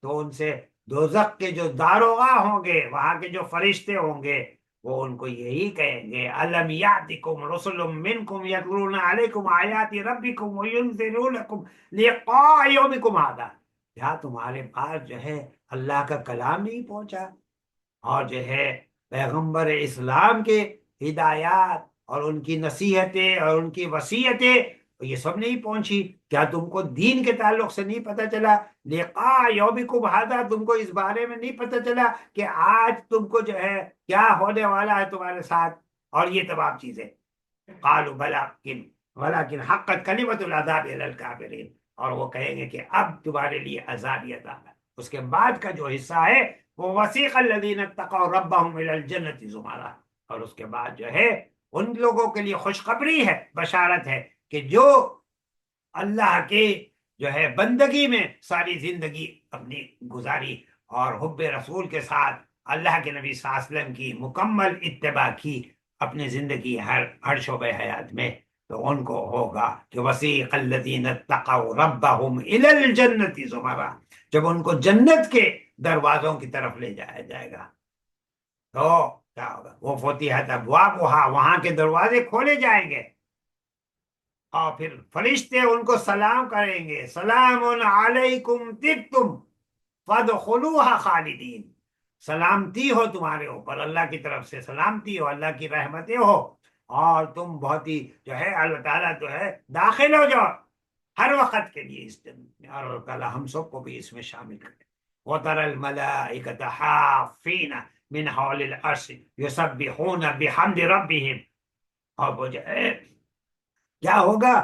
تو ان سے دوزخ کے جو داروغہ ہوں گے، وہاں کے جو فرشتے ہوں گے، وہ ان کو یہی کہیں گے الم یاتکم رسل منکم یتلون علیکم آیات ربکم وینذرونکم لقاء یومکم ھذا. کیا تمہارے پاس جو ہے اللہ کا کلام نہیں پہنچا اور جو ہے پیغمبر اسلام کے ہدایات اور ان کی نصیحتیں اور ان کی وصیتیں یہ سب نہیں پہنچی؟ کیا تم کو دین کے تعلق سے نہیں پتہ چلا؟ لقاء یومکم ھذا تم کو اس بارے میں نہیں پتہ چلا کہ آج تم کو جو ہے کیا ہونے والا ہے تمہارے ساتھ اور یہ تمام چیزیں؟ قالوا بلى ولكن حقت کلمۃ العذاب علی الکافرین. اور وہ کہیں گے کہ اب تمہارے لیے عذاب ہی عذاب ہے. اس کے بعد کا جو حصہ ہے وہ وسیق الذین اتقوا ربهم الی الجنۃ زمرا. اور اس کے بعد جو ہے ان لوگوں کے لیے خوشخبری ہے، بشارت ہے کہ جو اللہ کے جو ہے بندگی میں ساری زندگی اپنی گزاری اور حب رسول کے ساتھ اللہ کے نبی صلی اللہ علیہ وسلم کی مکمل اتباع کی اپنی زندگی ہر شعبہ حیات میں، تو ان کو ہوگا کہ وسیق الذین اتقوا ربهم الی الجنۃ زمرا. جب ان کو جنت کے دروازوں کی طرف لے جایا جائے گا تو کیا ہوگا؟ وہ فتحت ابوابها، وہاں کے دروازے کھولے جائیں گے اور پھر فرشتے ان کو سلام کریں گے، سلام علیکم طبتم فادخلوها خالدین. سلامتی ہو تمہارے اوپر، اللہ کی طرف سے سلامتی ہو، اللہ کی رحمتیں ہو اور تم بہت ہی جو ہے اللہ تعالیٰ جو ہے داخل ہو جاؤ ہر وقت کے لیے اس جنت میں. اور اللہ تعالیٰ ہم سب کو بھی اس میں شامل کرے. وَتَرَى الْمَلَائِكَةَ حَافِّينَ مِنْ حَوْلِ الْعَرْشِ يُسَبِّحُونَ بِحَمْدِ رَبِّهِمْ. اور وہ جو ہے کیا ہوگا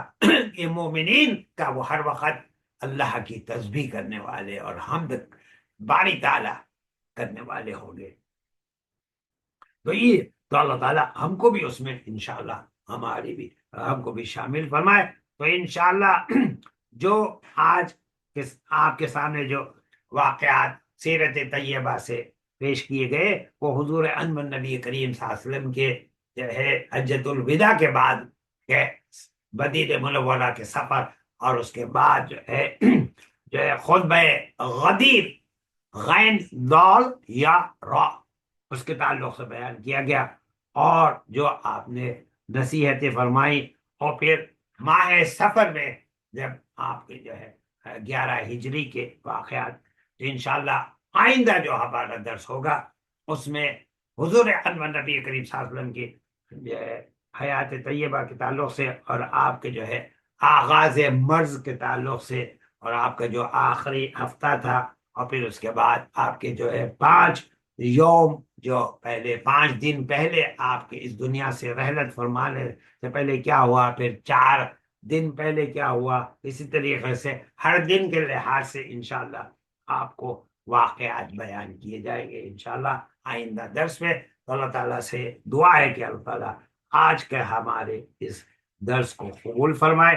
کہ مومنین کا وہ ہر وقت اللہ کی تسبیح کرنے والے اور حمد باری تعالیٰ کرنے والے ہوں گے. تو یہ تو اللہ تعالیٰ ہم کو بھی اس میں انشاءاللہ ہم کو بھی شامل فرمائے. تو انشاءاللہ جو آج آپ کے سامنے جو واقعات سیرت طیبہ سے پیش کیے گئے وہ حضور انور نبی کریم صلی اللہ علیہ وسلم کے جو ہے حجۃ الوداع کے بعد کے مدینہ منورہ کے سفر اور اس کے بعد جو ہے خطبہ غدیر غین دال یا را اس کے تعلق سے بیان کیا گیا اور جو آپ نے نصیحتیں فرمائی. اور پھر ماہ سفر میں جب آپ کے جو ہے 11 ہجری کے واقعات، تو انشاءاللہ آئندہ جو ہمارا درس ہوگا اس میں حضور انور نبی کریم صلی اللہ علیہ وسلم کی جو ہے حیات طیبہ کے تعلق سے اور آپ کے جو ہے آغاز مرض کے تعلق سے اور آپ کا جو آخری ہفتہ تھا اور پھر اس کے بعد آپ کے جو ہے 5 یوم جو پہلے 5 دن پہلے آپ کے اس دنیا سے رحلت فرمانے سے پہلے کیا ہوا، پھر 4 دن پہلے کیا ہوا، اسی طریقے سے ہر دن کے لحاظ سے انشاءاللہ آپ کو واقعات بیان کیے جائیں گے انشاءاللہ آئندہ درس میں. اللہ تعالیٰ سے دعا ہے کہ اللہ تعالیٰ آج کے ہمارے اس درس کو قبول فرمائے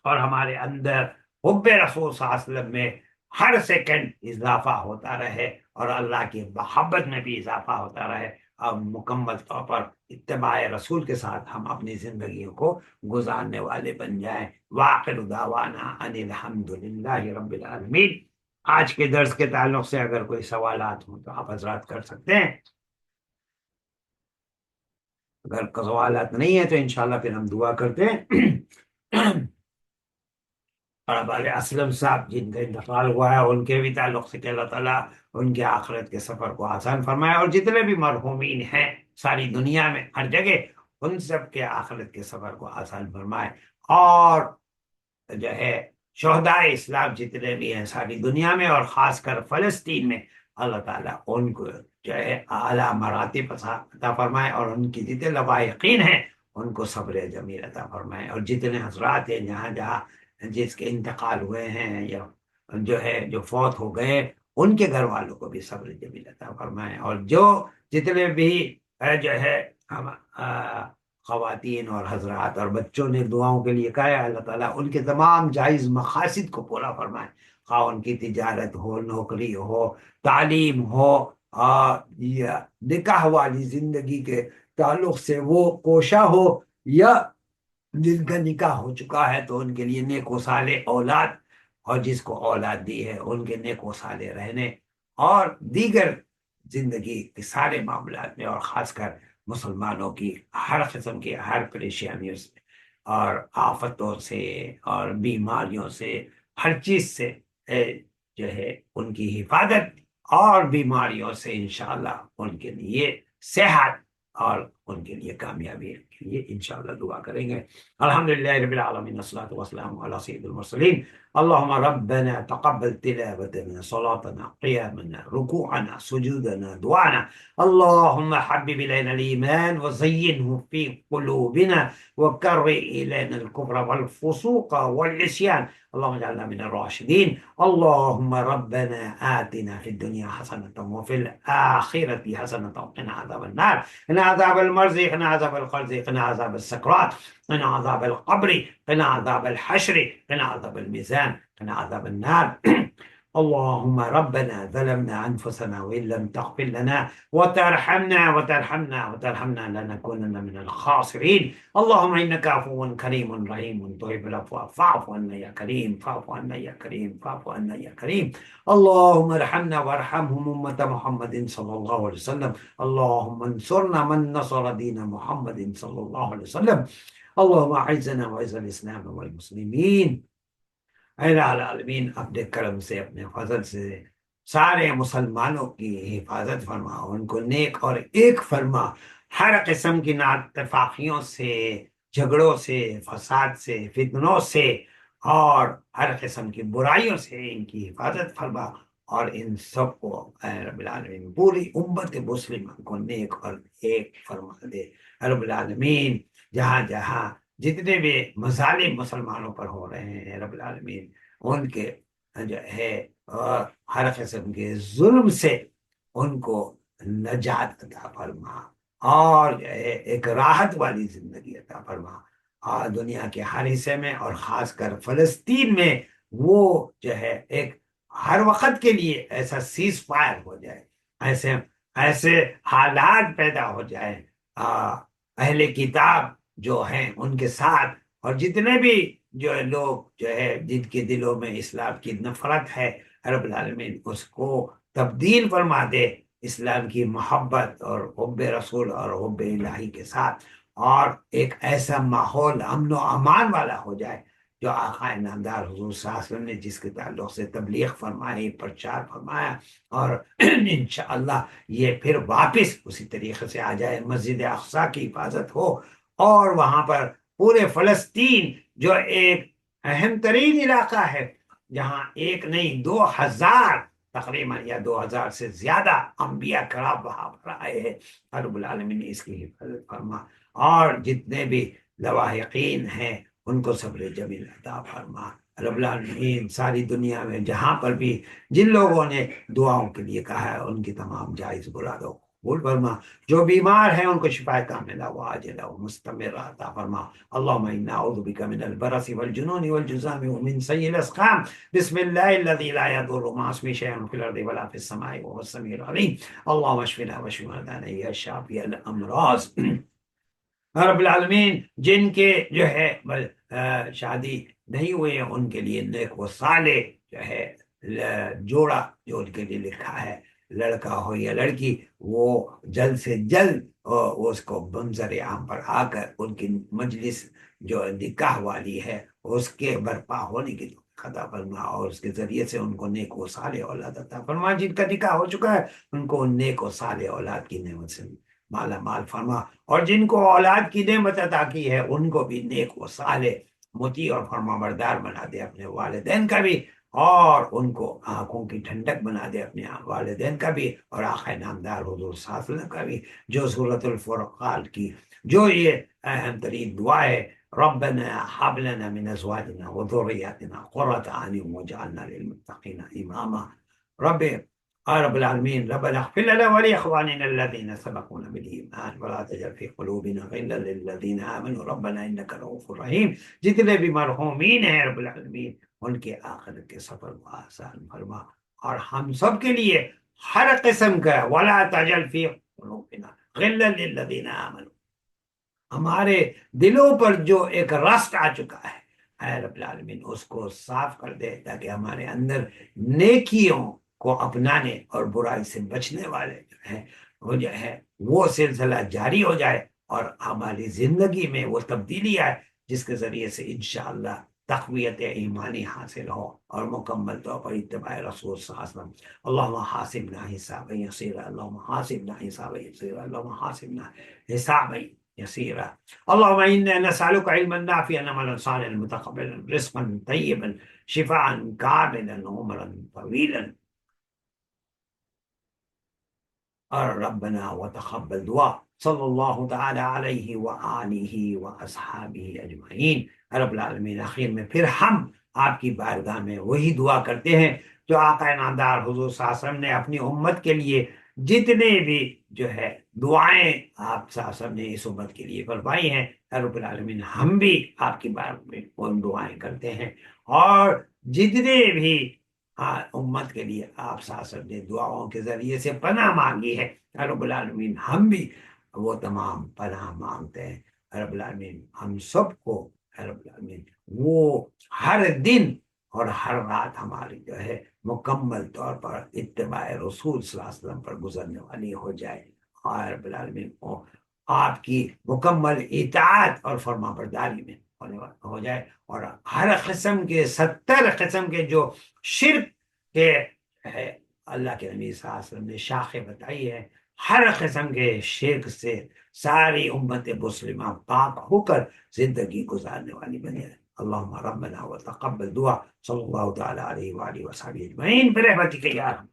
اور ہمارے اندر حب رسول صلی اللہ علیہ وسلم میں ہر سیکنڈ اضافہ ہوتا رہے اور اللہ کی محبت میں بھی اضافہ ہوتا رہے اور مکمل طور پر اتباع رسول کے ساتھ ہم اپنی زندگیوں کو گزارنے والے بن جائیں. وآخر دعوانا ان الحمد للہ رب العالمین. آج کے درس کے تعلق سے اگر کوئی سوالات ہوں تو آپ حضرات کر سکتے ہیں، اگر سوالات نہیں ہے تو انشاءاللہ پھر ہم دعا کرتے ہیں. اور ہمارے اسلم صاحب جن کا انتقال ہوا ہے ان کے بھی تعلق سے کہ اللہ تعالیٰ ان کے آخرت کے سفر کو آسان فرمائے اور جتنے بھی مرحومین ہیں ساری دنیا میں ہر جگہ ان سب کے آخرت کے سفر کو آسان فرمائے، اور جو ہے شہداء اسلام جتنے بھی ہیں ساری دنیا میں اور خاص کر فلسطین میں، اللہ تعالیٰ ان کو جو ہے اعلیٰ مراتب عطا فرمائے، اور ان کی جتنے لوایقین ہیں ان کو صبر جمیل عطا فرمائے، اور جتنے حضرات ہیں جہاں جہاں جس کے انتقال ہوئے ہیں یا جو ہے جو فوت ہو گئے، ان کے گھر والوں کو بھی صبر جمیل عطا فرمائے، اور جو جتنے بھی جو ہے خواتین اور حضرات اور بچوں نے دعاؤں کے لیے کہا ہے، اللہ تعالیٰ ان کے تمام جائز مقاصد کو پورا فرمائے، خواہ ان کی تجارت ہو، نوکری ہو، تعلیم ہو، یا نکاح والی زندگی کے تعلق سے وہ کوشاں ہو، یا جن کا نکاح ہو چکا ہے تو ان کے لیے نیک و صالح اولاد، اور جس کو اولاد دی ہے ان کے نیک و صالح رہنے، اور دیگر زندگی کے سارے معاملات میں، اور خاص کر مسلمانوں کی ہر قسم کی ہر پریشانیوں سے اور آفتوں سے اور بیماریوں سے، ہر چیز سے جو ہے ان کی حفاظت، اور بیماریوں سے انشاءاللہ ان کے لیے صحت، اور ان کے لیے کامیابی کے لیے انشاءاللہ دعا کریں گے۔ الحمدللہ رب العالمین، والصلاة والسلام علی سید المرسلین۔ اللهم ربنا تقبل تلاوتنا، صلاتنا، قيامنا، ركوعنا، سجودنا، دعانا. اللهم حبب إلينا الإيمان وزينه في قلوبنا، وكره إلينا الكفر والفسوق والعصيان. اللهم اجعلنا من الراشدين. اللهم ربنا آتنا في الدنيا حسنة وفي الآخرة حسنة وقنا عذاب النار، قنا عذاب المرض، قنا عذاب القرض، قنا عذاب السكرات، قنا عذاب القبر، قنا عذاب الحشر، قنا عذاب الميزان، قنا عذاب النار. اللهم ربنا ظلمنا أنفسنا وإن لم تغفر لنا وترحمنا لنكونن من الخاسرين. اللهم إنك عفو كريم رحيم تحب العفو فاعف عنا يا كريم، فاعف عنا يا كريم، فاعف عنا يا كريم. اللهم ارحمنا وارحمهم أمة محمد صلى الله عليه وسلم. اللهم انصرنا من نصر دين محمد صلى الله عليه وسلم. اللهم اعزنا واعز الاسلام والمسلمین۔ اے العالمین، اپنے کرم سے، اپنے فضل سے سارے مسلمانوں کی حفاظت فرما، ان کو نیک اور ایک فرما، ہر قسم کی نااتفاقیوں سے، جھگڑوں سے، فساد سے، فتنوں سے، اور ہر قسم کی برائیوں سے ان کی حفاظت فرما، اور ان سب کو اے رب العالمین پوری امت مسلمہ کو نیک اور ایک فرما دے۔ اے رب العالمین، جہاں جہاں جتنے بھی مظالم مسلمانوں پر ہو رہے ہیں رب العالمین، ان کے جو ہے ہر قسم کے ظلم سے ان کو نجات عطا فرما، اور جو ہے ایک راحت والی زندگی عطا فرما، اور دنیا کے ہر حصے میں اور خاص کر فلسطین میں وہ جو ہے ایک ہر وقت کے لیے ایسا سیز فائر ہو جائے، ایسے ایسے حالات پیدا ہو جائے اہل کتاب جو ہیں ان کے ساتھ، اور جتنے بھی جو لوگ جو ہے جن کے دلوں میں اسلام کی نفرت ہے، رب العالمین اس کو تبدیل فرما دے اسلام کی محبت اور حب رسول اور حب الہی کے ساتھ، اور ایک ایسا ماحول امن و امان والا ہو جائے جو آقا نامدار حضور صلی اللہ علیہ وسلم نے جس کے تعلق سے تبلیغ فرمائی، پرچار فرمایا، اور انشاءاللہ یہ پھر واپس اسی طریقے سے آ جائے، مسجد اقصی کی حفاظت ہو، اور وہاں پر پورے فلسطین جو ایک اہم ترین علاقہ ہے، جہاں ایک نہیں 2000 تقریباً یا 2000 سے زیادہ انبیاء کرام وہاں پر آئے ہیں، رب العالمین نے اس کی حفاظت فرما، اور جتنے بھی لواحقین ہیں ان کو صبر جمیل عطا فرما، رب العالمین ساری دنیا میں جہاں پر بھی جن لوگوں نے دعاؤں کے لیے کہا ہے ان کی تمام جائز مرادوں کو قبول فرما، جو بیمار ہیں ان کو شفا کاملہ وعاجلہ ومستمرہ عطا فرما۔ اللهم إنا نعوذ بك من البرص والجنون والجذام ومن سيء الأسقام، بسم الله الذي لا يضر مع اسمه شيء في الأرض ولا في السماء وهو السميع العليم۔ اللهم اشفنا واشف مرضانا يا شافي الأمراض۔ رب العالمین جن کے جو ہے شادی نہیں ہوئی ہے ان کے لیے نیک و صالح جو ہے جوڑا جو ان کے لیے لکھا ہے، لڑکا ہو یا لڑکی، وہ جلد سے جلد اس کو منظر عام پر آ کر ان کی مجلس جو نکاح والی ہے اس کے برپا ہونے کی عطا فرما، اور اس کے ذریعے سے ان کو نیک و صالح اولاد عطا فرما، جن کا نکاح ہو چکا ہے ان کو نیک و صالح اولاد کی نعمت سے مالا مال فرما، اور جن کو اولاد کی نعمت عطا کی ہے ان کو بھی نیک و صالح، مطیع اور فرما بردار بنا دے، اپنے والدین کا بھی، اور ان کو آنکھوں کی ٹھنڈک بنا دے، اپنے والدین کا بھی اور آقا نامدار حضور صلی اللہ علیہ وسلم کا بھی، جو سورۃ الفرقان کی جو یہ اہم ترین دعا ہے، ربنا هب لنا من ازواجنا وذرياتنا قرة اعين واجعلنا للمتقين اماما، رب رب العالمین ربنا اغفر لنا ولاخواننا الذين سبقونا بالايمان ولا تجعل في قلوبنا غلا للذين امنوا ربنا انك رؤوف رحیم۔ جتنے بھی مرحومین ہیں رب العالمین ان کے آخرت کے سفر کو آسان فرما، اور ہم سب کے لیے ہر قسم کا ولا تجعل في قلوبنا غلا للذين امنوا، ہمارے دلوں پر جو ایک رسٹ آ چکا ہے اے رب العالمین اس کو صاف کر دے، تاکہ ہمارے اندر نیکیوں کو اپنانے اور برائی سے بچنے والے جو ہیں وہ جو ہے وہ سلسلہ جاری ہو جائے، اور ہماری زندگی میں وہ تبدیلی آئے جس کے ذریعے سے انشاءاللہ تقویت ایمانی حاصل ہو اور مکمل طور پر اتباع رسول صلی اللہ علیہ وسلم۔ اللہم حاسبنا حسابا یسیرا، اللہم حاسبنا حسابا یسیرا، اللہم حاسبنا حسابا يسيرا، اللهم إنا نسألك علما نافعا عملا صالحا متقبلا رزقا طيبا شفاء كاملا عمرا طويلا، ربنا وتقبل دعاء صلی اللہ تعالی علیہ وآلہ وأصحابہ اجمعین۔ رب العالمین آخر میں پھر ہم آپ کی بارگاہ میں وہی دعا کرتے ہیں جو آقا نامدار حضور صلی اللہ علیہ وسلم نے اپنی امت کے لیے جتنے بھی جو ہے دعائیں آپ صلی اللہ علیہ وسلم نے اس امت کے لیے فرمائی ہیں، رب العالمین ہم بھی آپ کی بارگاہ میں ان دعائیں کرتے ہیں، اور جتنے بھی امت کے لیے آپ صلی اللہ علیہ وسلم نے دعاؤں کے ذریعے سے پناہ مانگی ہے، رب العالمین ہم بھی وہ تمام پناہ مانگتے ہیں۔ رب العالمین ہم سب کو رب العالمین وہ ہر دن اور ہر رات ہماری جو ہے مکمل طور پر اتباع رسول صلی اللہ علیہ وسلم پر گزرنے والی ہو جائے، اور رب العالمین آپ کی مکمل اطاعت اور فرما برداری میں ہو جائے، اور ہر قسم کے 70 قسم کے جو شرک کے ہے اللہ کے نبی صلی اللہ علیہ وسلم نے شاخیں بتائی ہے، ہر قسم کے شرک سے ساری امت مسلمہ پاک ہو کر زندگی گزارنے والی بنے۔ اللہم ربنا وتقبل دعا صلی اللہ تعالی علیہ وآلہ وصحبہ اجمعین برحمتک یا ارحم۔